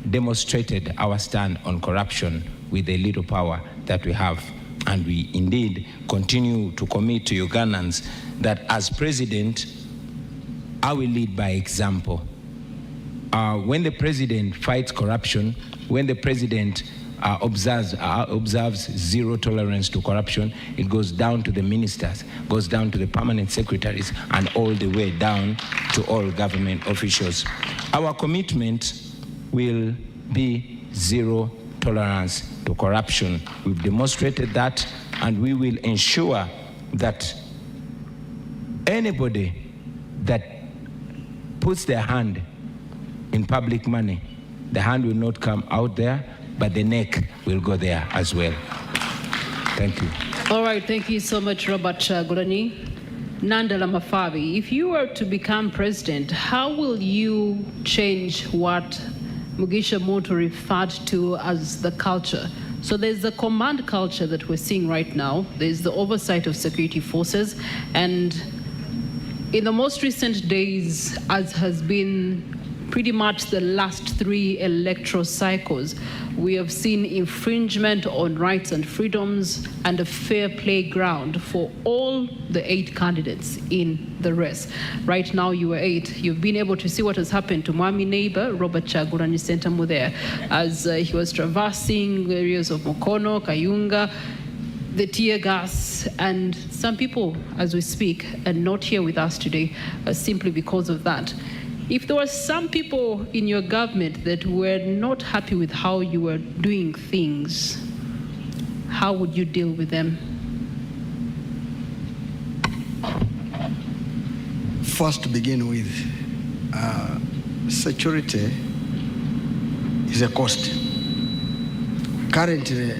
demonstrated our stand on corruption with the little power that we have, and we indeed continue to commit to Ugandans that as president, I will lead by example. When the president fights corruption, when the president observes zero tolerance to corruption, it goes down to the ministers, goes down to the permanent secretaries, and all the way down to all government officials. Our commitment will be zero tolerance to corruption. We've demonstrated that, and we will ensure that anybody that puts their hand in public money, the hand will not come out there, but the neck will go there as well. Thank you. All right, thank you so much, Robert Chagulanyi. Nandala Mafabi, if you were to become president, how will you change what Mugisha Moto referred to as the culture? So there's the command culture that we're seeing right now. There's the oversight of security forces, and in the most recent days, as has been pretty much the last 3 electoral cycles, we have seen infringement on rights and freedoms and a fair playground for all the 8 candidates in the race. Right now, you were 8. You've been able to see what has happened to Mwami neighbor, Robert Chagulanyi Sentamu there, as he was traversing areas of Mukono, Kayunga, the tear gas, and some people, as we speak, are not here with us today simply because of that. If there were some people in your government that were not happy with how you were doing things, how would you deal with them? First, to begin with, security is a cost. Currently,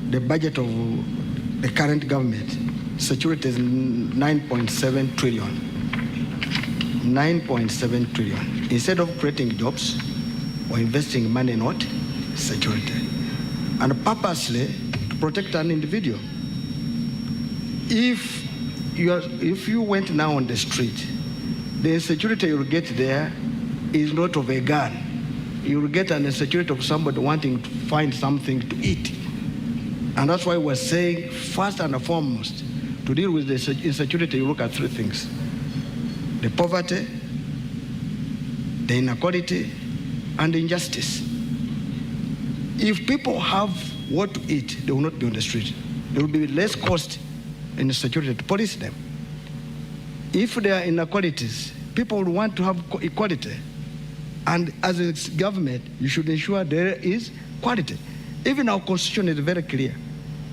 the budget of the current government, security is 9.7 trillion. 9.7 trillion. Instead of creating jobs or investing money in what? Security. And purposely to protect an individual. If you went now on the street, the insecurity you'll get there is not of a gun. You'll get an insecurity of somebody wanting to find something to eat. And that's why we're saying, first and foremost, to deal with the insecurity, you look at 3 things. The poverty, the inequality, and the injustice. If people have what to eat, they will not be on the street. There will be less cost in security to police them. If there are inequalities, people will want to have equality. And as a government, you should ensure there is quality. Even our constitution is very clear.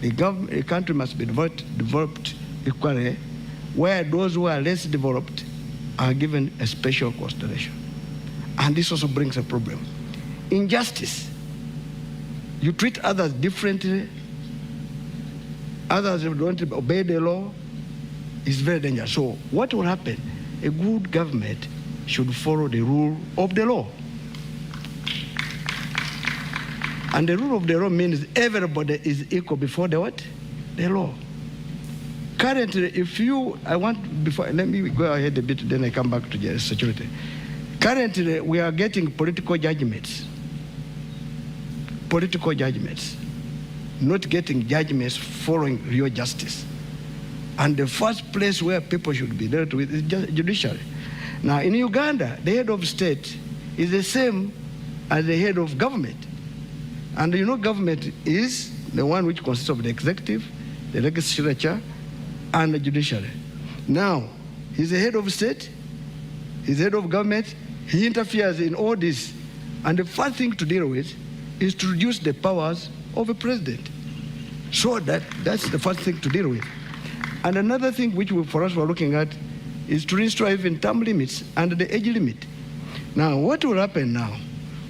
The country must be developed equally, where those who are less developed are given a special consideration. And this also brings a problem. Injustice. You treat others differently, others who don't obey the law, is very dangerous. So what will happen? A good government should follow the rule of the law. And the rule of the law means everybody is equal before the what? The law. Currently, let me go ahead a bit, then I come back to security. Currently, we are getting political judgments. Political judgments. Not getting judgments following real justice. And the first place where people should be dealt with is judiciary. Now, in Uganda, the head of state is the same as the head of government. And you know, government is the one which consists of the executive, the legislature, and the judiciary. Now, he's the head of state, he's the head of government, he interferes in all this. And the first thing to deal with is to reduce the powers of a president. So that's the first thing to deal with. And another thing which for us we're looking at is to restore even term limits and the age limit. Now, what will happen now?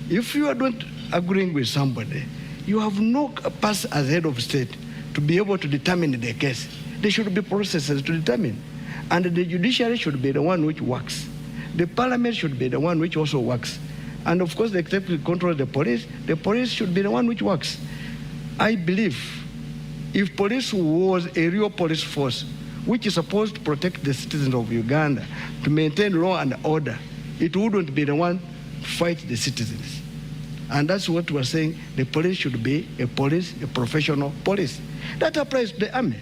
If you are not agreeing with somebody, you have no pass as head of state to be able to determine the case. There should be processes to determine. And the judiciary should be the one which works. The parliament should be the one which also works. And of course, the executive controls the police should be the one which works. I believe if police was a real police force, which is supposed to protect the citizens of Uganda, to maintain law and order, it wouldn't be the one to fight the citizens. And that's what we're saying. The police should be a professional police. That applies to the army.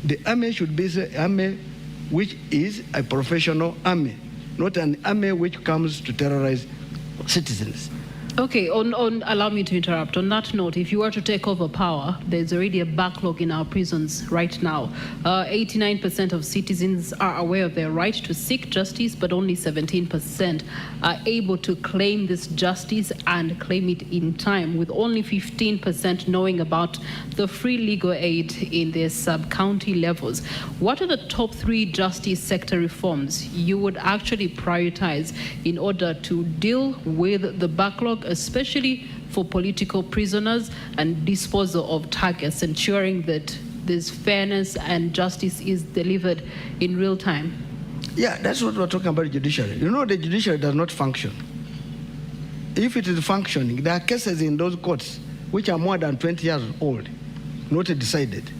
The army should be the army which is a professional army, not an army which comes to terrorize citizens. Okay, allow me to interrupt. On that note, if you were to take over power, there's already a backlog in our prisons right now. 89% of citizens are aware of their right to seek justice, but only 17% are able to claim this justice and claim it in time, with only 15% knowing about the free legal aid in their sub-county levels. What are the top 3 justice sector reforms you would actually prioritize in order to deal with the backlog, especially for political prisoners, and disposal of targets, ensuring that there's fairness and justice is delivered in real time? Yeah, that's what we're talking about, judiciary. You know, the judiciary does not function. If it is functioning, there are cases in those courts which are more than 20 years old, not decided.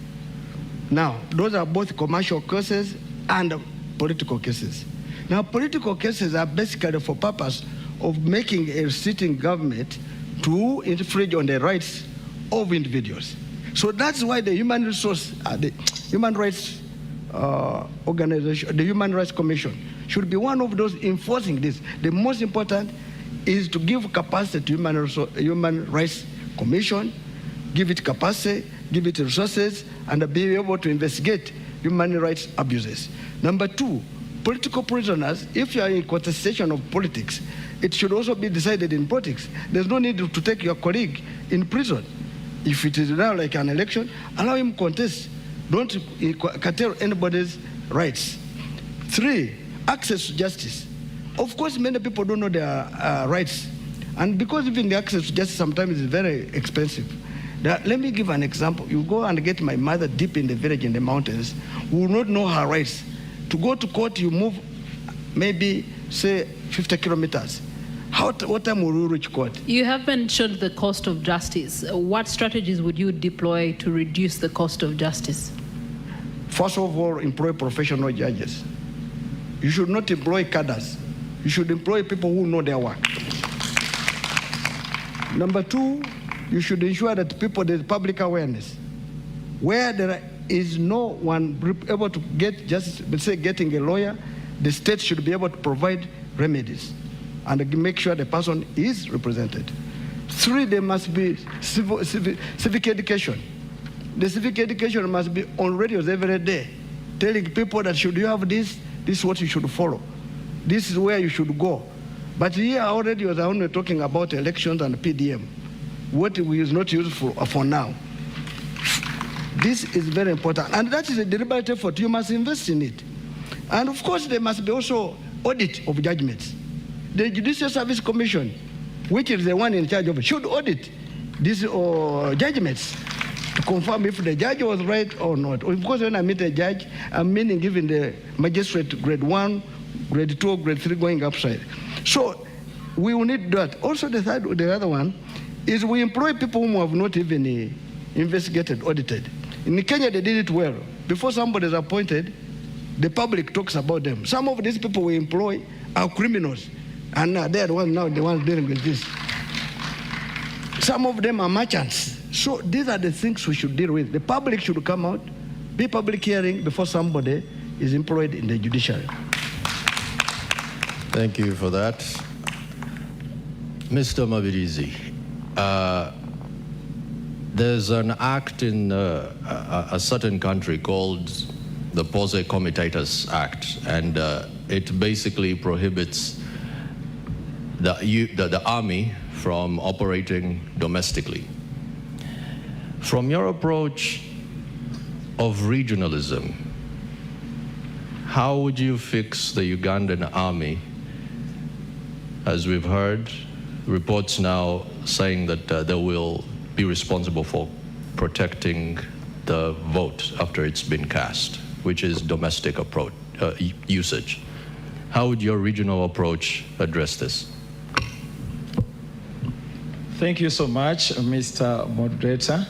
Now, those are both commercial cases and political cases. Now, political cases are basically for purpose of making a sitting government to infringe on the rights of individuals. So that's why the human rights organization, the Human Rights Commission, should be one of those enforcing this. The most important is to give capacity to Human Rights Commission, give it capacity, give it resources, and be able to investigate human rights abuses. Number 2, political prisoners, if you are in contestation of politics, it should also be decided in politics. There's no need to take your colleague in prison. If it is now like an election, allow him contest. Don't curtail anybody's rights. 3, access to justice. Of course, many people don't know their rights. And because even the access to justice sometimes is very expensive. Let me give an example. You go and get my mother deep in the village in the mountains, who will not know her rights. To go to court, you move maybe, say, 50 kilometers. What time will you reach court? You have mentioned the cost of justice. What strategies would you deploy to reduce the cost of justice? First of all, employ professional judges. You should not employ cadres. You should employ people who know their work. Number 2, you should ensure that there's public awareness. Where there is no one able to get justice, let's say getting a lawyer, the state should be able to provide remedies and make sure the person is represented. 3, there must be civic education. The civic education must be on radios every day, telling people that should you have this is what you should follow. This is where you should go. But here already was only talking about elections and PDM, what is not useful for now. This is very important, and that is a deliberate effort. You must invest in it. And of course, there must be also audit of judgments. The Judicial Service Commission, which is the one in charge of it, should audit these judgments to confirm if the judge was right or not. Of course, when I meet a judge, I'm meaning giving the magistrate grade 1, grade 2, grade 3 going upside. So we will need that. Also, the other one is we employ people whom have not even investigated, audited. In Kenya, they did it well. Before somebody is appointed, the public talks about them. Some of these people we employ are criminals, and they are the ones dealing with this. Some of them are merchants. So these are the things we should deal with. The public should come out, be public hearing before somebody is employed in the judiciary. Thank you for that. Mr. Mabirizi, there's an act in a certain country called the Posse Comitatus Act, and it basically prohibits the army from operating domestically. From your approach of regionalism, how would you fix the Ugandan army? As we've heard, reports now saying that they will be responsible for protecting the vote after it's been cast, which is domestic approach, usage. How would your regional approach address this? Thank you so much, Mr. Moderator.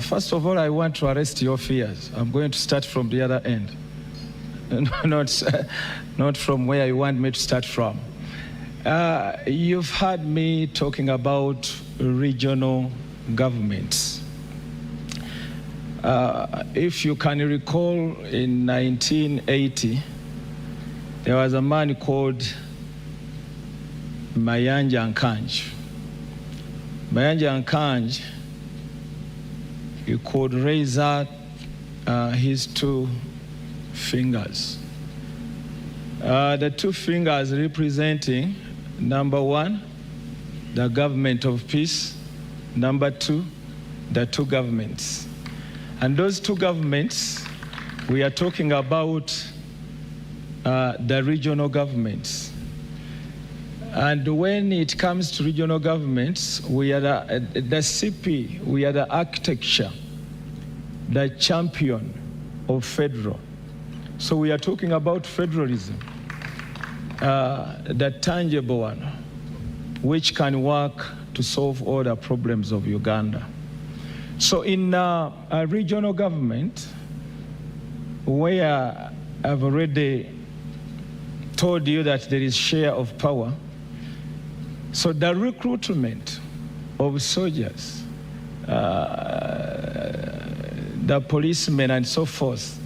First of all, I want to arrest your fears. I'm going to start from the other end, not from where you want me to start from. You've heard me talking about regional governments. If you can recall, in 1980, there was a man called Mayanja Nkanji. Mayanja Nkanji, he could raise out his two fingers. The two fingers representing, number one, the government of peace, number two, the two governments. And those two governments, we are talking about the regional governments. And when it comes to regional governments, we are the CP, we are the architecture, the champion of federal. So we are talking about federalism, the tangible one, which can work to solve all the problems of Uganda. So in a regional government, where I've already told you that there is share of power, so the recruitment of soldiers, the policemen and so forth,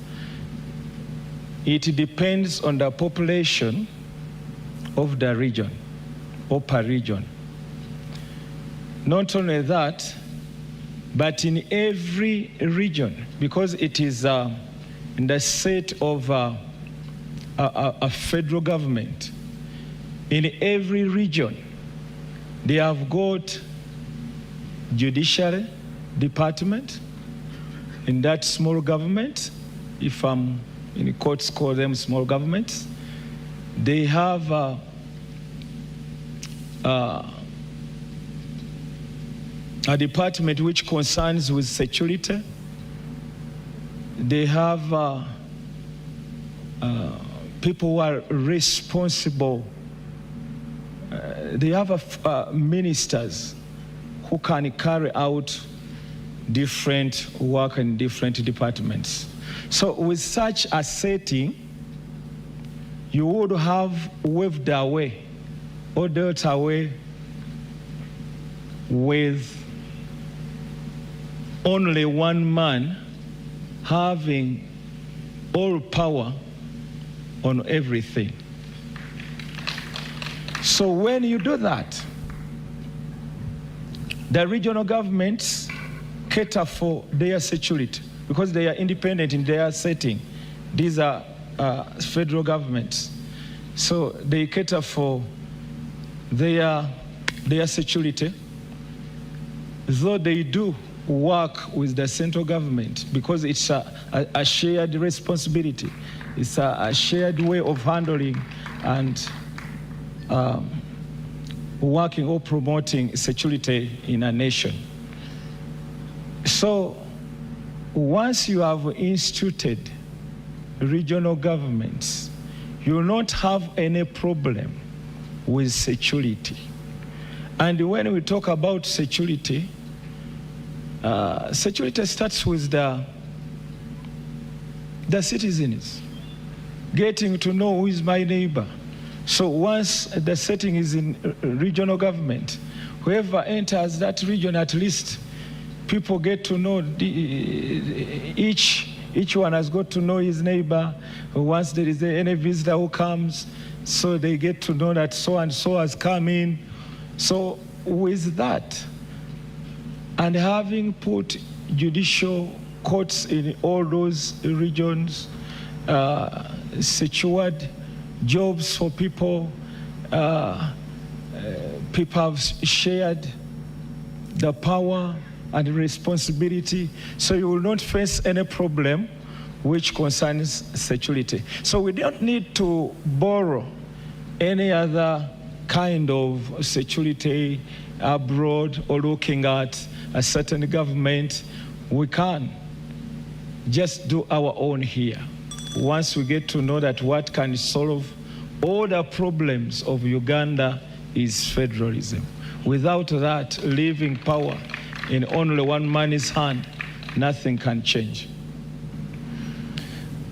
it depends on the population of the region or per region. Not only that, but in every region, because it is in the set of a federal government, in every region, they have got judiciary department. In that small government, if in the courts call them small governments, they have a department which concerns with security. They have people who are responsible. They have ministers who can carry out different work in different departments. So with such a setting, you would have waved away or dealt away with only one man having all power on everything. So when you do that, the regional governments cater for their security because they are independent in their setting. These are federal governments. So they cater for their security, though they do work with the central government because it's a shared responsibility. It's a shared way of handling and working or promoting security in a nation. So once you have instituted regional governments, you will not have any problem with security. And when we talk about security, security starts with the citizens, getting to know who is my neighbor. So once the setting is in regional government, whoever enters that region, at least people get to know each one has got to know his neighbor. Once there is any visitor who comes, so they get to know that so and so has come in. So with that, and having put judicial courts in all those regions, secured jobs for people, people have shared the power and responsibility, so you will not face any problem which concerns security. So we don't need to borrow any other kind of security abroad or looking at a certain government. We can just do our own here. Once we get to know that what can solve all the problems of Uganda is federalism. Without that, leaving power in only one man's hand, nothing can change.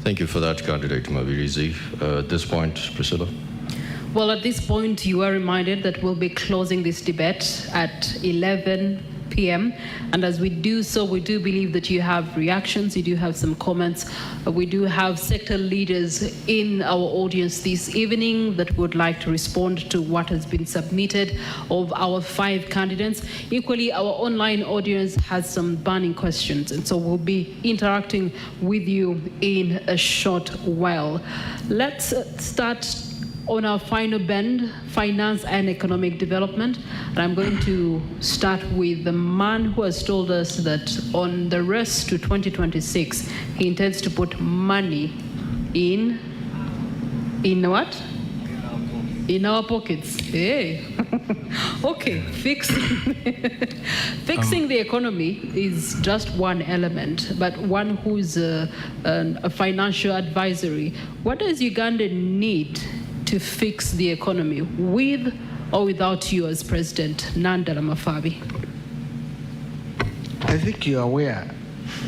Thank you for that, Candidate Mabirizi. At this point, Priscilla. Well, at this point, you are reminded that we'll be closing this debate at 11 p.m. And as we do so, we do believe that you have reactions, you do have some comments. We do have sector leaders in our audience this evening that would like to respond to what has been submitted of our 5 candidates. Equally, our online audience has some burning questions, and so we'll be interacting with you in a short while. Let's start on our final bend, finance and economic development. And I'm going to start with the man who has told us that on the race to 2026, he intends to put money in what? In our pockets. Hey. Okay, fixing the economy is just one element, but one who's a financial advisory. What does Uganda need to fix the economy, with or without you as president? Nandala Mafabi. I think you're aware.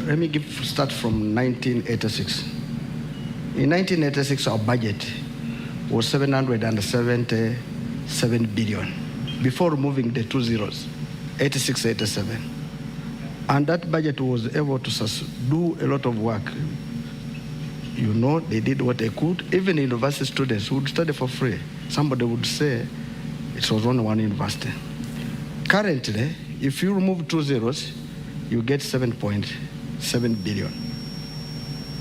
Let me start from 1986. In 1986, our budget was 777 billion, before removing the 2 zeros, 86, 87. And that budget was able to do a lot of work. You know, they did what they could. Even university students would study for free. Somebody would say it was only one university. Currently, if you remove 2 zeros, you get 7.7 billion.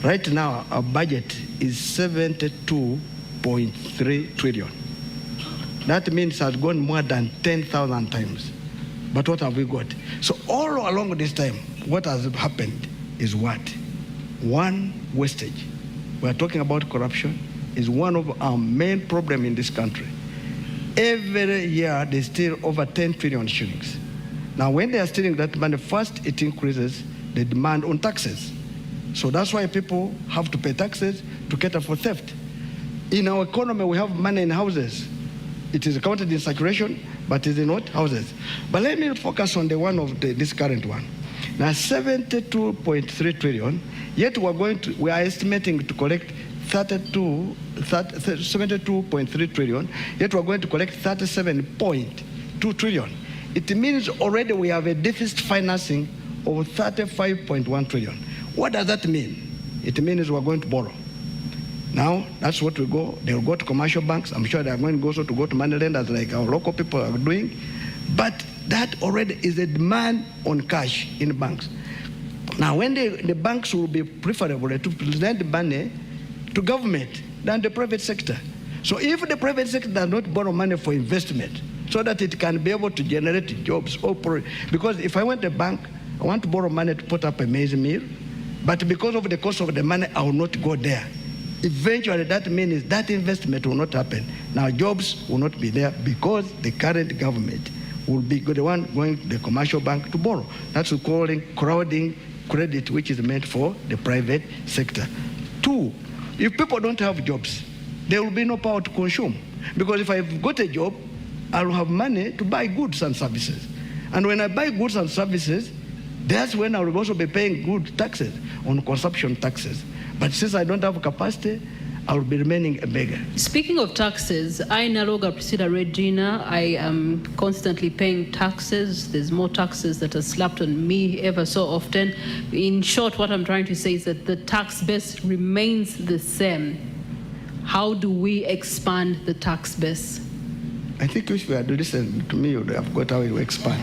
Right now, our budget is 72.3 trillion. That means it has gone more than 10,000 times. But what have we got? So all along this time, what has happened is what? One, wastage. We're talking about corruption. Is one of our main problems in this country. Every year, they steal over 10 trillion shillings. Now, when they are stealing that money, first it increases the demand on taxes. So that's why people have to pay taxes to cater for theft. In our economy, we have money in houses. It is counted in circulation, but it is not houses. But let me focus on the one of this current one. Now, 72.3 trillion, yet we are estimating to collect 72.3 trillion, yet we're going to collect 37.2 trillion. It means already we have a deficit financing of 35.1 trillion. What does that mean? It means we're going to borrow. Now, that's what we go. They'll go to commercial banks. I'm sure they're going to also go to money lenders like our local people are doing. But that already is a demand on cash in banks. Now, when the banks will be preferable to lend money to government than the private sector. So if the private sector does not borrow money for investment so that it can be able to generate jobs, because if I went to a bank, I want to borrow money to put up a maize mill, but because of the cost of the money, I will not go there. Eventually, that means that investment will not happen. Now, jobs will not be there because the current government will be the one going to the commercial bank to borrow. That's what we're calling crowding credit, which is meant for the private sector. 2, if people don't have jobs, there will be no power to consume. Because if I've got a job, I will have money to buy goods and services. And when I buy goods and services, that's when I will also be paying good taxes on consumption taxes. But since I don't have capacity, I will be remaining a beggar. Speaking of taxes, I Naloga Priscilla Regina, I am constantly paying taxes. There's more taxes that are slapped on me ever so often. In short, what I'm trying to say is that the tax base remains the same. How do we expand the tax base? I think if you had listened to me, you would have got how you expand.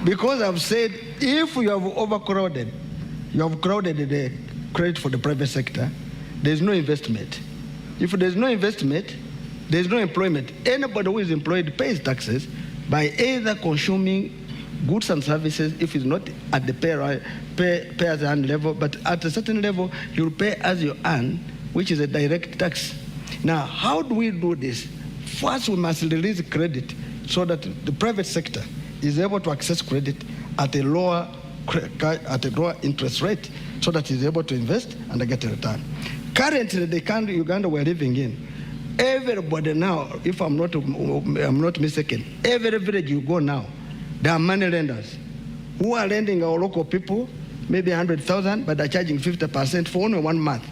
Because I've said, if you have overcrowded, you have crowded the credit for the private sector, there's no investment. If there's no investment, there's no employment. Anybody who is employed pays taxes by either consuming goods and services, if it's not at the pay as you earn level, but at a certain level, you'll pay as you earn, which is a direct tax. Now, how do we do this? First, we must release credit so that the private sector is able to access credit at a lower interest rate, so that it's able to invest and get a return. Currently, the country Uganda we're living in, everybody now, if I'm not mistaken, every village you go now, there are money lenders who are lending our local people maybe 100,000, but they're charging 50% for only 1 month.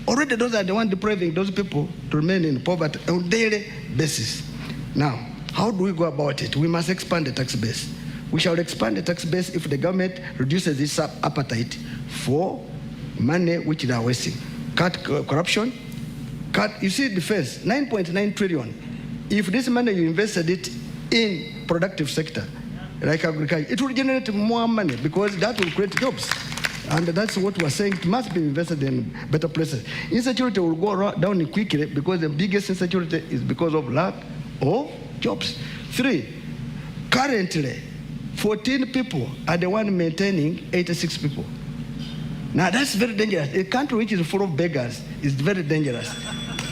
Already those are the ones depriving those people to remain in poverty on a daily basis. Now, how do we go about it? We must expand the tax base. We shall expand the tax base if the government reduces its appetite for money which they are wasting. Cut corruption, you see defense, 9.9 trillion. If this money you invested it in productive sector, like agriculture, it will generate more money because that will create jobs. And that's what we're saying, it must be invested in better places. Insecurity will go down quickly because the biggest insecurity is because of lack of jobs. 3, currently, 14 people are the one maintaining 86 people. Now that's very dangerous. A country which is full of beggars is very dangerous.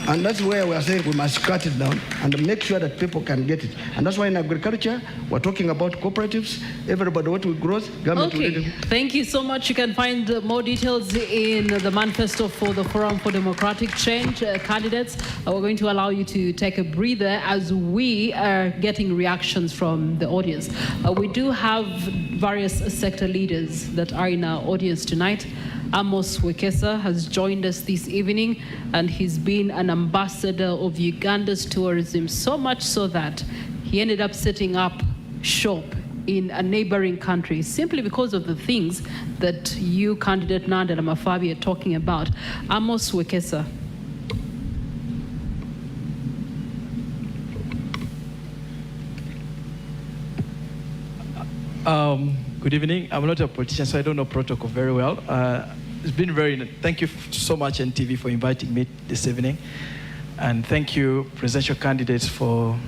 And that's where we are saying we must cut it down and make sure that people can get it. And that's why in agriculture, we're talking about cooperatives. Everybody what will grow, government will Okay, thank you so much. You can find more details in the manifesto for the Forum for Democratic Change candidates. We're going to allow you to take a breather as we are getting reactions from the audience. We do have various sector leaders that are in our audience tonight. Amos Wekesa has joined us this evening, and he's been an ambassador of Uganda's tourism, so much so that he ended up setting up shop in a neighboring country simply because of the things that you, candidate Nandala Mafabi, are talking about. Amos Wekesa. Good evening. I'm not a politician, so I don't know protocol very well. It's been thank you so much, NTV, for inviting me this evening. And thank you, presidential candidates, for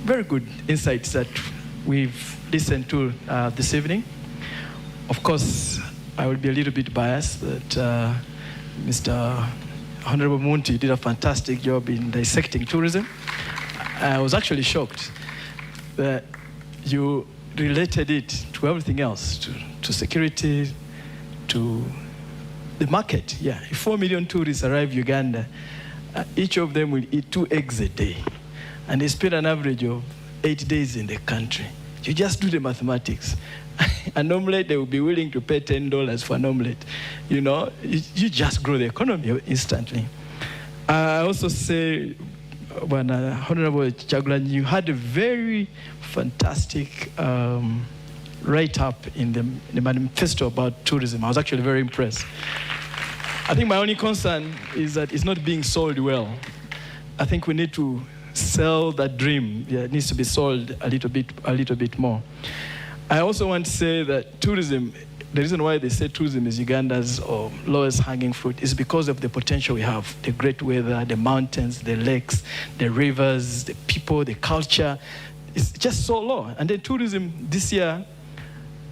very good insights that we've listened to this evening. Of course, I will be a little bit biased that Mr. Honorable Munti did a fantastic job in dissecting tourism. I was actually shocked that you related it to everything else, to security, to the market. Yeah, if 4 million tourists arrive Uganda, each of them will eat 2 eggs a day, and they spend an average of 8 days in the country. You just do the mathematics. An omelette, they will be willing to pay $10 for an omelette. You know, you just grow the economy instantly. I also say, when Honorable Kyagulanyi, you had a very fantastic write-up in the manifesto about tourism. I was actually very impressed. I think my only concern is that it's not being sold well. I think we need to sell that dream. Yeah, it needs to be sold a little bit more. I also want to say that tourism, the reason why they say tourism is Uganda's lowest hanging fruit is because of the potential we have. The great weather, the mountains, the lakes, the rivers, the people, the culture. It's just so low. And then tourism this year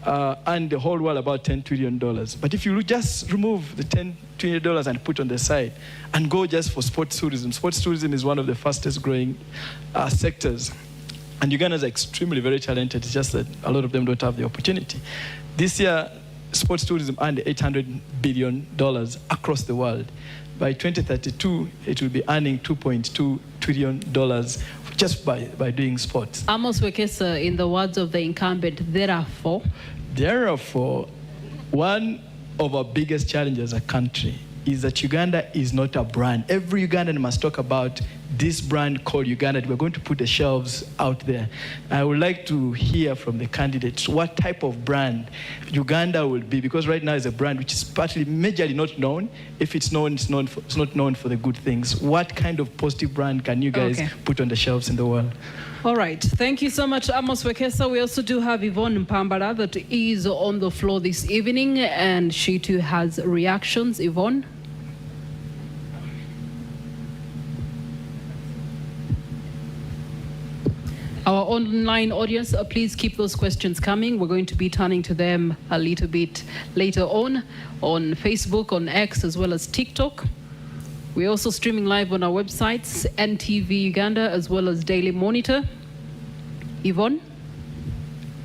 earned the whole world about $10 trillion. But if you just remove the $10 trillion and put on the side and go just for sports tourism is one of the fastest growing sectors. And Ugandans are extremely very talented. It's just that a lot of them don't have the opportunity. This year, sports tourism earned $800 billion across the world. By 2032, it will be earning $2.2 trillion just by doing sports. Amos Wekesa, in the words of the incumbent, therefore, one of our biggest challenges as a country is that Uganda is not a brand. Every Ugandan must talk about this brand called Uganda. We're going to put the shelves out there. I would like to hear from the candidates what type of brand Uganda will be, because right now it's a brand which is partly majorly not known. If it's known, it's not known for the good things. What kind of positive brand can you guys put on the shelves in the world? All right. Thank you so much, Amos Wekesa. We also do have Yvonne Mpambala that is on the floor this evening, and she too has reactions. Yvonne? Our online audience, please keep those questions coming. We're going to be turning to them a little bit later on Facebook, on X, as well as TikTok. We're also streaming live on our websites, NTV Uganda, as well as Daily Monitor. Yvonne?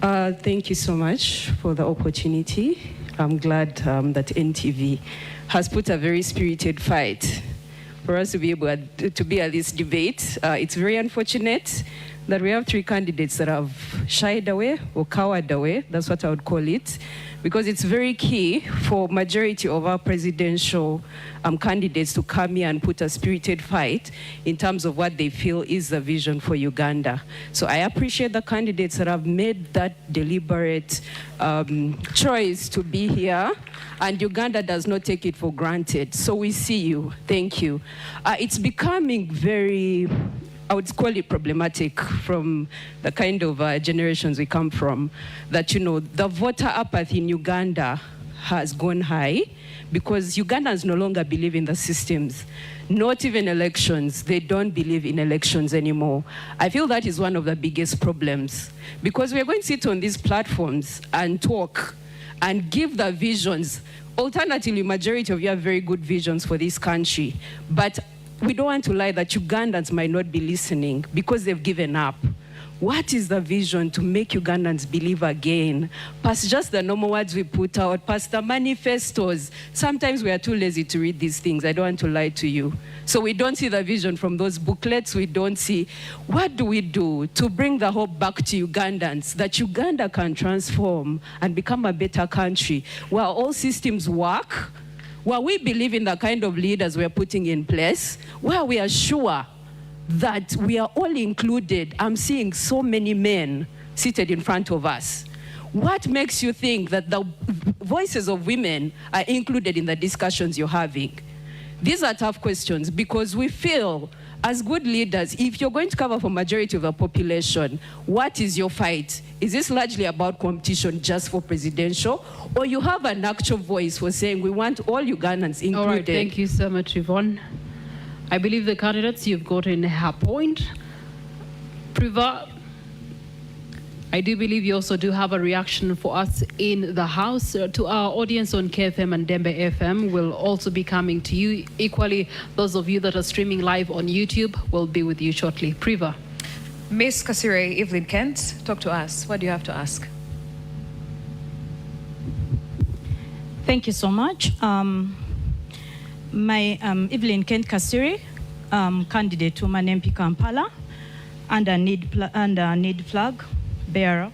Thank you so much for the opportunity. I'm glad that NTV has put a very spirited fight for us to be able to be at this debate. It's very unfortunate that we have 3 candidates that have shied away or cowered away, that's what I would call it, because it's very key for majority of our presidential candidates to come here and put a spirited fight in terms of what they feel is the vision for Uganda. So I appreciate the candidates that have made that deliberate choice to be here, and Uganda does not take it for granted. So we see you. Thank you. It's becoming very, I would call it problematic from the kind of generations we come from, that, you know, the voter apathy in Uganda has gone high because Ugandans no longer believe in the systems, not even elections. They don't believe in elections anymore. I feel that is one of the biggest problems, because we're going to sit on these platforms and talk and give the visions. Alternatively, majority of you have very good visions for this country, but we don't want to lie that Ugandans might not be listening because they've given up. What is the vision to make Ugandans believe again? Past just the normal words we put out, past the manifestos. Sometimes we are too lazy to read these things. I don't want to lie to you. So we don't see the vision from those booklets. We don't see, what do we do to bring the hope back to Ugandans, that Uganda can transform and become a better country where all systems work, where we believe in the kind of leaders we're putting in place, where we are sure that we are all included. I'm seeing so many men seated in front of us. What makes you think that the voices of women are included in the discussions you're having? These are tough questions, because we feel as good leaders, if you're going to cover for majority of the population, what is your fight? Is this largely about competition just for presidential, or you have an actual voice for saying we want all Ugandans included? All right, thank you so much, Yvonne. I believe the candidates, you've gotten her point. Priva, I do believe you also do have a reaction for us in the house. To our audience on KFM and Dembe FM will also be coming to you. Equally, those of you that are streaming live on YouTube will be with you shortly. Priva. Miss Kasire, Evelyn Kent, talk to us. What do you have to ask? Thank you so much. My Evelyn Kent Kasiri, candidate to Manempi Kampala, under need flag bearer.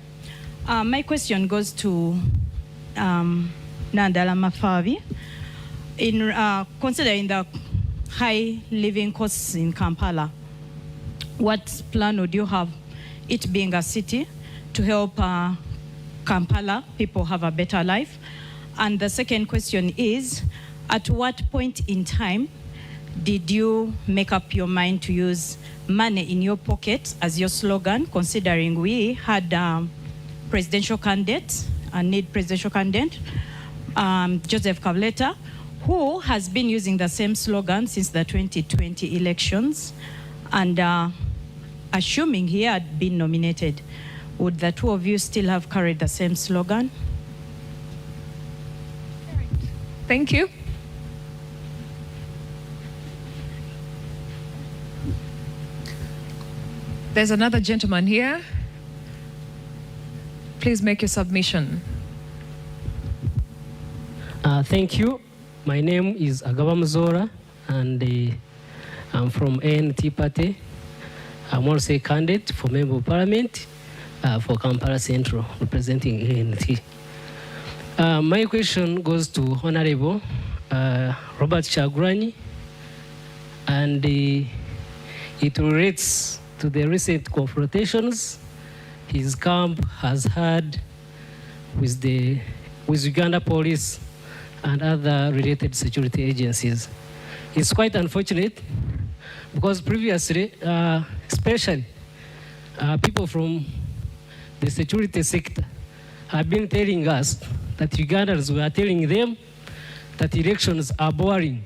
My question goes to Nandala Mafavi. In considering the high living costs in Kampala, what plan would you have, it being a city, to help Kampala people have a better life? And the second question is, at what point in time did you make up your mind to use money in your pocket as your slogan, considering we had presidential candidate, a need presidential candidate, Joseph Kavleta, who has been using the same slogan since the 2020 elections, and assuming he had been nominated, would the two of you still have carried the same slogan? Thank you. There's another gentleman here. Please make your submission. Thank you. My name is Agaba Mzora, and I'm from ANT Party. I'm also a candidate for Member of Parliament for Kampala Central, representing ANT. My question goes to Honorable Robert Kyagulanyi, and it relates to the recent confrontations his camp has had with Uganda Police and other related security agencies. It's quite unfortunate because previously, especially people from the security sector have been telling us that Ugandans were telling them that elections are boring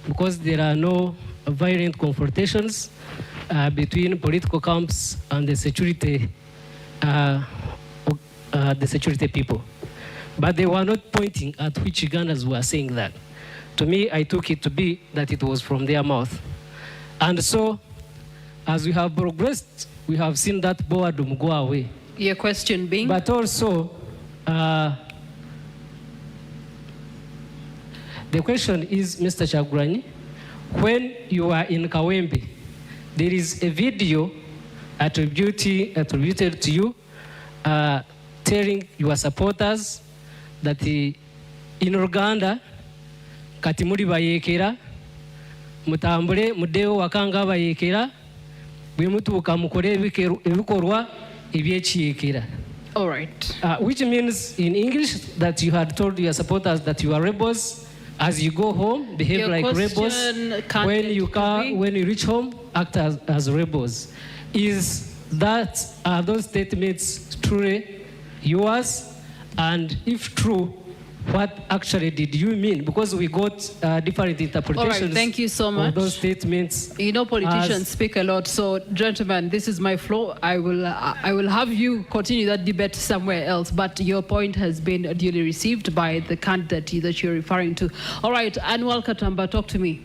because there are no violent confrontations between political camps and the security people. But they were not pointing at which Ugandans were saying that. To me, I took it to be that it was from their mouth. And so, as we have progressed, we have seen that boredom go away. Your question being? But also, the question is, Mr. Kyagulanyi, when you are in Kawempe, there is a video attributed to you telling your supporters that in Uganda, kati muri bayekera, mutambule mudeo wakanga bayekera, bwe mutuuka mukole ebikorwa ebyekiyekera. All right. Which means in English that you had told your supporters that you are rebels. As you go home, behave Your like rebels. When you reach home, act as rebels. Are those statements truly yours? And if true, what actually did you mean? Because we got different interpretations. All right, thank you so much. Of those statements. You know, politicians speak a lot. So, gentlemen, this is my floor. I will have you continue that debate somewhere else. But your point has been duly received by the candidate that you're referring to. All right, Annual Katamba, talk to me.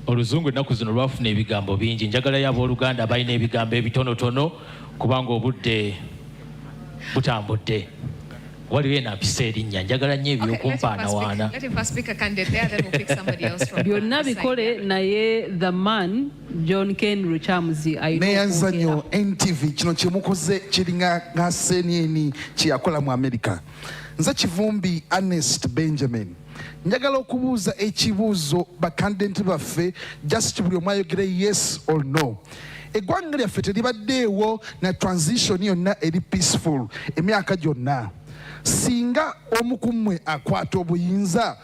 Oluzungu ennaku zino lwafuna ebigambo bingi. Njagala y'abooluganda balina ebigambo ebitonotono kubanga obudde butambudde. Waliwo enampisa erinnya njagala nnyo ebyokumpaanawaana. Let him first pick a candidate there, then we'll pick somebody else from byonna bikole naye the man John Ken Lukyamzi neyanza nnyo NTV kino kyemukoze kiringa nga CNN kyeyakola mu America. Nze Kivumbi Ernest Benjamin njagala okubuuza ekibuuzo bakandidate baffe just buli omu ayogere yes or no. Eggwanga lyaffe teribaddeewo na transition yonna eri peaceful emyaka gyonna. Singa omu ku mmwe akwata obuyinza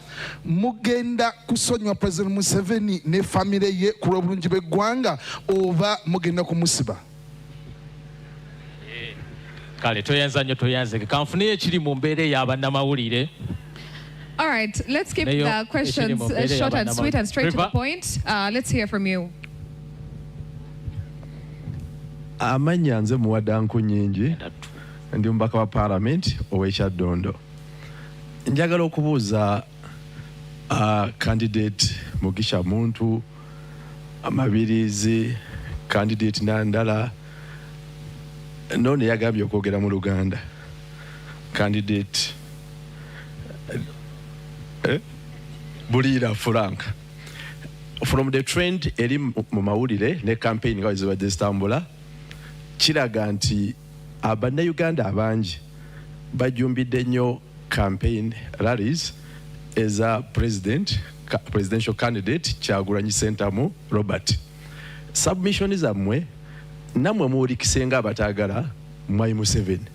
mugenda kusonyiwa President Museveni ne famire ye ku lw'obulungi bw'eggwanga oba mugenda kumusiba? Kale toyanza nnyo toyanzeke kanfuneyo ekiri mu mbeera ey'abannamawulire. All right, let's keep the questions short and sweet and straight to the point. Let's hear from you. Amanya nze muwaddanku nnyingi. Ndi mubaka wa Parliament ow'Ekyaddondo. Njagala okubuuza candidate Mugisha Muntu, Mabirizi, candidate Nandala, none yagambye okwogera mu Luganda. Candidate Bulira Frank. From the trend eri mu mawulire ne campaign nga zibadde zitambula, kiraga nti Uganda abangi bajumbidde nnyo campaign rallies eza presidential candidate Kyagulanyi Ssentamu Robert. Submission zammwe namwe muwulikisenga abataagala Mwai Museveni.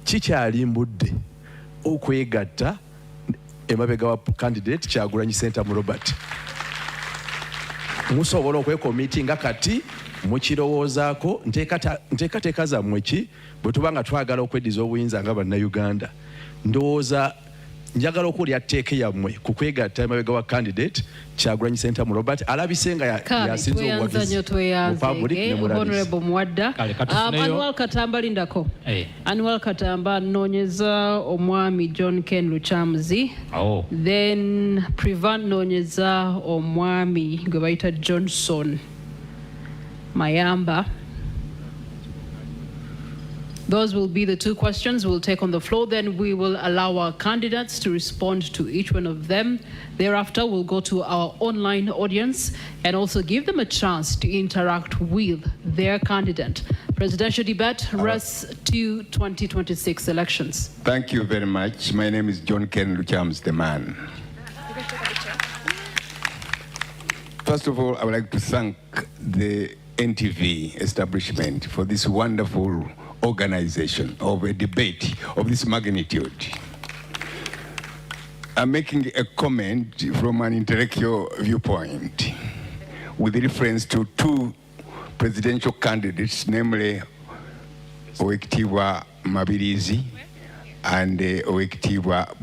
Kikyalimbudde okwegatta emabega wa candidate Kyagulanyi Ssentamu Robert. Musobola okwekomitinga kati mukirowoozaako nteekateeka zammwe ki bwe tuba nga twagala okweddiza obuyinza nga bannayuganda. Ndowooza njagala okuwulira tteeka yammwe ku kwegatta emabega wa candidate Kyagulanyi Ssentamu Robert alabise nga yasinze obuwagizi mu public ne mu rallies. Annual Katamba lindako. Annual Katamba noonyeza omwami John Ken Lukyamzi. Then Privan noonyeza omwami gwe bayita Johnson Mayamba. Those will be the two questions we'll take on the floor. Then we will allow our candidates to respond to each one of them. Thereafter, we'll go to our online audience and also give them a chance to interact with their candidate. Presidential debate, Russ 2 2026 elections. Thank you very much. My name is John Ken Lukyamzi, the man. First of all, I would like to thank the NTV establishment for this wonderful organization of a debate of this magnitude. I'm making a comment from an intellectual viewpoint with reference to two presidential candidates, namely Owekitiibwa Mabirizi and Owekitiibwa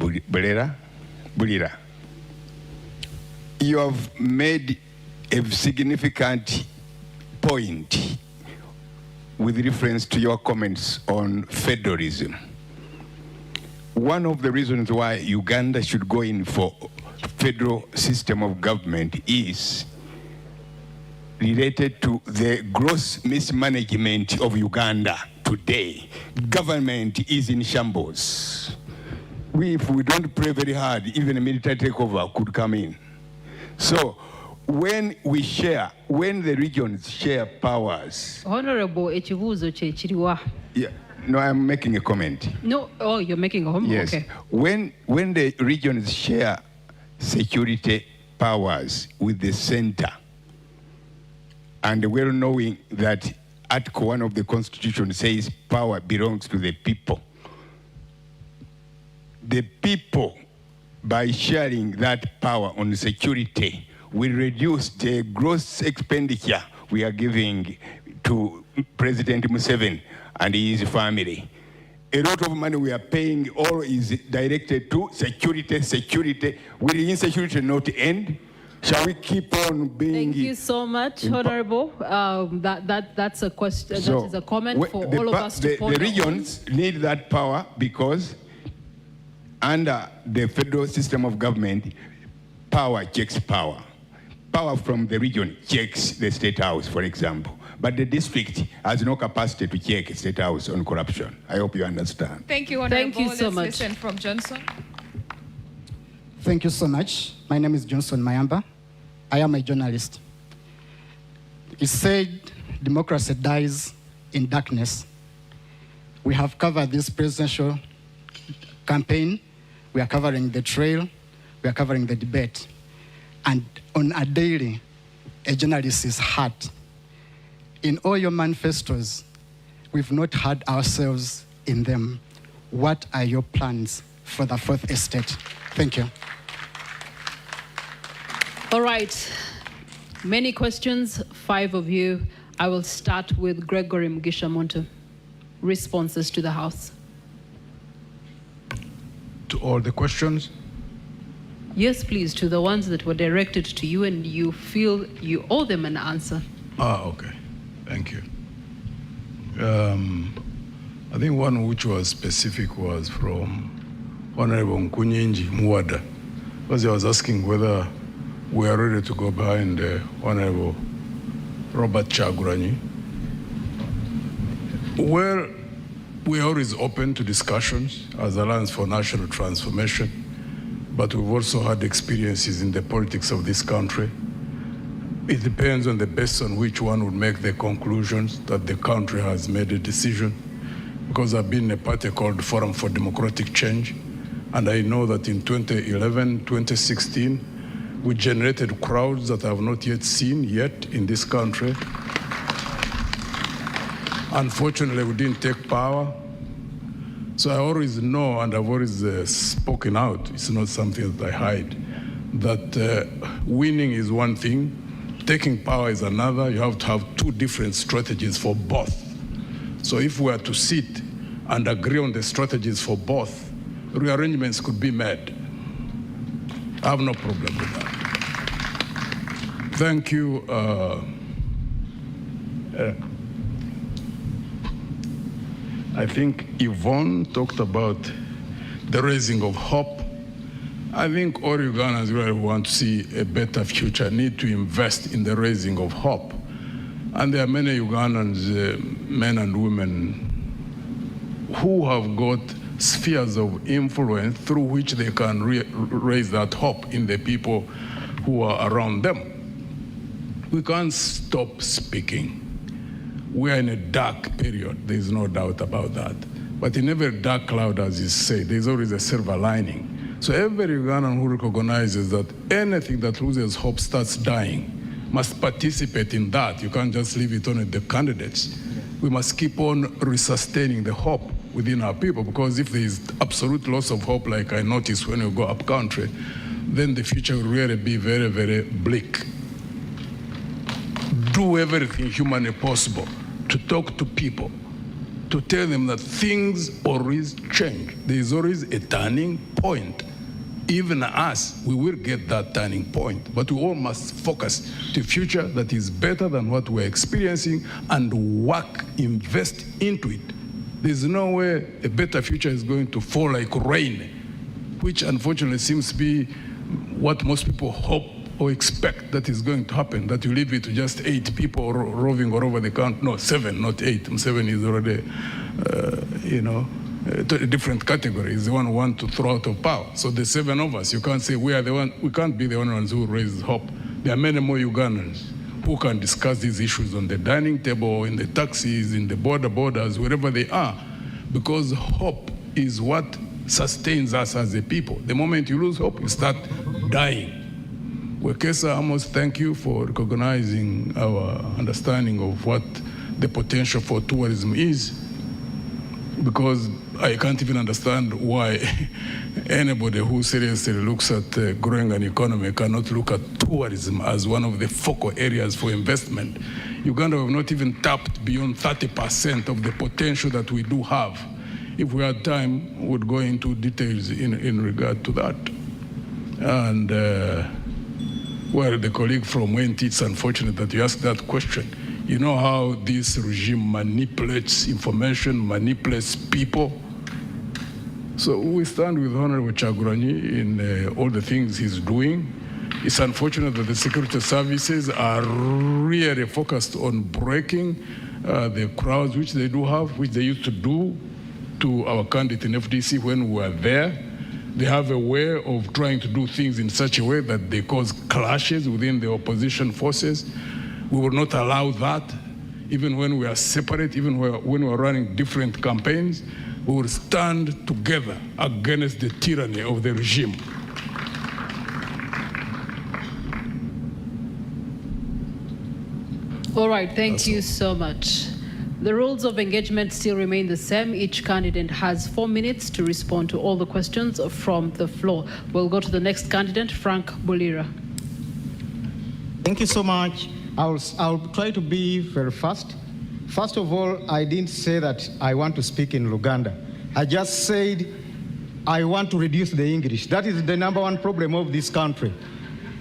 Bulira. You have made a significant point with reference to your comments on federalism. One of the reasons why Uganda should go in for federal system of government is related to the gross mismanagement of Uganda today. Government is in shambles. If we don't pray very hard, even a military takeover could come in. So when the regions share powers. Honorable Echibuzo Chechiriwa. Yeah, no, I'm making a comment. No, oh, you're making a comment? Yes. Okay. When the regions share security powers with the center, and well knowing that Article 1 of the Constitution says power belongs to the people. The people, by sharing that power on security, will reduce the gross expenditure we are giving to President Museveni and his family. A lot of money we are paying all is directed to security. Will insecurity not end? Shall we keep on being... Thank you so much, Honorable. That's a question. So that is a comment for all of us to ponder. The regions need that power because under the federal system of government, power checks power. Power from the region checks the State House, for example. But the district has no capacity to check State House on corruption. I hope you understand. Thank you, Honorable. Thank you so much. Let's listen from Johnson. Thank you so much. My name is Johnson Mayamba. I am a journalist. It's said democracy dies in darkness. We have covered this presidential campaign. We are covering the trail. We are covering the debate. And on a daily, a journalist is hurt. In all your manifestos, we've not had ourselves in them. What are your plans for the Fourth Estate? Thank you. All right. Many questions, 5 of you. I will start with Gregory Mugisha Muntu. Responses to the House. To all the questions? Yes, please, to the ones that were directed to you and you feel you owe them an answer. Okay. Thank you. I think one which was specific was from Honorable Nkunyinji Muwada, because he was asking whether we are ready to go behind Honorable Robert Kyagulanyi. Well, we are always open to discussions as Alliance for National Transformation, but we've also had experiences in the politics of this country. It depends on the basis on which one would make the conclusions that the country has made a decision. Because I've been in a party called Forum for Democratic Change, and I know that in 2011, 2016, we generated crowds that I have not yet seen in this country. Unfortunately, we didn't take power. So I always know, and I've always spoken out, it's not something that I hide, that winning is one thing, taking power is another. You have to have 2 different strategies for both. So if we are to sit and agree on the strategies for both, rearrangements could be made. I have no problem with that. Thank you. I think Yvonne talked about the raising of hope. I think all Ugandans really want to see a better future, need to invest in the raising of hope. And there are many Ugandans, men and women, who have got spheres of influence through which they can raise that hope in the people who are around them. We can't stop speaking. We are in a dark period, there's no doubt about that. But in every dark cloud, as you say, there's always a silver lining. So every Ugandan who recognizes that anything that loses hope starts dying must participate in that. You can't just leave it on the candidates. We must keep on resustaining the hope within our people, because if there is absolute loss of hope, like I noticed when you go up country, then the future will really be very, very bleak. Do everything humanly possible to talk to people, to tell them that things always change. There is always a turning point. even us, we will get that turning point. But we all must focus to a future that is better than what we're experiencing and work, invest into it. There's no way a better future is going to fall like rain, which unfortunately seems to be what most people hope or expect that is going to happen, that you leave it to just 8 people roving all over the country. No, 7, not 8. 7 is already, a different category. Is the one who want to throw out of power. So the 7 of us, you can't say we can't be the only ones who raise hope. There are many more Ugandans who can discuss these issues on the dining table, in the taxis, in the borders, wherever they are, because hope is what sustains us as a people. The moment you lose hope, you start dying. Wekesa Amos, thank you for recognizing our understanding of what the potential for tourism is, because I can't even understand why anybody who seriously looks at growing an economy cannot look at tourism as one of the focal areas for investment. Uganda have not even tapped beyond 30% of the potential that we do have. If we had time, we would go into details in regard to that. And well, the colleague from WENT, it's unfortunate that you asked that question. You know how this regime manipulates information, manipulates people? So we stand with Honorable Kyagulanyi in all the things he's doing. It's unfortunate that the security services are really focused on breaking the crowds which they do have, which they used to do to our candidate in FDC when we were there. They have a way of trying to do things in such a way that they cause clashes within the opposition forces. We will not allow that. Even when we are separate, even when we are running different campaigns, we will stand together against the tyranny of the regime. All right, thank you so much. The rules of engagement still remain the same. Each candidate has 4 minutes to respond to all the questions from the floor. We'll go to the next candidate, Frank Bulira. Thank you so much. I'll try to be very fast. First of all, I didn't say that I want to speak in Luganda. I just said I want to reduce the English. That is the #1 problem of this country.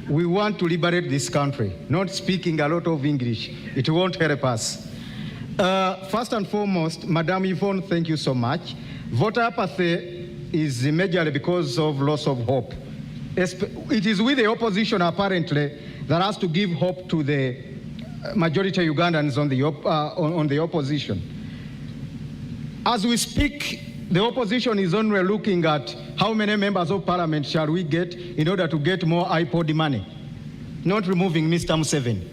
We want to liberate this country. Not speaking a lot of English. It won't help us. First and foremost, Madam Yvonne, thank you so much. Voter apathy is majorly because of loss of hope. It is with the opposition, apparently, that has to give hope to the majority of Ugandans on the opposition. As we speak, the opposition is only looking at how many members of parliament shall we get in order to get more iPod money, not removing Mr. Museveni.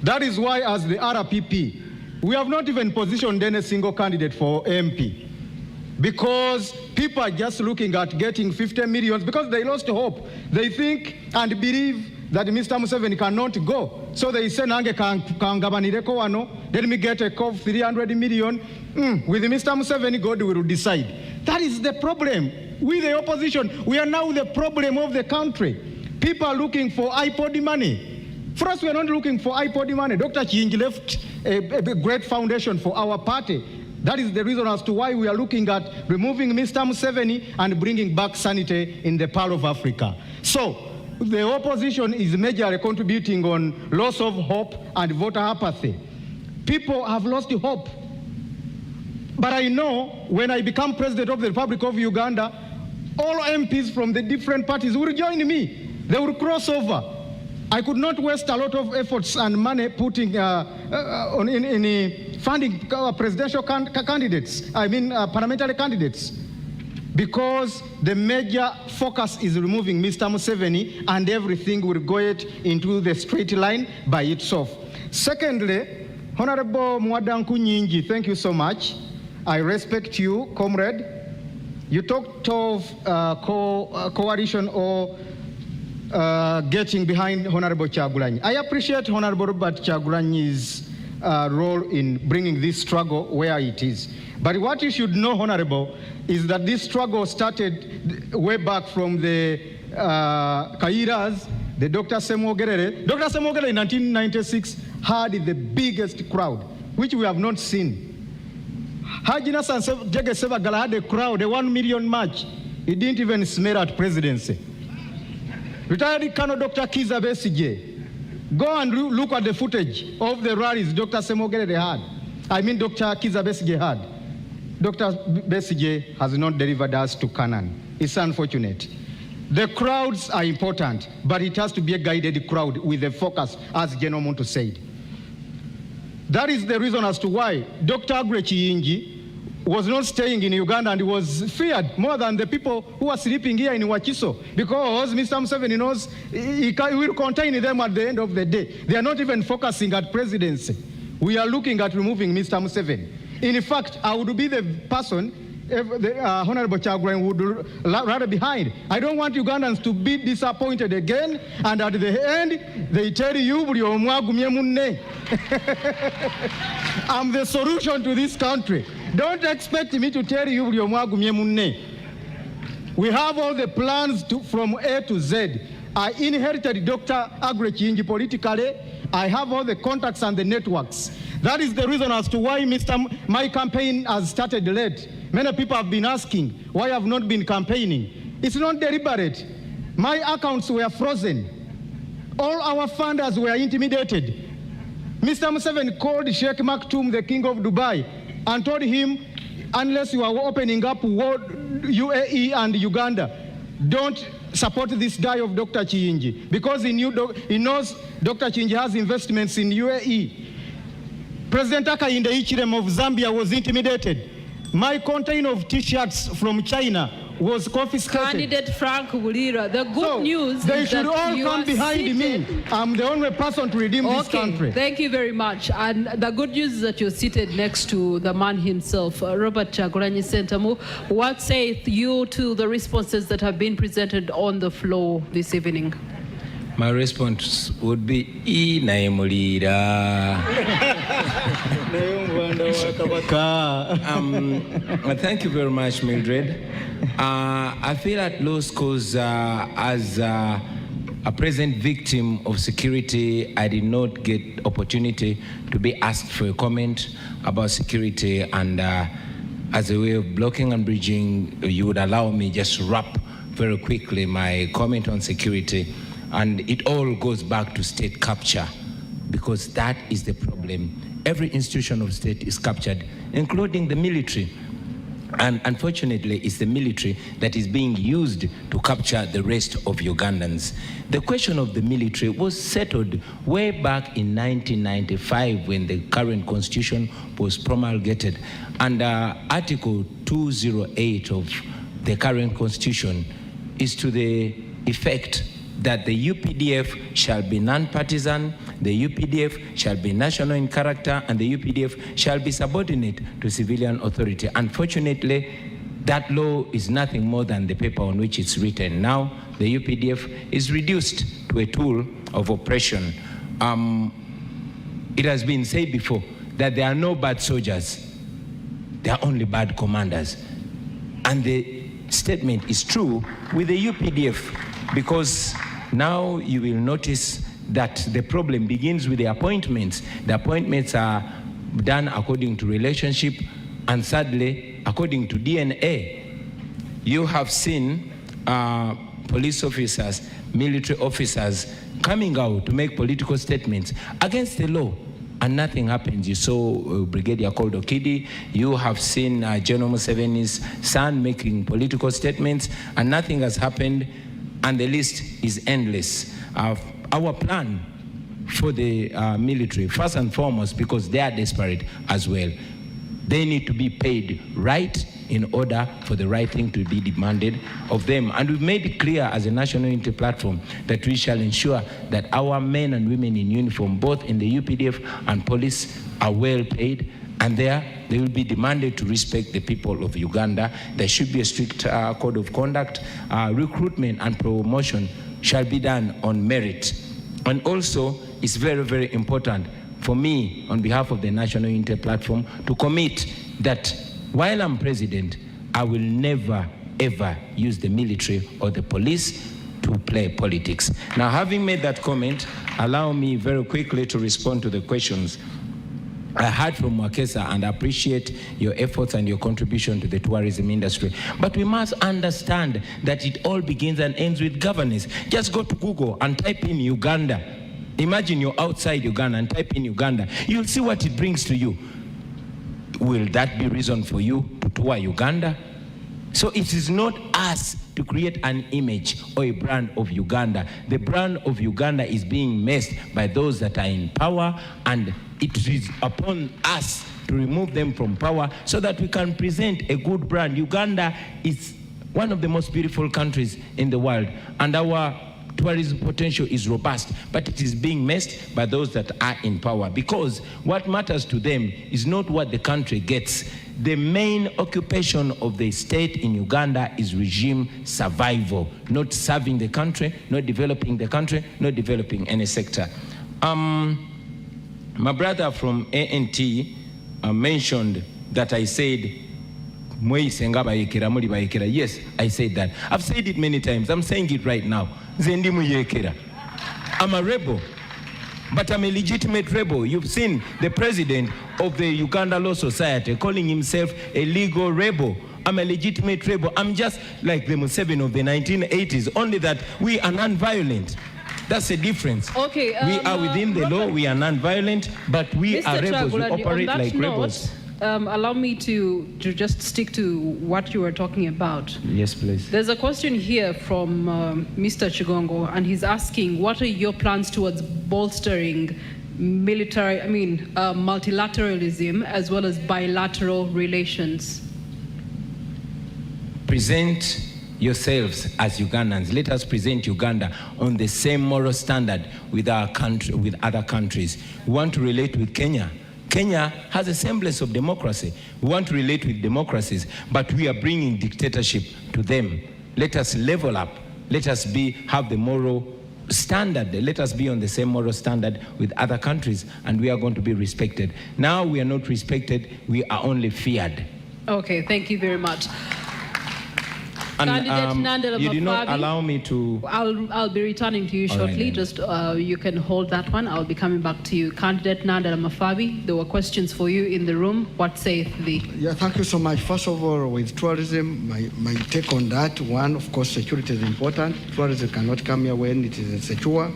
That is why, as the RPP, we have not even positioned any single candidate for MP, because people are just looking at getting 50 million because they lost hope. They think and believe that Mr. Museveni cannot go. So they say, Nange kangabanireko wano, let me get a call 300 million. With Mr. Museveni, God will decide. That is the problem. With the opposition, we are now the problem of the country. People are looking for iPod money. For us, we are not looking for iPod money. Dr. Chinji left a great foundation for our party. That is the reason as to why we are looking at removing Mr. Museveni and bringing back sanity in the Pearl of Africa. So the opposition is majorly contributing on loss of hope and voter apathy. People have lost hope. But I know when I become president of the Republic of Uganda, all MPs from the different parties will join me. They will cross over. I could not waste a lot of efforts and money putting in funding presidential candidates, parliamentary candidates, because the major focus is removing Mr. Museveni and everything will go into the straight line by itself. Secondly, Honorable Mwadanku Nyingi, thank you so much. I respect you, comrade. You talked of coalition or getting behind Honorable Kyagulanyi. I appreciate Honorable Robert Kyagulanyi's role in bringing this struggle where it is. But what you should know, Honorable, is that this struggle started way back from the Kairas, the Dr. Samuel Gerere. Dr. Samuel Gerere in 1996 had the biggest crowd, which we have not seen. Haji Nassan Jege Sevagala had a crowd, a 1 million march. He didn't even smell at presidency. Retired Colonel Dr. Kizza Besigye. Go and look at the footage of the rallies Dr. Semogere had. I mean Dr. Kizza Besigye had. Dr. Besigye has not delivered us to Canaan. It's unfortunate. The crowds are important, but it has to be a guided crowd with a focus, as General Muntu said. That is the reason as to why Dr. Aggrey Kiyingi was not staying in Uganda and was feared more than the people who are sleeping here in Wakiso, because Mr. Museveni knows he will contain them at the end of the day. They are not even focusing at presidency. We are looking at removing Mr. Museveni. In fact, I would be the person the Honorable Kyagulanyi would rather behind. I don't want Ugandans to be disappointed again, and at the end, they tell you, I'm the solution to this country. Don't expect me to tell you, we have all the plans from A to Z. I inherited Dr. Aggrey Kiyingi politically. I have all the contacts and the networks. That is the reason as to why my campaign has started late. Many people have been asking why I have not been campaigning. It's not deliberate. My accounts were frozen. All our funders were intimidated. Mr. Museveni called Sheikh Maktoum, the king of Dubai, and told him, unless you are opening up UAE and Uganda, don't support this guy of Dr. Kiyingi, because he knows Dr. Kiyingi has investments in UAE. President Hakainde Hichilema of Zambia was intimidated. My container of T-shirts from China was confiscated. Candidate Frank Bulira, the good news they is should that all you come are behind seated. me. I'm the only person to redeem this country. Thank you very much. And the good news is that you're seated next to the man himself, Robert Kyagulanyi Ssentamu. What saith you to the responses that have been presented on the floor this evening? My response would be thank you very much, Mildred. I feel at loss because as a present victim of security, I did not get opportunity to be asked for a comment about security, and as a way of blocking and bridging, you would allow me just to wrap very quickly my comment on security. And it all goes back to state capture, because that is the problem. Every institution of state is captured, including the military. And unfortunately, it's the military that is being used to capture the rest of Ugandans. The question of the military was settled way back in 1995 when the current constitution was promulgated. And Article 208 of the current constitution is to the effect that the UPDF shall be non-partisan, the UPDF shall be national in character, and the UPDF shall be subordinate to civilian authority. Unfortunately, that law is nothing more than the paper on which it's written. Now, the UPDF is reduced to a tool of oppression. It has been said before that there are no bad soldiers, there are only bad commanders. And the statement is true with the UPDF, because now you will notice that the problem begins with the appointments. The appointments are done according to relationship, and sadly, according to DNA. You have seen police officers, military officers coming out to make political statements against the law, and nothing happens. You saw Brigadier Koldo Kidi. You have seen General Museveni's son making political statements, and nothing has happened, and the list is endless. Our plan for the military, first and foremost, because they are desperate as well, they need to be paid right in order for the right thing to be demanded of them. And we've made it clear as a national unity platform that we shall ensure that our men and women in uniform, both in the UPDF and police, are well paid, and they will be demanded to respect the people of Uganda. There should be a strict code of conduct. Recruitment and promotion shall be done on merit. And also, it's very, very important for me, on behalf of the National Unity Platform, to commit that while I'm president, I will never, ever use the military or the police to play politics. Now, having made that comment, allow me very quickly to respond to the questions. I heard from Mwakesa and I appreciate your efforts and your contribution to the tourism industry. But we must understand that it all begins and ends with governance. Just go to Google and type in Uganda. Imagine you're outside Uganda and type in Uganda. You'll see what it brings to you. Will that be reason for you to tour Uganda? So it is not us to create an image or a brand of Uganda. The brand of Uganda is being messed by those that are in power, and it is upon us to remove them from power so that we can present a good brand. Uganda is one of the most beautiful countries in the world, and our tourism potential is robust, but it is being messed by those that are in power, because what matters to them is not what the country gets. The main occupation of the state in Uganda is regime survival, not serving the country, not developing the country, not developing any sector. My brother from ANT mentioned that I said, yes, I said that. I've said it many times. I'm saying it right now. I'm a rebel, but I'm a legitimate rebel. You've seen the president of the Uganda Law Society calling himself a legal rebel. I'm a legitimate rebel. I'm just like the Museveni of the 1980s, only that we are non-violent. That's the difference. Okay, we are within the law, we are non-violent, but we are rebels, we operate like rebels. Allow me to just stick to what you were talking about. Yes, please. There's a question here from Mr. Chigongo, and he's asking, what are your plans towards bolstering multilateralism as well as bilateral relations? Present yourselves as Ugandans. Let us present Uganda on the same moral standard with our country, with other countries. We want to relate with Kenya. Kenya has a semblance of democracy. We want to relate with democracies, but we are bringing dictatorship to them. Let us level up. Let us have the moral standard. Let us be on the same moral standard with other countries, and we are going to be respected. Now we are not respected, we are only feared. Okay, thank you very much. And you did not allow me to... I'll be returning to you shortly. Right, just you can hold that one. I'll be coming back to you. Candidate Nandala Mafabi, there were questions for you in the room. What saith thee? Yeah, thank you so much. First of all, with tourism, my take on that, one, of course, security is important. Tourism cannot come here when it is secure.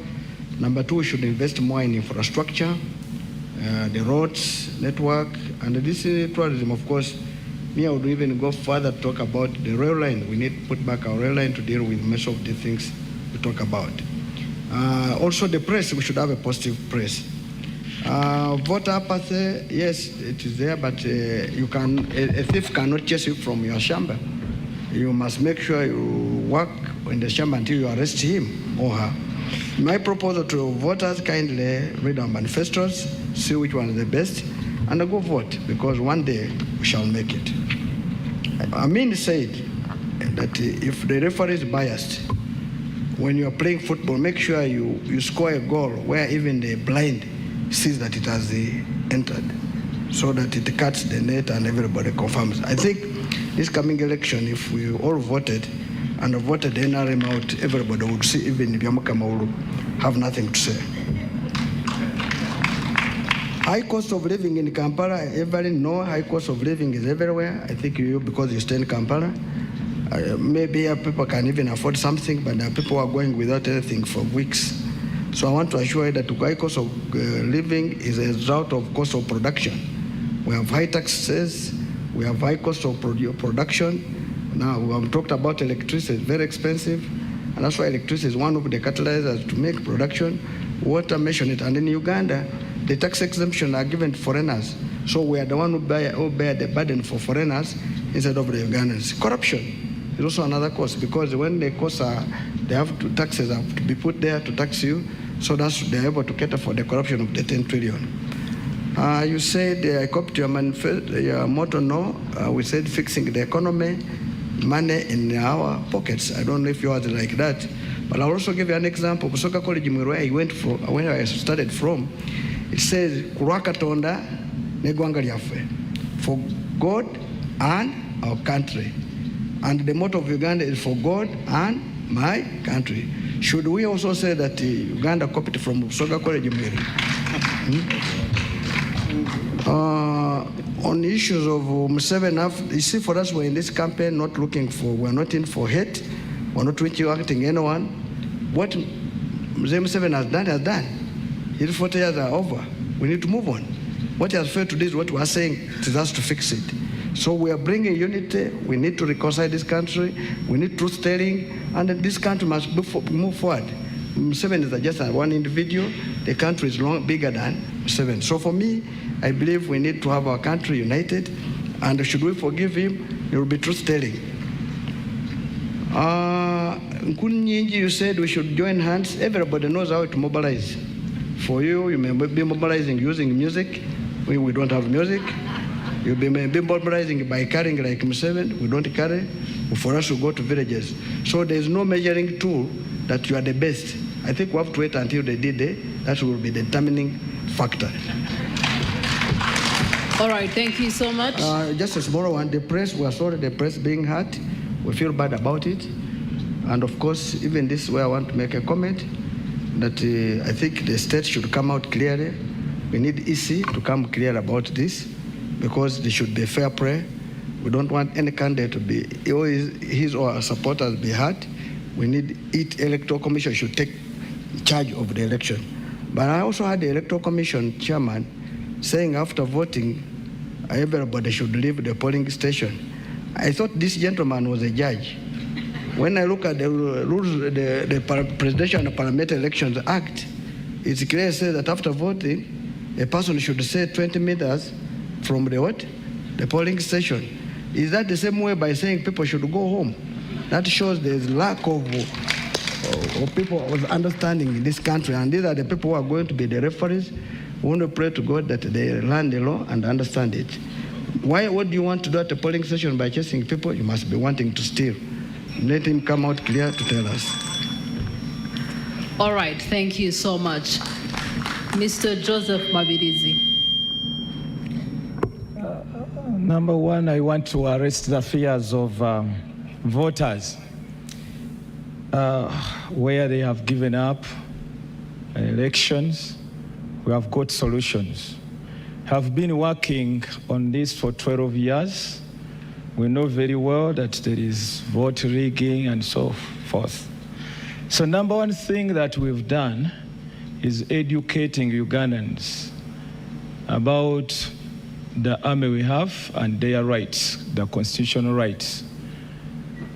Number two, we should invest more in infrastructure, the roads, network, and this tourism, of course. Me, I would even go further to talk about the rail line. We need to put back our rail line to deal with most of the things we talk about. Also, the press, we should have a positive press. Voter apathy, yes, it is there, but a thief cannot chase you from your chamber. You must make sure you work in the chamber until you arrest him or her. My proposal to voters, kindly read our manifestos, see which one is the best, and go vote, because one day we shall make it. Amin said that if the referee is biased, when you are playing football, make sure you score a goal where even the blind sees that it has entered, so that it cuts the net and everybody confirms. I think this coming election, if we all voted and voted the NRM out, everybody would see, even Biamuka Maulu have nothing to say. High cost of living in Kampala, everybody know high cost of living is everywhere. I think you, because you stay in Kampala, maybe people can even afford something, but people are going without anything for weeks. So I want to assure you that the high cost of living is a result of cost of production. We have high taxes, we have high cost of production. Now we have talked about electricity, it's very expensive, and that's why electricity is one of the catalyzers to make production. Water, mention it, and in Uganda, the tax exemption are given to foreigners. So we are the one who bear the burden for foreigners instead of the Ugandans. Corruption is also another cost, because when the costs are, taxes have to be put there to tax you, so that's they're able to cater for the corruption of the 10 trillion. You said, I copied your motto, no. We said fixing the economy, money in our pockets. I don't know if yours is like that. But I'll also give you an example. Busoga College, where I went from, where I started from, it says, Kurakatonda negwanga lyaffe, for God and our country. And the motto of Uganda is for God and my country. Should we also say that Uganda copied from Busoga College? On issues of Museveni, you see, for us, we're in this campaign we're not in for hate, we're not acting anyone. What Museveni has done. His 40 years are over. We need to move on. What he has failed to do is what we are saying, it is us to fix it. So we are bringing unity. We need to reconcile this country. We need truth-telling, and this country must move forward. Museveni is just one individual. The country is bigger than Museveni. So for me, I believe we need to have our country united, and should we forgive him, it will be truth-telling. Nkunyinji, you said we should join hands. Everybody knows how to mobilize. For you may be mobilizing using music. We don't have music. You'll be mobilizing by carrying like Museveni. We don't carry. For us to go to villages. So there's no measuring tool that you are the best. I think we have to wait until the D-Day. That will be the determining factor. All right, thank you so much. Just a small one. The press, we are sorry the press being hurt. We feel bad about it. And of course, even this is where I want to make a comment that I think the state should come out clearly. We need EC to come clear about this because there should be fair play. We don't want any candidate to be, his or her supporters be hurt. We need it. Electoral Commission should take charge of the election. But I also had the Electoral Commission chairman saying after voting, everybody should leave the polling station. I thought this gentleman was a judge. When I look at the rules, the Presidential and Parliamentary Elections Act, it's clear says that after voting, a person should stay 20 meters from the polling station. Is that the same way by saying people should go home? That shows there's lack of people with understanding in this country, and these are the people who are going to be the referees. We want to pray to God that they learn the law and understand it. What do you want to do at the polling station by chasing people? You must be wanting to steal. Let him come out clear to tell us. All right, thank you so much. Mr. Joseph Mabirizi. Number one, I want to arrest the fears of voters where they have given up elections. We have got solutions. Have been working on this for 12 years. We know very well that there is vote rigging and so forth. So number one thing that we've done is educating Ugandans about the army we have and their rights, the constitutional rights.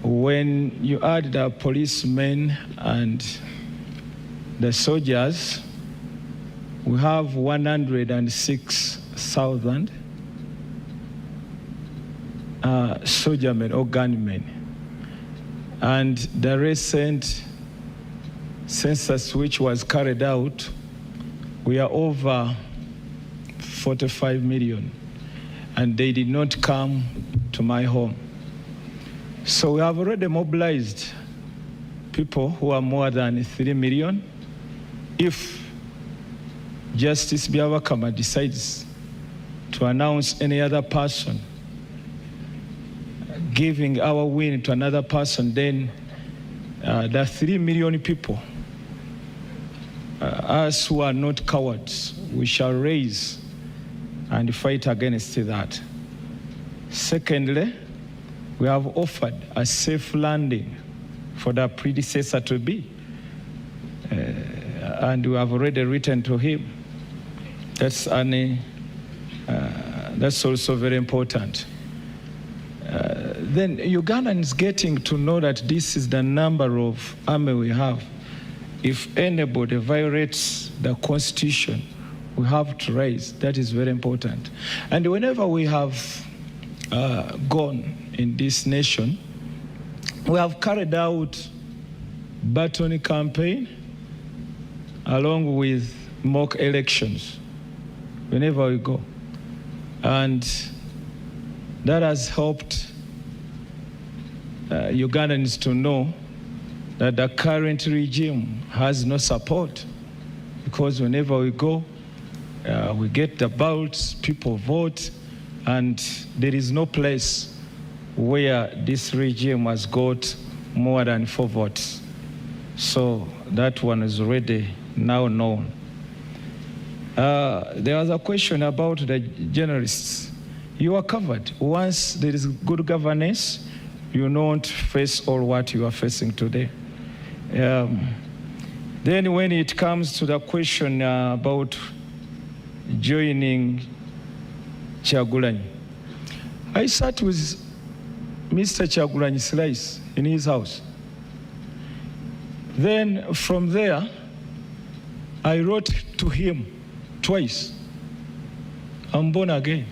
When you add the policemen and the soldiers, we have 106,000 soldiermen or gunmen. And the recent census which was carried out, we are over 45 million. And they did not come to my home. So we have already mobilized people who are more than 3 million. If Justice Byabakama decides to announce any other person giving our win to another person, then the 3 million people, us who are not cowards, we shall raise and fight against that. Secondly, we have offered a safe landing for the predecessor to be. And we have already written to him. That's also very important. Then Ugandans getting to know that this is the number of army we have. If anybody violates the constitution, we have to raise. That is very important. And whenever we have gone in this nation, we have carried out baton campaign along with mock elections whenever we go. And that has helped Ugandans to know that the current regime has no support, because whenever we go, we get the ballots, people vote, and there is no place where this regime has got more than 4 votes. So that one is already now known. There was a question about the journalists. You are covered. Once there is good governance, you don't face all what you are facing today. Then when it comes to the question about joining Kyagulanyi, I sat with Mr. Kyagulanyi Slice in his house. Then from there, I wrote to him twice. I'm born again.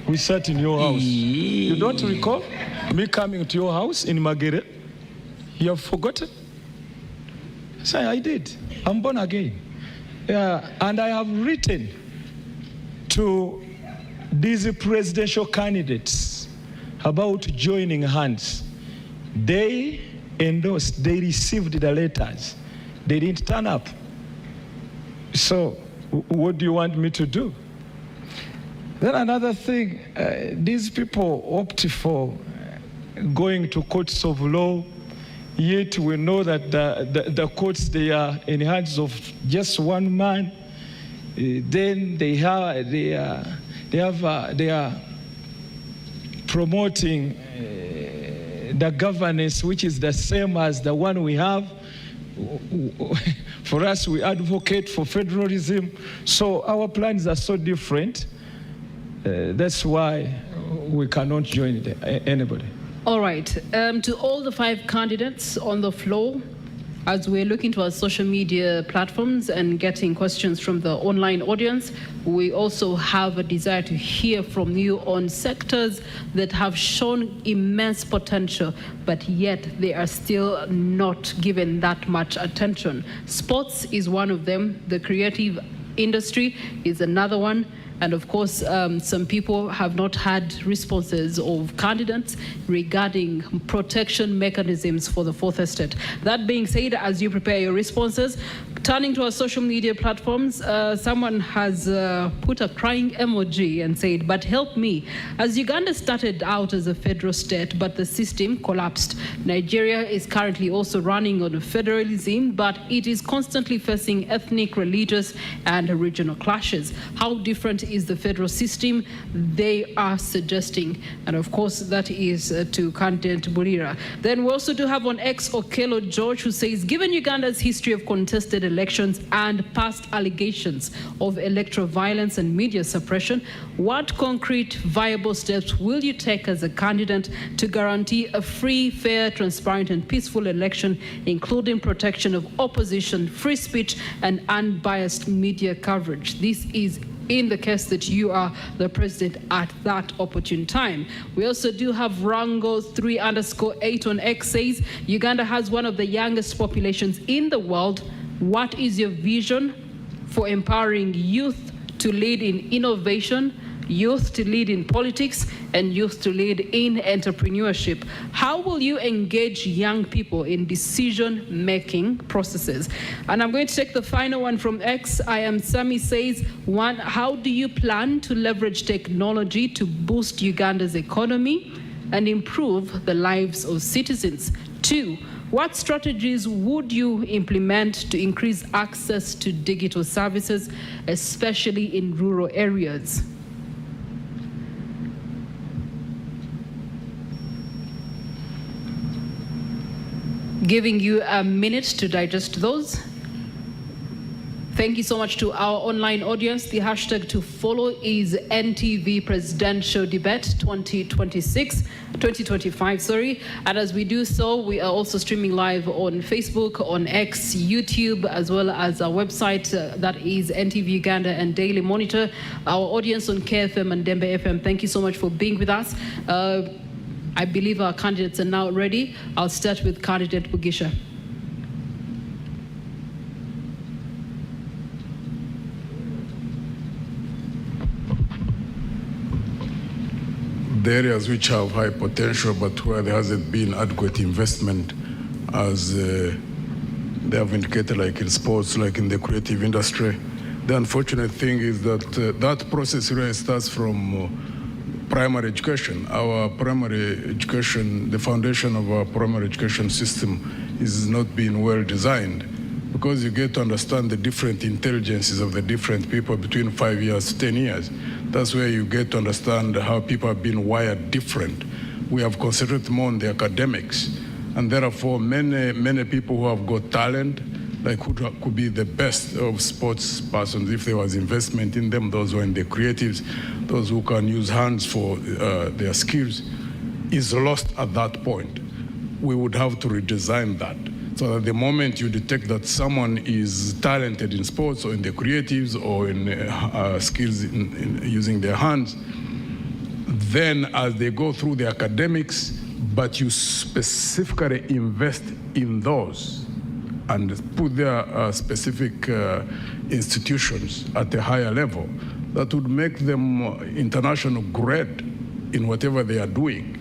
We sat in your house. You don't recall me coming to your house in Magere? You have forgotten? So I did. I'm born again. And I have written to these presidential candidates about joining hands. They endorsed, they received the letters. They didn't turn up. So what do you want me to do? Then another thing, these people opt for going to courts of law, yet we know that the courts, they are in the hands of just one man. Then they are promoting the governance, which is the same as the one we have. For us, we advocate for federalism. So our plans are so different. That's why we cannot join anybody. All right. To all the 5 candidates on the floor, as we're looking to our social media platforms and getting questions from the online audience, we also have a desire to hear from you on sectors that have shown immense potential, but yet they are still not given that much attention. Sports is one of them. The creative industry is another one. And of course, some people have not had responses of candidates regarding protection mechanisms for the Fourth Estate. That being said, as you prepare your responses, turning to our social media platforms, someone has put a crying emoji and said, but help me, as Uganda started out as a federal state, but the system collapsed. Nigeria is currently also running on a federalism, but it is constantly facing ethnic, religious, and regional clashes. How different is the federal system they are suggesting? And of course, that is to candidate Bulira. Then we also do have on X Okello George, who says, given Uganda's history of contested elections and past allegations of electoral violence and media suppression, what concrete viable steps will you take as a candidate to guarantee a free, fair, transparent, and peaceful election, including protection of opposition, free speech, and unbiased media coverage? This is in the case that you are the president at that opportune time. We also do have Rango3_8 on X says, Uganda has one of the youngest populations in the world. What is your vision for empowering youth to lead in innovation, youth to lead in politics, and youth to lead in entrepreneurship? How will you engage young people in decision-making processes? And I'm going to take the final one from X. I am Sami says, 1, how do you plan to leverage technology to boost Uganda's economy and improve the lives of citizens? 2, what strategies would you implement to increase access to digital services, especially in rural areas? Giving you a minute to digest those. Thank you so much to our online audience. The hashtag to follow is NTV Presidential Debate 2025, sorry. And as we do so, we are also streaming live on Facebook, on X, YouTube, as well as our website, that is NTV Uganda and Daily Monitor. Our audience on KFM and Dembe FM, thank you so much for being with us. I believe our candidates are now ready. I'll start with candidate Bugisha. The areas which have high potential but where there hasn't been adequate investment, as they have indicated, like in sports, like in the creative industry. The unfortunate thing is that that process really starts from primary education. Our primary education, the foundation of our primary education system is not being well designed. because you get to understand the different intelligences of the different people between 5 years to 10 years. That's where you get to understand how people have been wired different. We have concentrated more on the academics, and therefore many people who have got talent, like who could be the best of sports persons if there was investment in them, those who are in the creatives, those who can use hands for their skills, is lost at that point. We would have to redesign that. So that the moment you detect that someone is talented in sports or in the creatives or in skills in using their hands, then as they go through the academics, but you specifically invest in those and put their specific institutions at a higher level, that would make them international grade in whatever they are doing.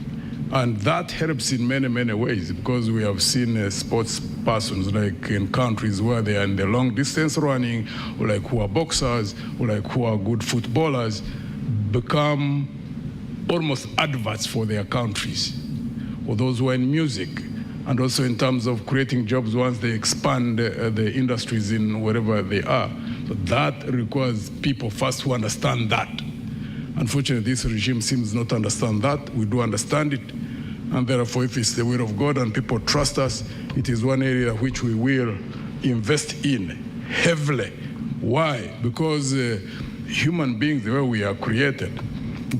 And that helps in many, many ways, because we have seen sports persons, like in countries where they are in the long distance running, or like who are boxers, or like who are good footballers, become almost adverts for their countries, or those who are in music, and also in terms of creating jobs once they expand the industries in wherever they are. So that requires people first who understand that. Unfortunately, this regime seems not to understand that. We do understand it, and therefore, if it's the will of God and people trust us, it is one area which we will invest in heavily. Why? Because human beings, the way we are created,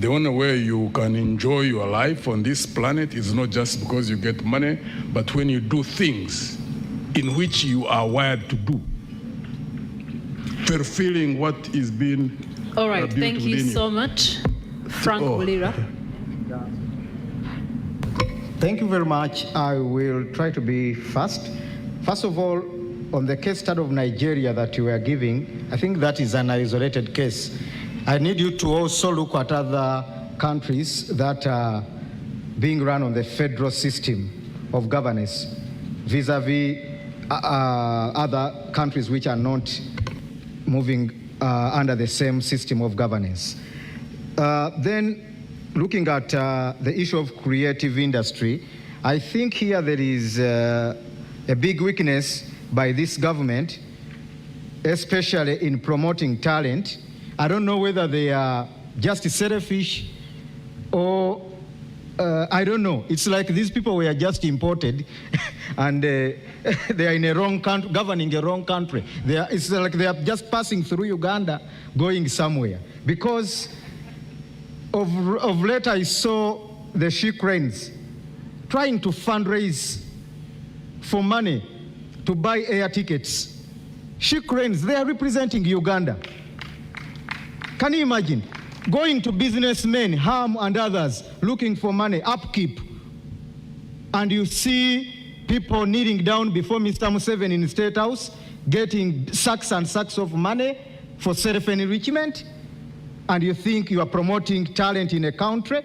the only way you can enjoy your life on this planet is not just because you get money, but when you do things in which you are wired to do, fulfilling what is being all right, thank you so much. Frank Mulira. Thank you very much. I will try to be fast. First of all, on the case study of Nigeria that you were giving, I think that is an isolated case. I need you to also look at other countries that are being run on the federal system of governance vis-a-vis other countries which are not moving under the same system of governance. Then looking at the issue of creative industry, I think here there is a big weakness by this government, especially in promoting talent. I don't know whether they are just selfish or I don't know. It's like these people were just imported and they are in a wrong country, governing a wrong country. It's like they are just passing through Uganda, going somewhere. Because of late I saw the She Cranes trying to fundraise for money to buy air tickets. She Cranes, they are representing Uganda. Can you imagine? Going to businessmen, Ham and others, looking for money, upkeep, and you see people kneeling down before Mr. Museveni in the State House, getting sacks and sacks of money for self-enrichment, and you think you are promoting talent in a country.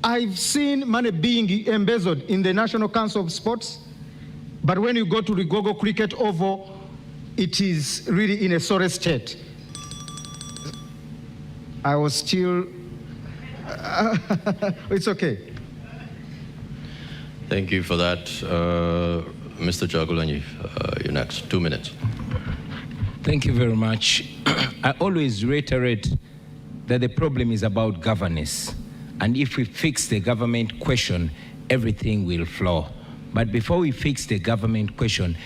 I've seen money being embezzled in the National Council of Sports, but when you go to the Gogo Cricket Oval, it is really in a sorry state. I was still, it's okay. Thank you for that. Mr. Chagulanyi, you're next. 2 minutes. Thank you very much. I always reiterate that the problem is about governance. And if we fix the government question, everything will flow. But before we fix the government question,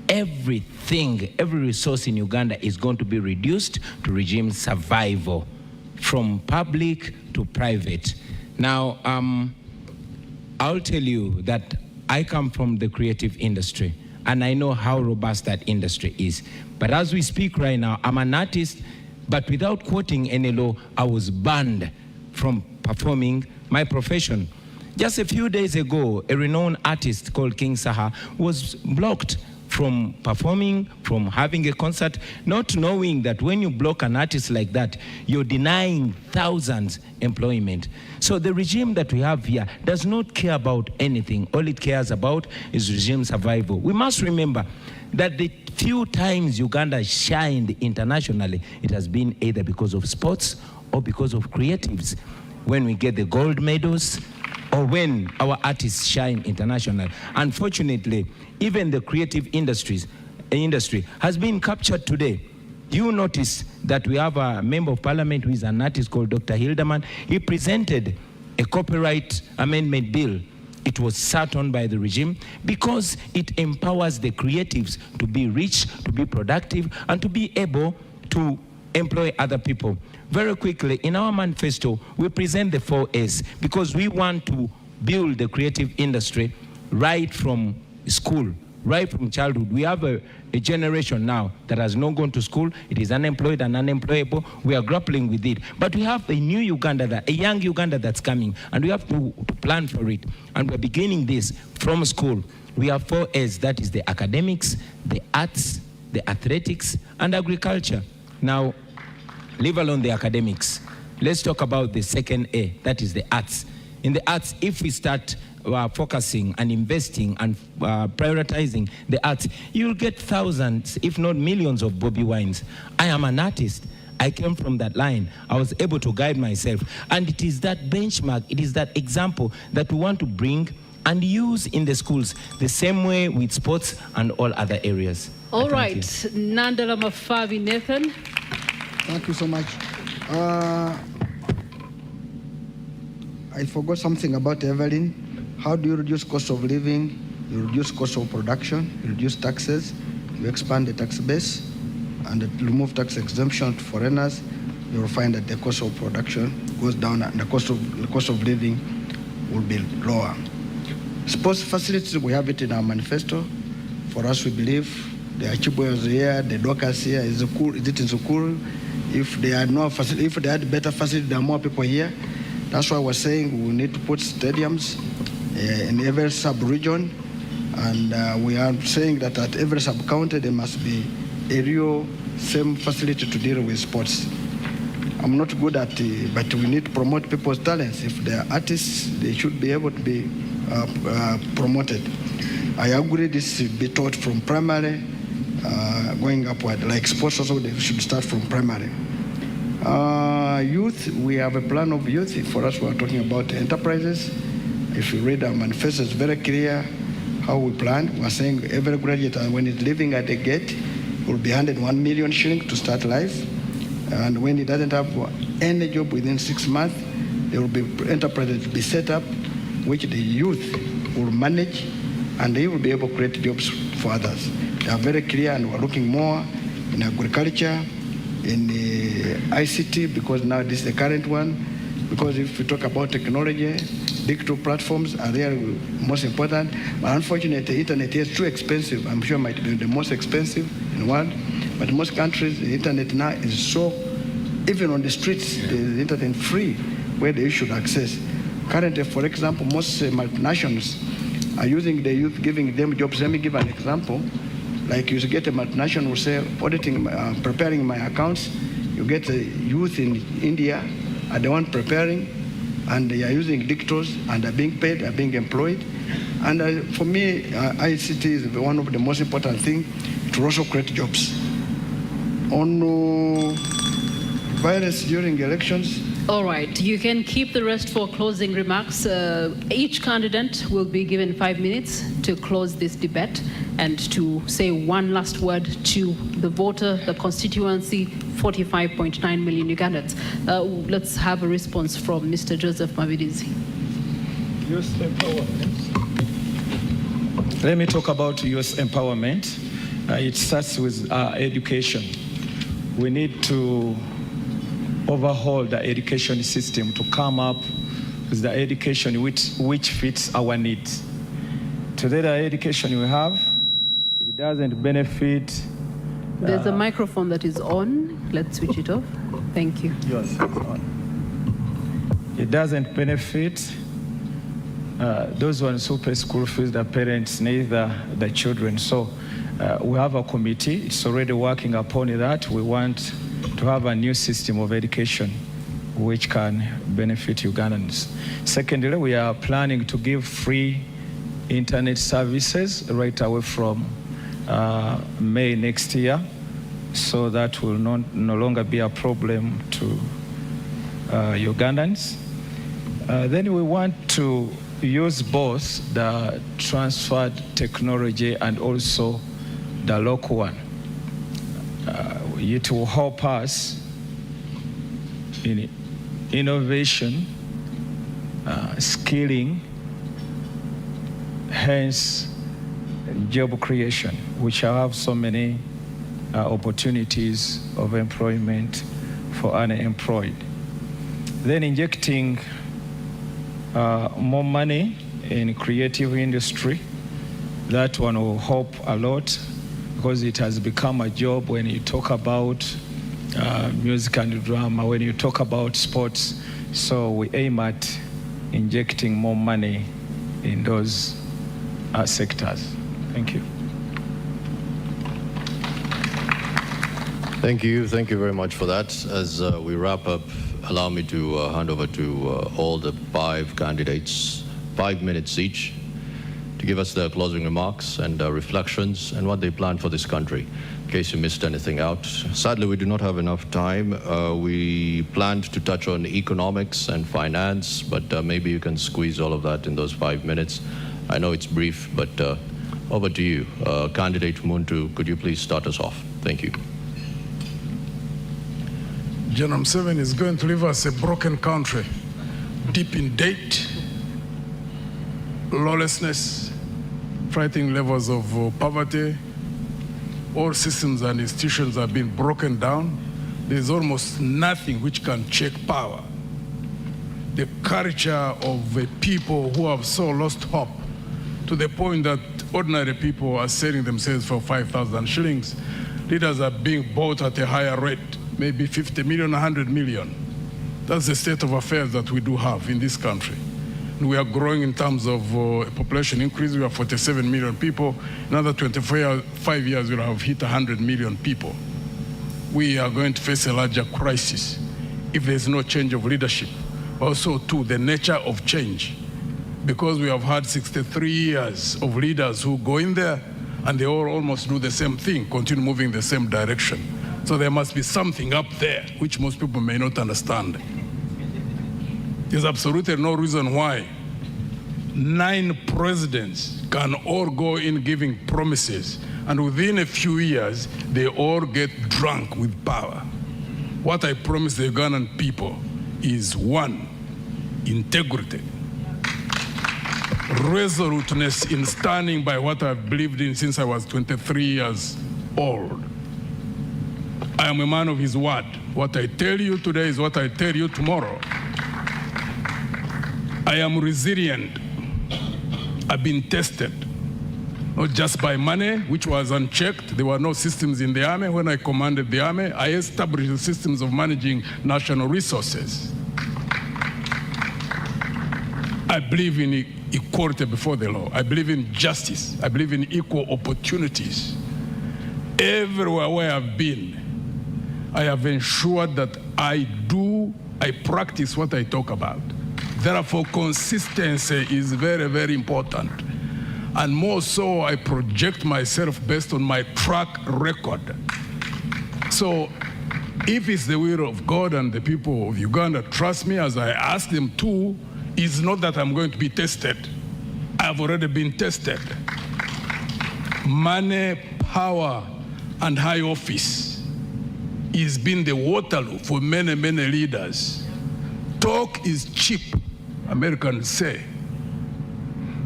everything, every resource in Uganda is going to be reduced to regime survival, from public to private. Now, I'll tell you that I come from the creative industry, and I know how robust that industry is. But as we speak right now, I'm an artist, but without quoting any law, I was banned from performing my profession. Just a few days ago, a renowned artist called King Saha was blocked from performing, from having a concert, not knowing that when you block an artist like that, you're denying thousands employment. So the regime that we have here does not care about anything. All it cares about is regime survival. We must remember that the few times Uganda shined internationally, it has been either because of sports or because of creatives. When we get the gold medals, or when our artists shine internationally. Unfortunately, even the creative industries, industry has been captured today. You notice that we have a member of parliament who is an artist called Dr. Hildeman. He presented a copyright amendment bill. It was sat on by the regime because it empowers the creatives to be rich, to be productive, and to be able to employ other people. Very quickly, in our manifesto, we present the 4 A's because we want to build the creative industry right from school, right from childhood. We have a generation now that has not gone to school. It is unemployed and unemployable. We are grappling with it. But we have a new Uganda, a young Uganda that's coming, and we have to plan for it. And we're beginning this from school. We have 4 A's, that is the academics, the arts, the athletics, and agriculture. Now, leave alone the academics. Let's talk about the second A, that is the arts. In the arts, if we start focusing and investing and prioritizing the arts, you'll get thousands, if not millions of Bobby Wines. I am an artist. I came from that line. I was able to guide myself. And it is that benchmark, it is that example that we want to bring and use in the schools, the same way with sports and all other areas. All right, Nandala Mafabi Nathan. Thank you so much. I forgot something about Evelyn. How do you reduce cost of living? You reduce cost of production, you reduce taxes, you expand the tax base, and remove tax exemption to foreigners. You will find that the cost of production goes down and the cost of living will be lower. Sports facilities, we have it in our manifesto. For us, we believe the Achibwe here, the Dockers here, is it in Zukuru? If they had no facility, if they had better facility, there are more people here. That's why we're saying we need to put stadiums in every sub-region, and we are saying that at every sub-county there must be a real same facility to deal with sports. I'm not good at it, but we need to promote people's talents. If they are artists, they should be able to be promoted. I agree this should be taught from primary, going upward. Like sports also, they should start from primary. Youth, we have a plan of youth. For us, we are talking about enterprises. If you read our manifesto, it's very clear how we plan. We're saying every graduate, when he's living at the gate, will be handed 1 million shillings to start life. And when he doesn't have any job within 6 months, there will be enterprises to be set up, which the youth will manage, and they will be able to create jobs for others. They are very clear, and we're looking more in agriculture, in the ICT, because now this is the current one. Because if we talk about technology, digital platforms are really most important. But unfortunately, the internet is too expensive. I'm sure it might be the most expensive in the world. But in most countries, the internet now is so, even on the streets, the internet free, where they should access. Currently, for example, most multinationals are using the youth, giving them jobs. Let me give an example. Like you get a multinational, say, auditing, preparing my accounts. You get a youth in India, are the one preparing, and they are using dictators, and are being paid, are being employed. And for me, ICT is one of the most important things to also create jobs. On violence during elections. All right, you can keep the rest for closing remarks. Each candidate will be given 5 minutes to close this debate and to say one last word to the voter, the constituency, 45.9 million Ugandans. Let's have a response from Mr. Joseph Mabirizi. Youth empowerment. Let me talk about youth empowerment. It starts with education. We need to overhaul the education system to come up with the education which fits our needs. Today, the education we have, it doesn't benefit. There's a microphone that is on. Let's switch it off. Thank you. Yes, it's on. It doesn't benefit those ones who pay school fees, the parents, neither the children. So we have a committee. It's already working upon that. We want to have a new system of education which can benefit Ugandans. Secondly, we are planning to give free internet services right away from May next year, so that will no longer be a problem to Ugandans. Then we want to use both the transferred technology and also the local one. It will help us in innovation, skilling, hence job creation, which will have so many opportunities of employment for unemployed. Then injecting more money in creative industry, that one will help a lot because it has become a job when you talk about music and drama, when you talk about sports. So we aim at injecting more money in those sectors. Thank you. Thank you. Thank you very much for that. As we wrap up, allow me to hand over to all the 5 candidates, 5 minutes each, to give us their closing remarks and reflections and what they plan for this country, in case you missed anything out. Sadly, we do not have enough time. We planned to touch on economics and finance, but maybe you can squeeze all of that in those 5 minutes. I know it's brief, but over to you. Candidate Muntu, could you please start us off? Thank you. General Museveni is going to leave us a broken country, deep in debt, lawlessness, frightening levels of poverty. All systems and institutions have been broken down. There's almost nothing which can check power. The culture of a people who have so lost hope to the point that ordinary people are selling themselves for 5,000 shillings. Leaders are being bought at a higher rate, maybe 50 million, 100 million. That's the state of affairs that we do have in this country. And we are growing in terms of population increase. We have 47 million people. Another 25 years, we'll have hit 100 million people. We are going to face a larger crisis if there's no change of leadership. Also, too, the nature of change. Because we have had 63 years of leaders who go in there and they all almost do the same thing, continue moving the same direction. So there must be something up there which most people may not understand. There's absolutely no reason why 9 presidents can all go in giving promises and within a few years they all get drunk with power. What I promise the Ugandan people is 1, integrity, resoluteness in standing by what I've believed in since I was 23 years old. I am a man of his word. What I tell you today is what I tell you tomorrow. I am resilient. I've been tested, not just by money, which was unchecked. There were no systems in the army. When I commanded the army, I established the systems of managing national resources. I believe in equality before the law. I believe in justice. I believe in equal opportunities. Everywhere where I've been, I have ensured that I practice what I talk about. Therefore, consistency is very, very important. And more so, I project myself based on my track record. So, if it's the will of God and the people of Uganda trust me as I ask them to, it's not that I'm going to be tested. I've already been tested. Money, power, and high office has been the Waterloo for many, many leaders. Talk is cheap, Americans say.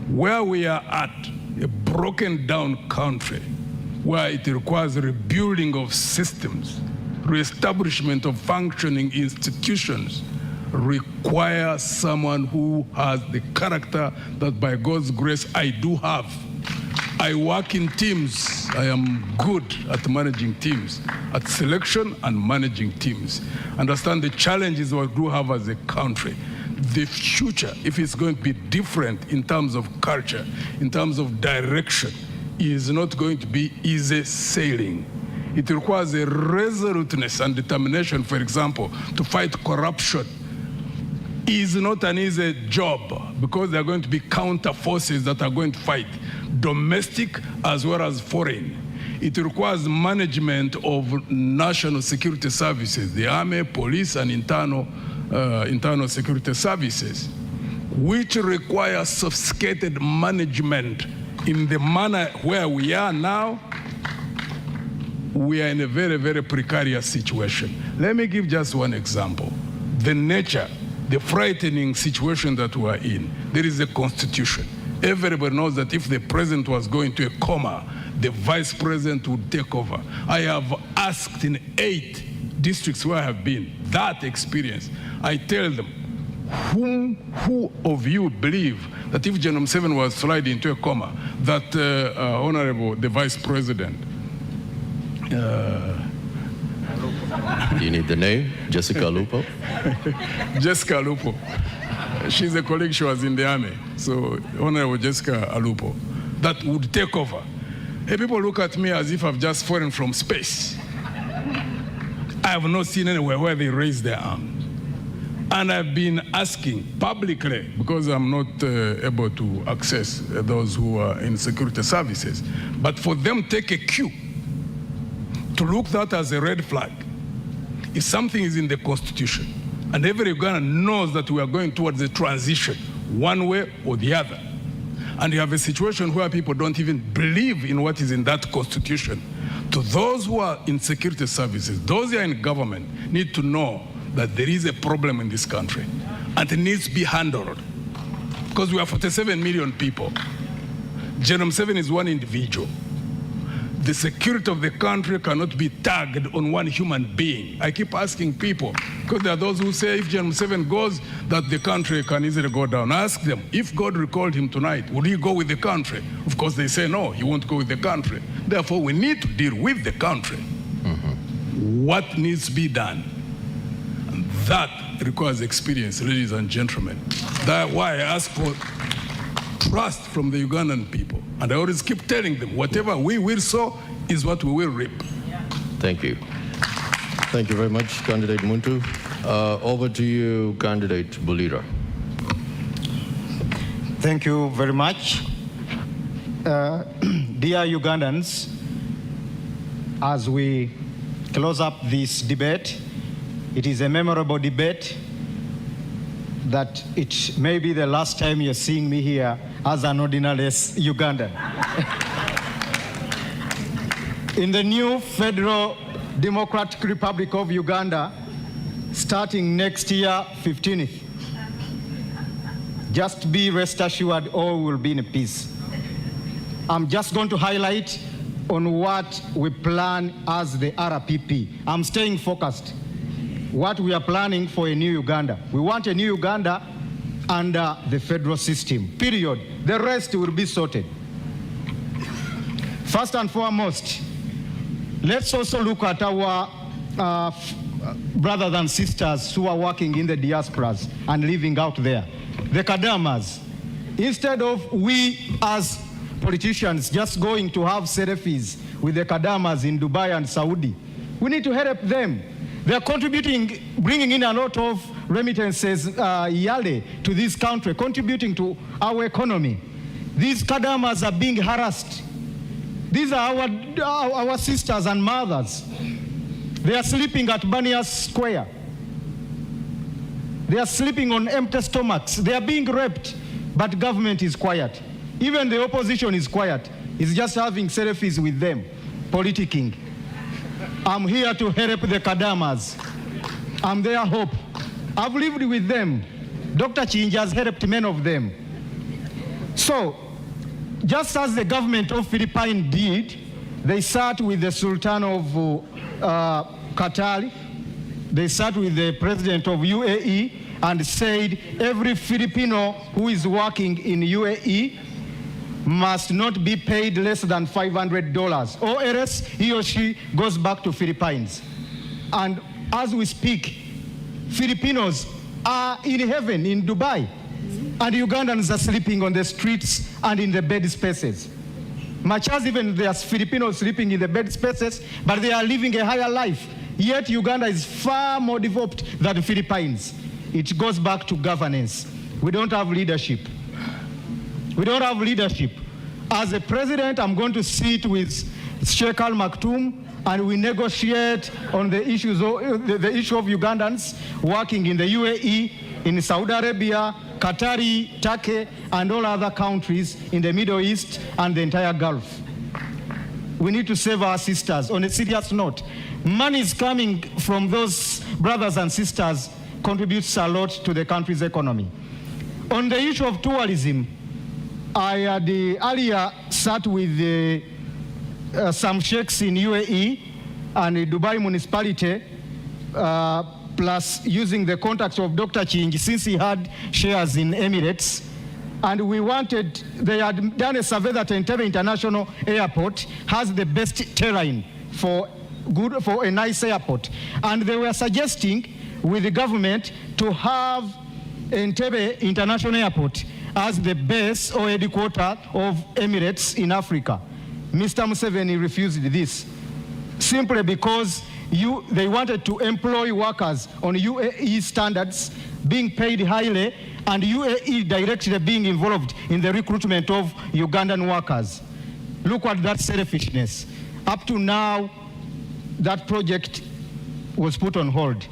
Where we are at, a broken down country, where it requires rebuilding of systems, reestablishment of functioning institutions, requires someone who has the character that by God's grace I do have. I work in teams. I am good at managing teams, at selection and managing teams. Understand the challenges we do have as a country. The future, if it's going to be different in terms of culture, in terms of direction, is not going to be easy sailing. It requires a resoluteness and determination, for example, to fight corruption. Is not an easy job because there are going to be counter forces that are going to fight, domestic as well as foreign. It requires management of national security services, the army, police, and internal security services, which require sophisticated management in the manner where we are now. we are in a very, very precarious situation. Let me give just one example. The nature, the frightening situation that we are in. There is a constitution. Everybody knows that if the president was going to a coma, the vice president would take over. I have asked in 8 districts where I have been that experience. I tell them, who of you believe that if General Museveni was sliding into a coma, that Honorable, the vice president, you need the name? Jessica Alupo? Jessica Alupo. She's a colleague, she was in the army. So Honorable Jessica Alupo, that would take over. Hey, people look at me as if I've just fallen from space. I have not seen anywhere where they raise their arm. And I've been asking publicly, because I'm not able to access those who are in security services, but for them take a cue to look that as a red flag. If something is in the Constitution, and every Ugandan knows that we are going towards a transition, one way or the other, and you have a situation where people don't even believe in what is in that Constitution, to those who are in security services, those who are in government, need to know that there is a problem in this country, and it needs to be handled. Because we are 47 million people. General Museveni is one individual. The security of the country cannot be tagged on one human being. I keep asking people, because there are those who say if General Museveni goes, that the country can easily go down. I ask them, if God recalled him tonight, would he go with the country? Of course, they say no, he won't go with the country. Therefore, we need to deal with the country. What needs to be done? And that requires experience, ladies and gentlemen. That's why I ask for trust from the Ugandan people. And I always keep telling them, whatever we will sow is what we will reap. Thank you. Thank you very much, Candidate Muntu. Over to you, Candidate Bulira. Thank you very much. Dear Ugandans, as we close up this debate, it is a memorable debate that it may be the last time you're seeing me here as an ordinary Ugandan. In the new Federal Democratic Republic of Uganda, starting next year, 15th, just be rest assured all will be in peace. I'm just going to highlight on what we plan as the RPP. I'm staying focused. What we are planning for a new Uganda. We want a new Uganda under the federal system, period. The rest will be sorted. First and foremost, let's also look at our brothers and sisters who are working in the diasporas and living out there, the Kadamas. Instead of we as politicians just going to have selfies with the Kadamas in Dubai and Saudi, we need to help them. They are contributing, bringing in a lot of remittances yearly to this country, contributing to our economy. These Kadamas are being harassed. These are our sisters and mothers. They are sleeping at Banias Square. They are sleeping on empty stomachs. They are being raped, but government is quiet. Even the opposition is quiet. It's just having selfies with them, politicking. I'm here to help the Kadamas. I'm their hope. I've lived with them. Dr. Chinja has helped many of them. So, just as the government of Philippines did, they sat with the Sultan of Qatar, they sat with the president of UAE and said every Filipino who is working in UAE must not be paid less than $500, or else he or she goes back to Philippines. And as we speak, Filipinos are in heaven in Dubai, and Ugandans are sleeping on the streets and in the bed spaces. Much as even there's Filipinos sleeping in the bed spaces, but they are living a higher life. Yet Uganda is far more developed than the Philippines. It goes back to governance. We don't have leadership. We don't have leadership. As a president, I'm going to sit with Sheikh Al Maktoum and we negotiate on the issues of, the issue of Ugandans working in the UAE, in Saudi Arabia, Qatari, Turkey, and all other countries in the Middle East and the entire Gulf. we need to save our sisters. On a serious note, money is coming from those brothers and sisters contributes a lot to the country's economy. On the issue of tourism, I had earlier sat with some sheikhs in UAE and Dubai municipality, plus using the contacts of Dr. Ching, since he had shares in Emirates. And they had done a survey that Entebbe International Airport has the best terrain for a nice airport. And they were suggesting with the government to have Entebbe International Airport as the base or headquarters of Emirates in Africa. Mr. Museveni refused this simply because they wanted to employ workers on UAE standards, being paid highly, and UAE directly being involved in the recruitment of Ugandan workers. Look at that selfishness. Up to now, that project was put on hold.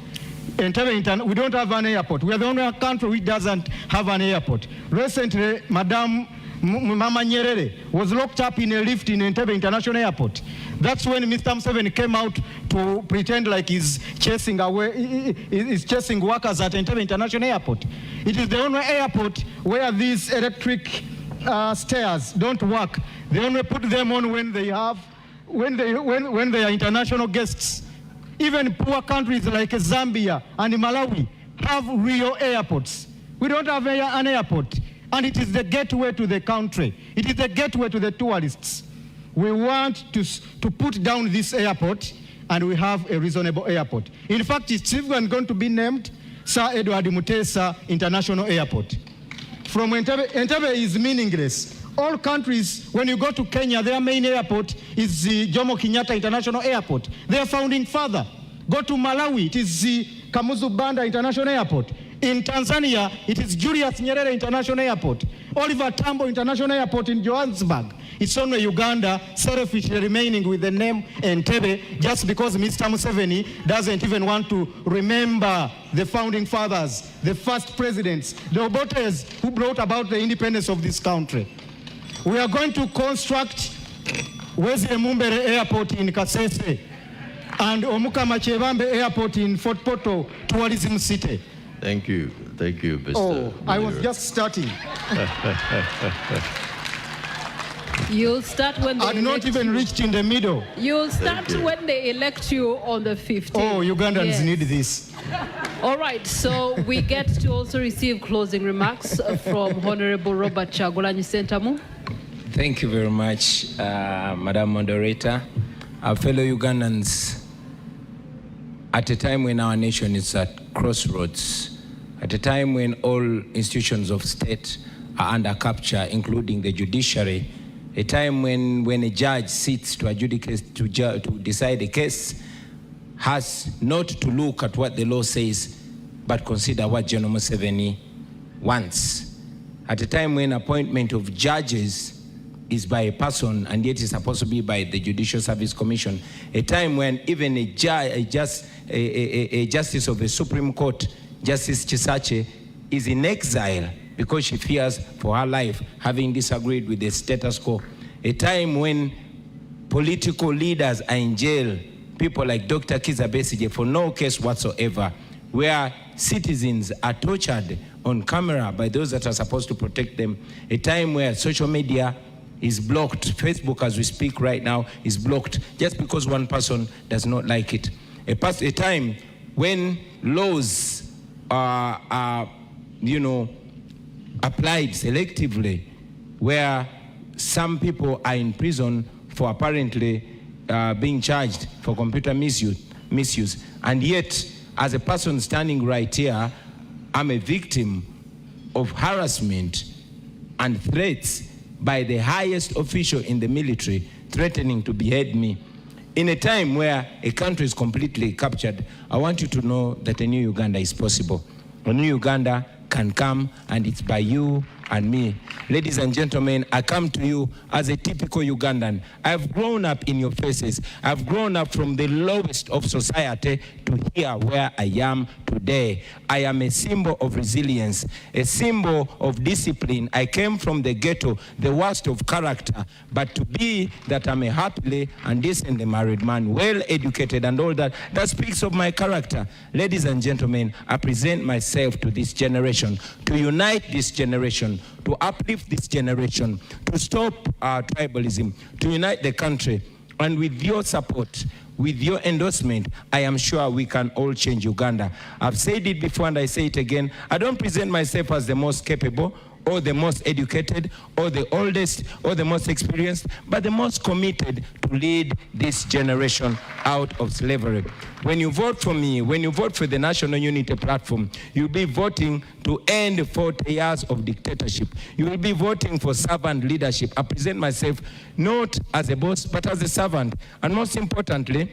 We don't have an airport. We are the only country which doesn't have an airport. Recently, Madam Mama Nyerere was locked up in a lift in Entebbe International Airport. That's when Mr. Museveni came out to pretend like he's chasing workers at Entebbe International Airport. It is the only airport where these electric stairs don't work. They only put them on when they are international guests. Even poor countries like Zambia and Malawi have real airports. We don't have an airport. And it is the gateway to the country. It is the gateway to the tourists. We want to put down this airport, and we have a reasonable airport. In fact, it's even going to be named Sir Edward Mutesa International Airport. From Entebbe is meaningless. All countries, when you go to Kenya, their main airport is the Jomo Kenyatta International Airport. Their founding father. Go to Malawi, it is the Kamuzu Banda International Airport. In Tanzania, it is Julius Nyerere International Airport. Oliver Tambo International Airport in Johannesburg. It's only Uganda selfishly remaining with the name Entebbe just because Mr. Museveni doesn't even want to remember the founding fathers, the first presidents, the Obotes who brought about the independence of this country. We are going to construct Wesley Mumbere Airport in Kasese and Omukama Chebambe Airport in Fort Portal, tourism city. Thank you, Mr. Oh, I was just starting. You'll start when they I've not even reached in the middle. You'll start when they elect you on the 15th. Oh, Ugandans need this. All right, so we get to also receive closing remarks from Honorable Robert Chagulanyi Sentamu. Thank you very much, Madam Moderator. Our fellow Ugandans, at a time when our nation is at crossroads, at a time when all institutions of state are under capture, including the judiciary, a time when a judge sits to adjudicate, to decide a case, has not to look at what the law says, but consider what General Museveni wants. At a time when appointment of judges is by a person and yet is supposed to be by the Judicial Service Commission, a time when even a justice of the Supreme Court, Justice Chisache, is in exile because she fears for her life, having disagreed with the status quo. A time when political leaders are in jail, people like Dr. Kizza Besigye for no case whatsoever, where citizens are tortured on camera by those that are supposed to protect them. A time where social media is blocked. Facebook, as we speak right now, is blocked just because one person does not like it. A time when laws are applied selectively, where some people are in prison for apparently being charged for computer misuse. And yet, as a person standing right here, I'm a victim of harassment and threats by the highest official in the military, threatening to behead me. In a time where a country is completely captured, I want you to know that a new Uganda is possible. A new Uganda can come, and it's by you and me. Ladies and gentlemen, I come to you as a typical Ugandan. I've grown up in your faces. I've grown up from the lowest of society to here where I am today. I am a symbol of resilience, a symbol of discipline. I came from the ghetto, the worst of character, but to be that I'm a happily and decently married man, well educated and all that, that speaks of my character. Ladies and gentlemen, I present myself to this generation, to unite this generation, to uplift this generation, to stop tribalism, to unite the country. And with your support, with your endorsement, I am sure we can all change Uganda. I've said it before and I say it again. I don't present myself as the most capable or the most educated or the oldest or the most experienced, but the most committed to lead this generation out of slavery. When you vote for me, when you vote for the National Unity Platform, you'll be voting to end 40 years of dictatorship. You will be voting for servant leadership. I present myself not as a boss, but as a servant. And most importantly,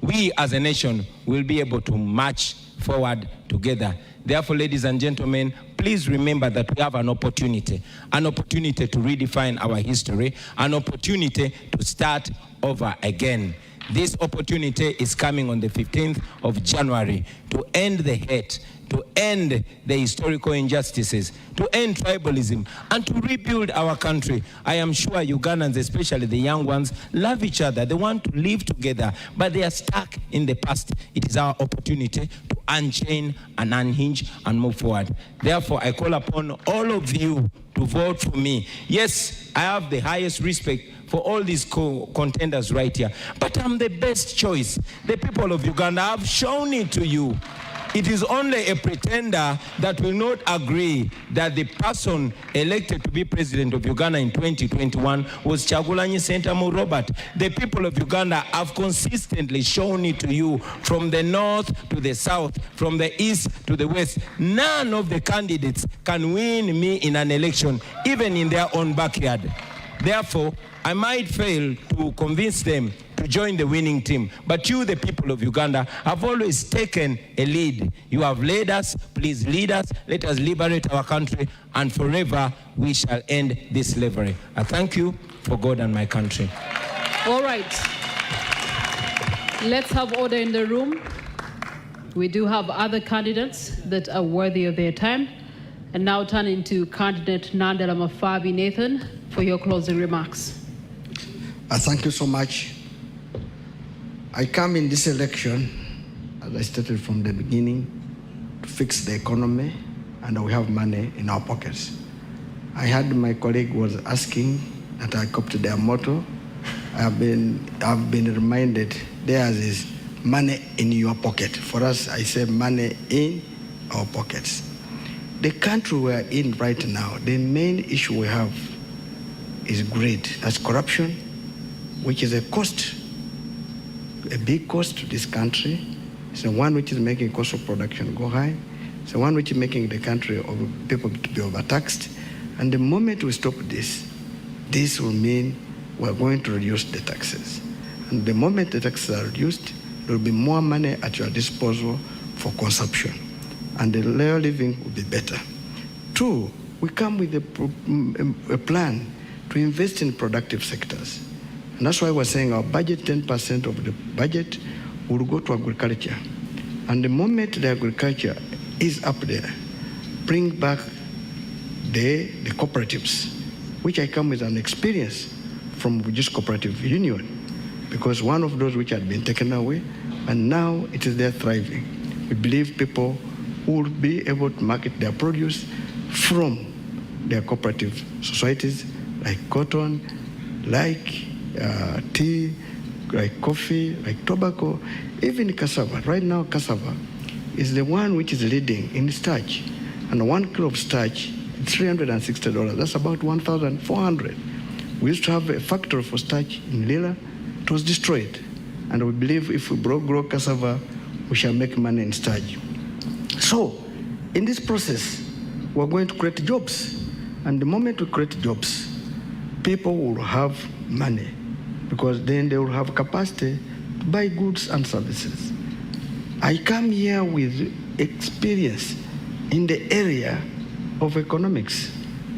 we as a nation will be able to march forward together. Therefore, ladies and gentlemen, please remember that we have an opportunity to redefine our history, an opportunity to start over again. This opportunity is coming on the 15th of January to end the hate, to end the historical injustices, to end tribalism, and to rebuild our country. I am sure Ugandans, especially the young ones, love each other. They want to live together, but they are stuck in the past. It is our opportunity to unchain and unhinge and move forward. Therefore, I call upon all of you to vote for me. Yes, I have the highest respect for all these contenders right here, but I'm the best choice. The people of Uganda have shown it to you. It is only a pretender that will not agree that the person elected to be president of Uganda in 2021 was Kyagulanyi Ssentamu Robert. The people of Uganda have consistently shown it to you from the north to the south, from the east to the west. None of the candidates can win me in an election, even in their own backyard. Therefore, I might fail to convince them to join the winning team. But you, the people of Uganda, have always taken a lead. You have led us. Please lead us. Let us liberate our country, and forever we shall end this slavery. I thank you for God and my country. All right. Let's have order in the room. We do have other candidates that are worthy of their time. And now turning to candidate Nandela Mafabi Nathan for your closing remarks. Thank you so much. I come in this election, as I stated from the beginning, to fix the economy, and we have money in our pockets. I heard my colleague was asking that I copied their motto. I've been reminded theirs is money in your pocket. For us, I say money in our pockets. The country we're in right now, the main issue we have is greed. That's corruption, which is a cost, a big cost to this country. It's the one which is making cost of production go high. It's the one which is making the country of people to be overtaxed. And the moment we stop this, this will mean we're going to reduce the taxes. And the moment the taxes are reduced, there will be more money at your disposal for consumption. And the layer living will be better. Two, we come with a plan to invest in productive sectors. And that's why we're saying our budget, 10% of the budget will go to agriculture. And the moment the agriculture is up there, bring back the cooperatives, which I come with an experience from just cooperative union, because one of those which had been taken away, and now it is there thriving. We believe people will be able to market their produce from their cooperative societies, like cotton, like tea, like coffee, like tobacco, even cassava. Right now, cassava is the one which is leading in starch. And 1 kilo of starch, it's $360. That's about 1,400. We used to have a factory for starch in Lila. It was destroyed. And we believe if we grow cassava, we shall make money in starch. So, in this process, we're going to create jobs. And the moment we create jobs, people will have money, because then they will have capacity to buy goods and services. I come here with experience in the area of economics.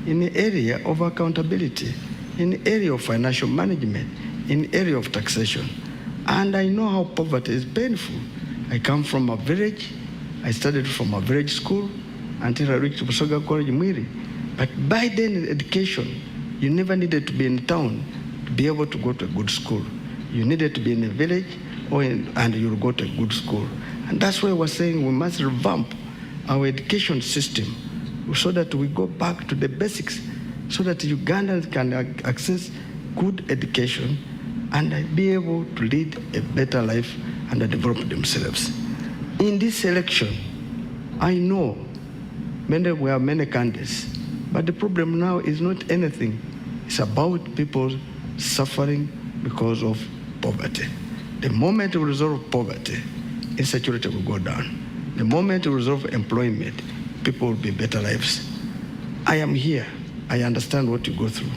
in the area of accountability, in the area of financial management, in the area of taxation. And I know how poverty is painful. I come from a village. I studied from a village school until I reached Busoga College, Mwiri. But by then in education, you never needed to be in town to be able to go to a good school. You needed to be in a village and you'll go to a good school. And that's why we're saying we must revamp our education system so that we go back to the basics, so that Ugandans can access good education and be able to lead a better life and develop themselves. In this election, I know we have many candidates, but the problem now is not anything. It's about people suffering because of poverty. The moment we resolve poverty, insecurity will go down. The moment we resolve employment, people will be better lives. I am here. I understand what you go through.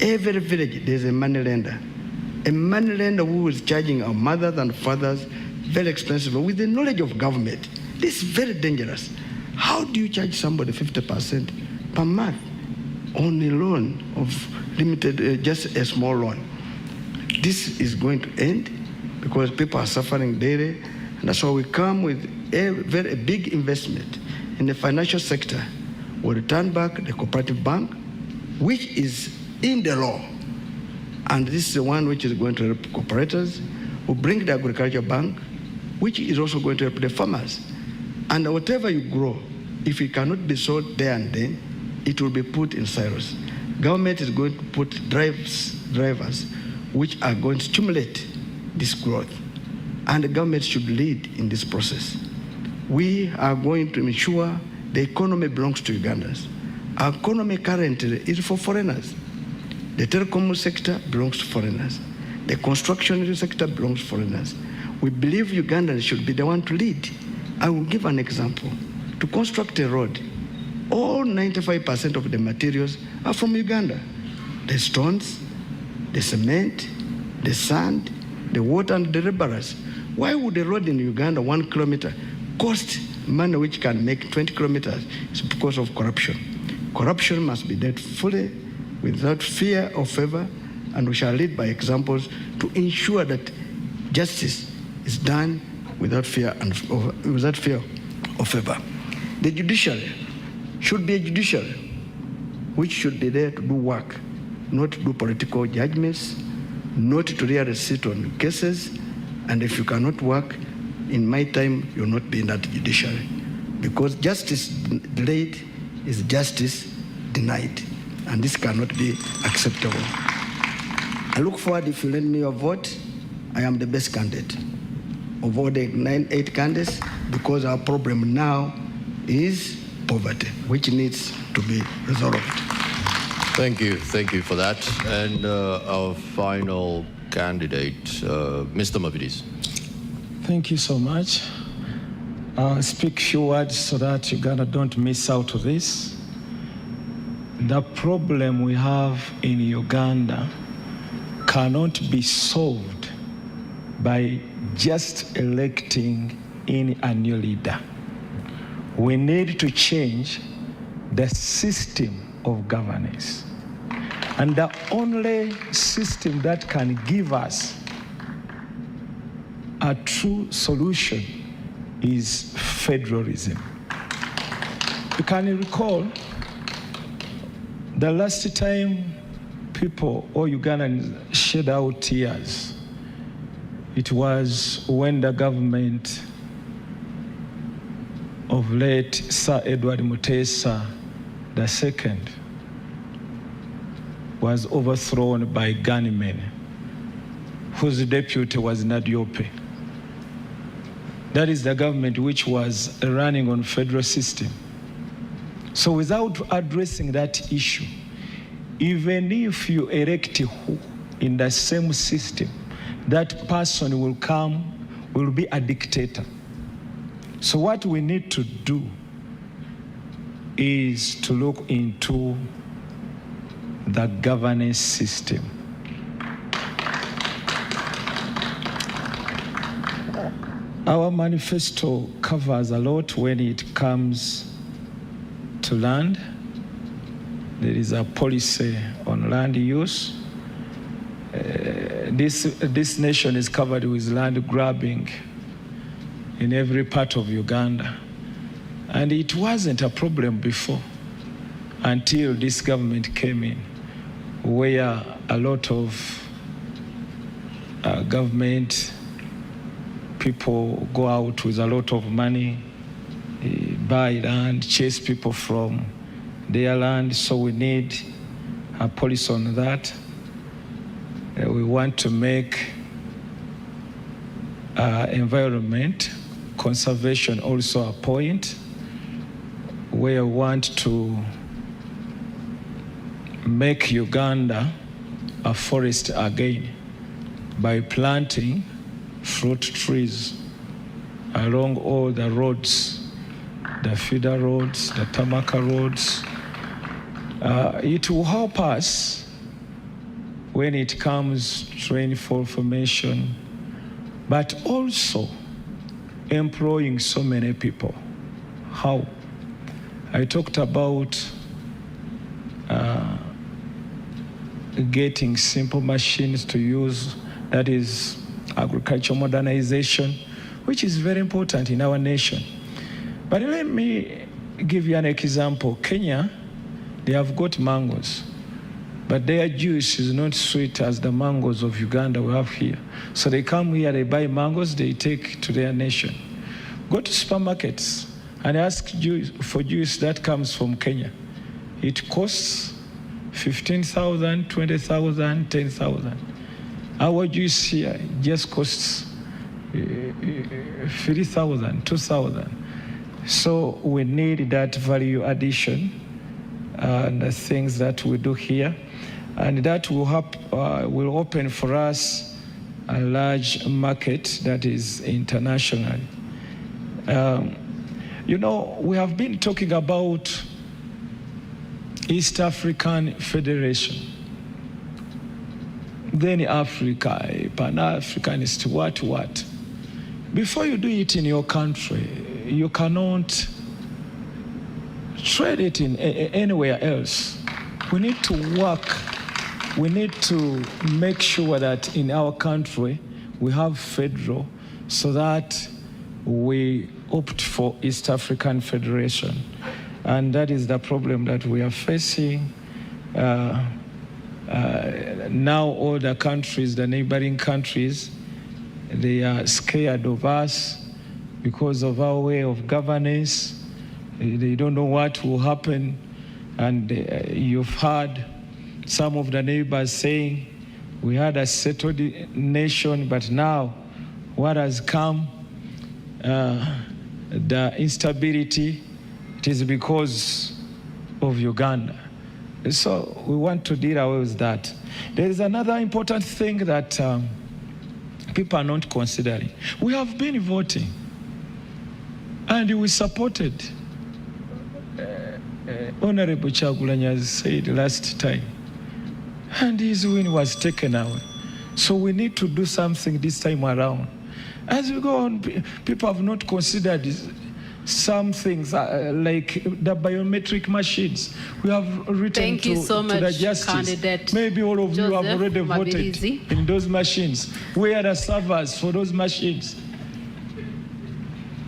Every village, there's a money lender. A money lender who is charging our mothers and fathers very expensive with the knowledge of government. This is very dangerous. How do you charge somebody 50% per month on a loan of limited, just a small loan? This is going to end because people are suffering daily. And that's why we come with a very big investment in the financial sector. We'll return back the cooperative bank, which is in the law. And this is the one which is going to help cooperators. We'll bring the agriculture bank, which is also going to help the farmers. And whatever you grow, if it cannot be sold there and then, it will be put in silos. Government is going to put drivers which are going to stimulate this growth. And the government should lead in this process. We are going to ensure the economy belongs to Ugandans. Our economy currently is for foreigners. The telecom sector belongs to foreigners. The construction sector belongs to foreigners. We believe Ugandans should be the one to lead. I will give an example. To construct a road, all 95% of the materials are from Uganda. The stones, the cement, the sand, the water, and the laborers. Why would a road in Uganda, 1 kilometer, cost money which can make 20 kilometers? It's because of corruption. Corruption must be dealt fully without fear or favor, and we shall lead by examples to ensure that justice is done without fear or favor. The judiciary should be a judiciary which should be there to do work, not to do political judgments, not to really sit on cases. And if you cannot work, in my time, you'll not be in that judiciary. Because justice delayed is justice denied. And this cannot be acceptable. I look forward, if you lend me your vote, I am the best candidate of all the 8 candidates, because our problem now is poverty, which needs to be resolved. Thank you for that. And our final candidate, Mr. Mavidis. Thank you so much. I'll speak few words so that Uganda don't miss out on this. The problem we have in Uganda cannot be solved by just electing in a new leader. We need to change the system of governance. And the only system that can give us a true solution is federalism. You can recall the last time people or Ugandans shed out tears, it was when the government of late Sir Edward Mutesa II was overthrown by gunmen whose deputy was Nadiope. That is the government which was running on federal system. So without addressing that issue, even if you elect who in the same system, that person will be a dictator. So what we need to do is to look into the governance system. Our manifesto covers a lot when it comes to land, there is a policy on land use. This nation is covered with land grabbing in every part of Uganda. And it wasn't a problem before until this government came in, where a lot of government people go out with a lot of money, buy land, chase people from their land. So we need a policy on that. We want to make environment conservation also a point where we want to make Uganda a forest again by planting fruit trees along all the roads, the feeder roads, the Tamaka roads. It will help us when it comes to rainfall formation, but also employing so many people. How? I talked about getting simple machines to use, that is agricultural modernization, which is very important in our nation. But let me give you an example. Kenya, they have got mangoes, but their juice is not sweet as the mangoes of Uganda we have here. So they come here, they buy mangoes, they take to their nation. Go to supermarkets and ask for juice that comes from Kenya. It costs 15,000, 20,000, 10,000. Our juice here just costs 3,000, 2,000. So we need that value addition and the things that we do here. And that will help, will open for us a large market that is international. You know, we have been talking about East African Federation. Then Africa, Pan-Africanist, what? Before you do it in your country, you cannot trade it in anywhere else. We need to work. We need to make sure that in our country we have federal, so that we opt for East African Federation. And that is the problem that we are facing. Now all the countries, the neighboring countries, they are scared of us because of our way of governance. They don't know what will happen. And you've heard some of the neighbors saying, we had a settled nation, but now what has come, the instability, it is because of Uganda. So we want to deal away with that. There is another important thing that people are not considering. We have been voting, and we supported Honorable Kyagulanyi, as said last time, and his win was taken away. So we need to do something this time around. As we go on, people have not considered some things like the biometric machines. We have written to the justice. Candidate Maybe all of you have already voted in those machines. Where are the servers for those machines?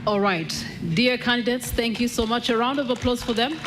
All right. Dear candidates, thank you so much. A round of applause for them.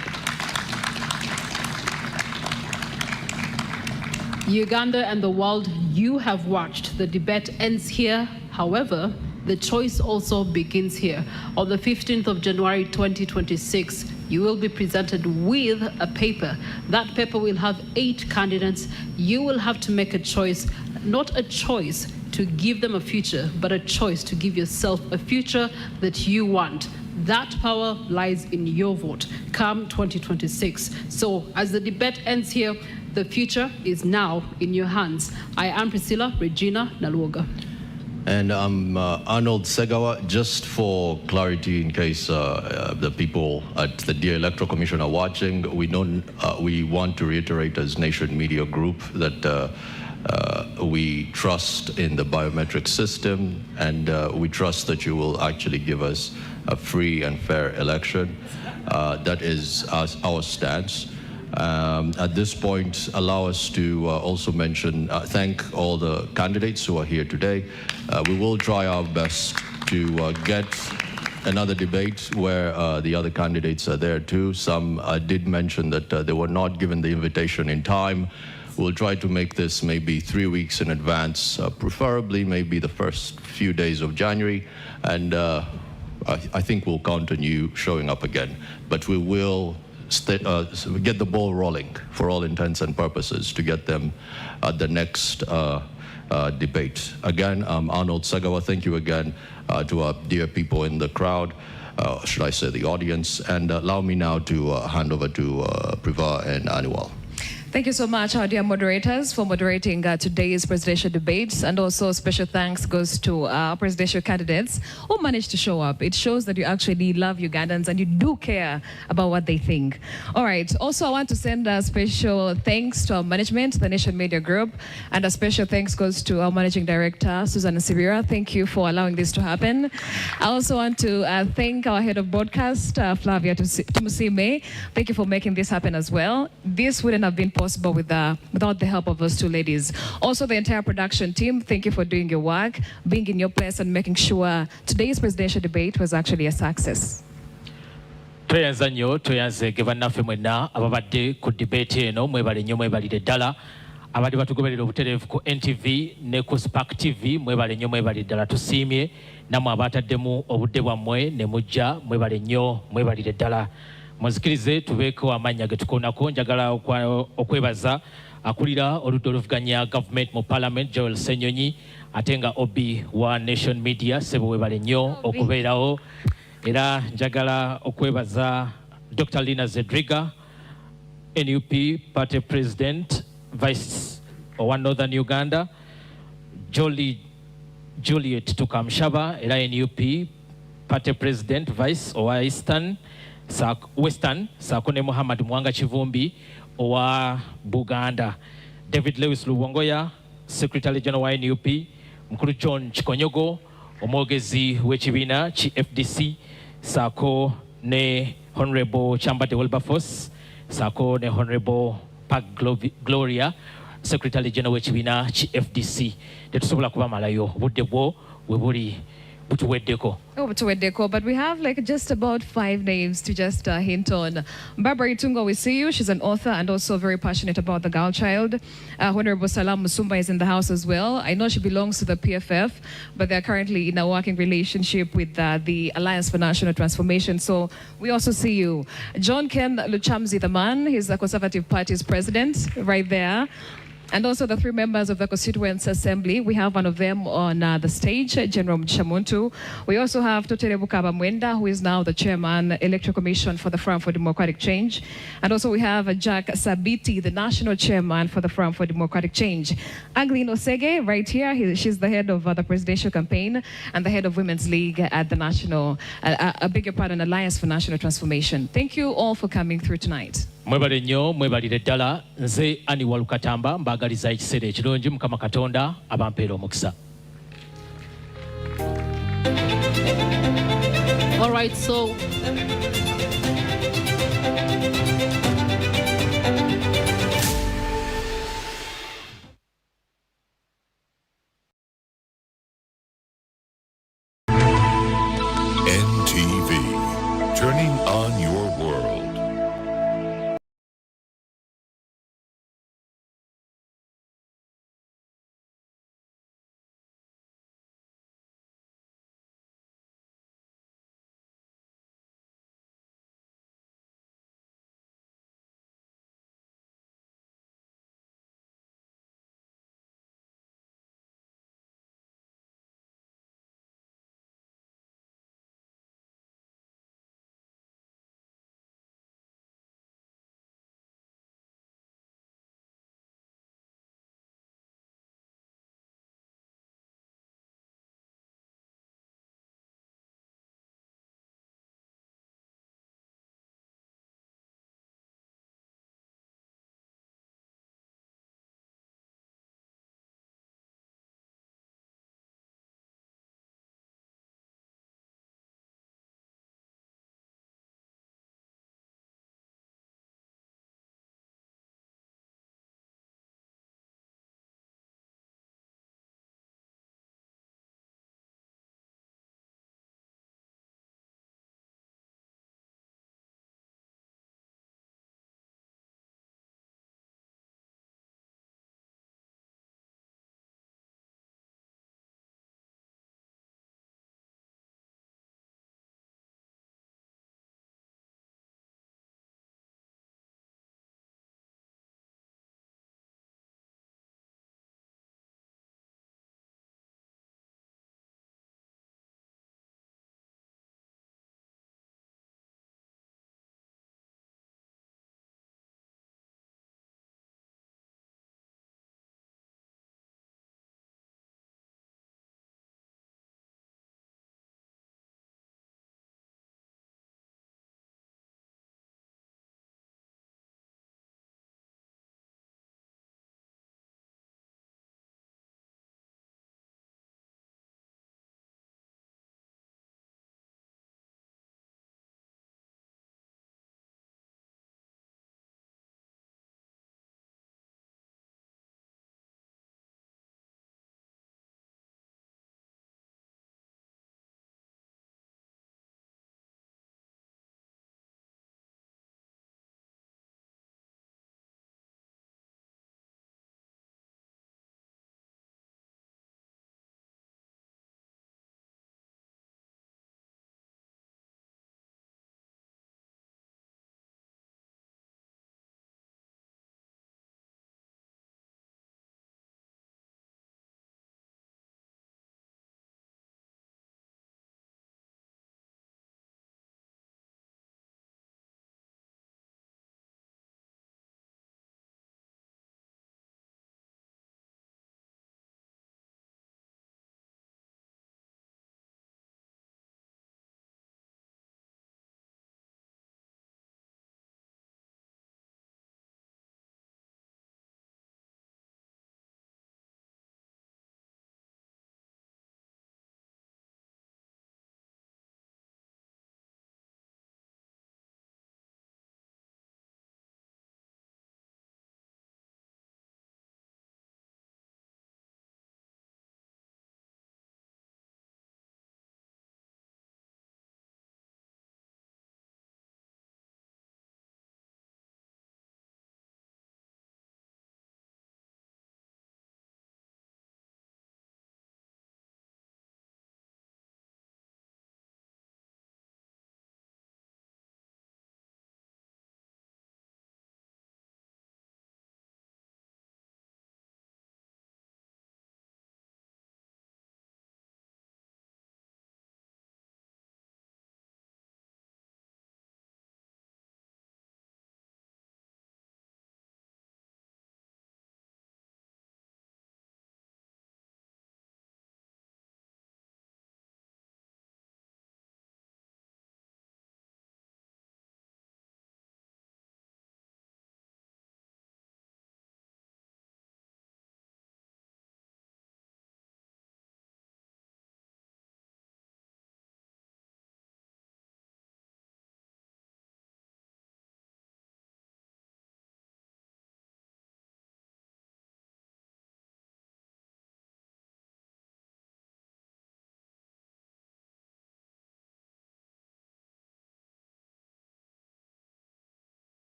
Uganda and the world, you have watched. The debate ends here. However, the choice also begins here. On the 15th of January 2026, you will be presented with a paper. That paper will have 8 candidates. You will have to make a choice, not a choice to give them a future, but a choice to give yourself a future that you want. That power lies in your vote come 2026. So as the debate ends here, the future is now in your hands. I am Priscilla Regina Naluoga. And I'm Arnold Segawa. Just for clarity, in case the people at the Dear Electoral Commission are watching, we want to reiterate as Nation Media Group that we trust in the biometric system, and we trust that you will actually give us a free and fair election. That is our stance. At this point, allow us to also mention, thank all the candidates who are here today. We will try our best to get another debate where the other candidates are there too. Some did mention that they were not given the invitation in time. We'll try to make this maybe 3 weeks in advance, preferably maybe the first few days of January. And I think we'll count on you showing up again. But we will get the ball rolling for all intents and purposes to get them at the next debate. Again, Arnold Sagawa, thank you again to our dear people in the crowd, should I say the audience, and allow me now to hand over to Priva and Annual. Thank you so much, our dear moderators, for moderating today's presidential debates. And also special thanks goes to our presidential candidates who managed to show up. It shows that you actually love Ugandans and you do care about what they think. All right. Also, I want to send a special thanks to our management, the Nation Media Group. And a special thanks goes to our managing director, Susan Sibira. Thank you for allowing this to happen. I also want to thank our head of broadcast, Flavia Tumusime. Thank you for making this happen as well. This wouldn't have been possible without the help of those two ladies. Also, the entire production team, thank you for doing your work, being in your place and making sure today's presidential debate was actually a success. Tweyanza nnyo tweyanzege bannaffe mwenna ababadde ku debate eno mwebale nnyo mwebalire ddala abadde batugoberera obutereevu ku NTV ne ku Spark TV mwebale nnyo mwebalire ddala tusiimye nammwe abaataddemu obudde bwammwe ne mujja mwebale nnyo mwebalire ddala. Muzikirize tubeeko amannya ge tukoonako. Njagala okwebaza akulira oludda oluvuganya government mu parliament Joel Senyonyi ate nga obi wa Nation Media sebo webale nnyo okubeerawo. Era njagala okwebaza Dr. Lina Zedriga, NUP Party President, Vice owa Northern Uganda, Juliet Tukamshaba, era NUP Party President, Vice owa Western, Sakone Muhammad Mwanga Chivumbi owa Buganda, David Lewis Luwongoya, Secretary General wa NUP, Mkulu John Chikonyogo, omwogezi w'ekibiina ki FDC, Sako ne Honorable Chamba de Wilberforce, Sako ne Honorable Park Gloria, Secretary General w'ekibiina ki FDC. Tetusobola kubamalayo budde bwo we buli butuweddeko. Oh, butuweddeko, but we have like just about 5 names to just hint on. Barbara Itungo, we see you. She's an author and also very passionate about the girl child. Honorable Salam Musumba is in the house as well. I know she belongs to the PFF, but they're currently in a working relationship with the Alliance for National Transformation. So we also see you. John Ken Luchamzi, the man, he's the Conservative Party's president right there. And also the 3 members of the Constituents Assembly. We have one of them on the stage, General Mchamuntu. We also have Totere Bukaba Mwenda, who is now the chairman, Electoral Commission for the Forum for Democratic Change. And also we have Jack Sabiti, the national chairman for the Forum for Democratic Change. Anglin Osege, right here, she's the head of the presidential campaign and the head of Women's League at the National, a bigger part of Alliance for National Transformation. Thank you all for coming through tonight. Mwebale nnyo mwebalire ddala. Nze Ani Walukatamba mbagaliza ekiseera ekirungi Mukama Katonda abampeera omukisa. All right, so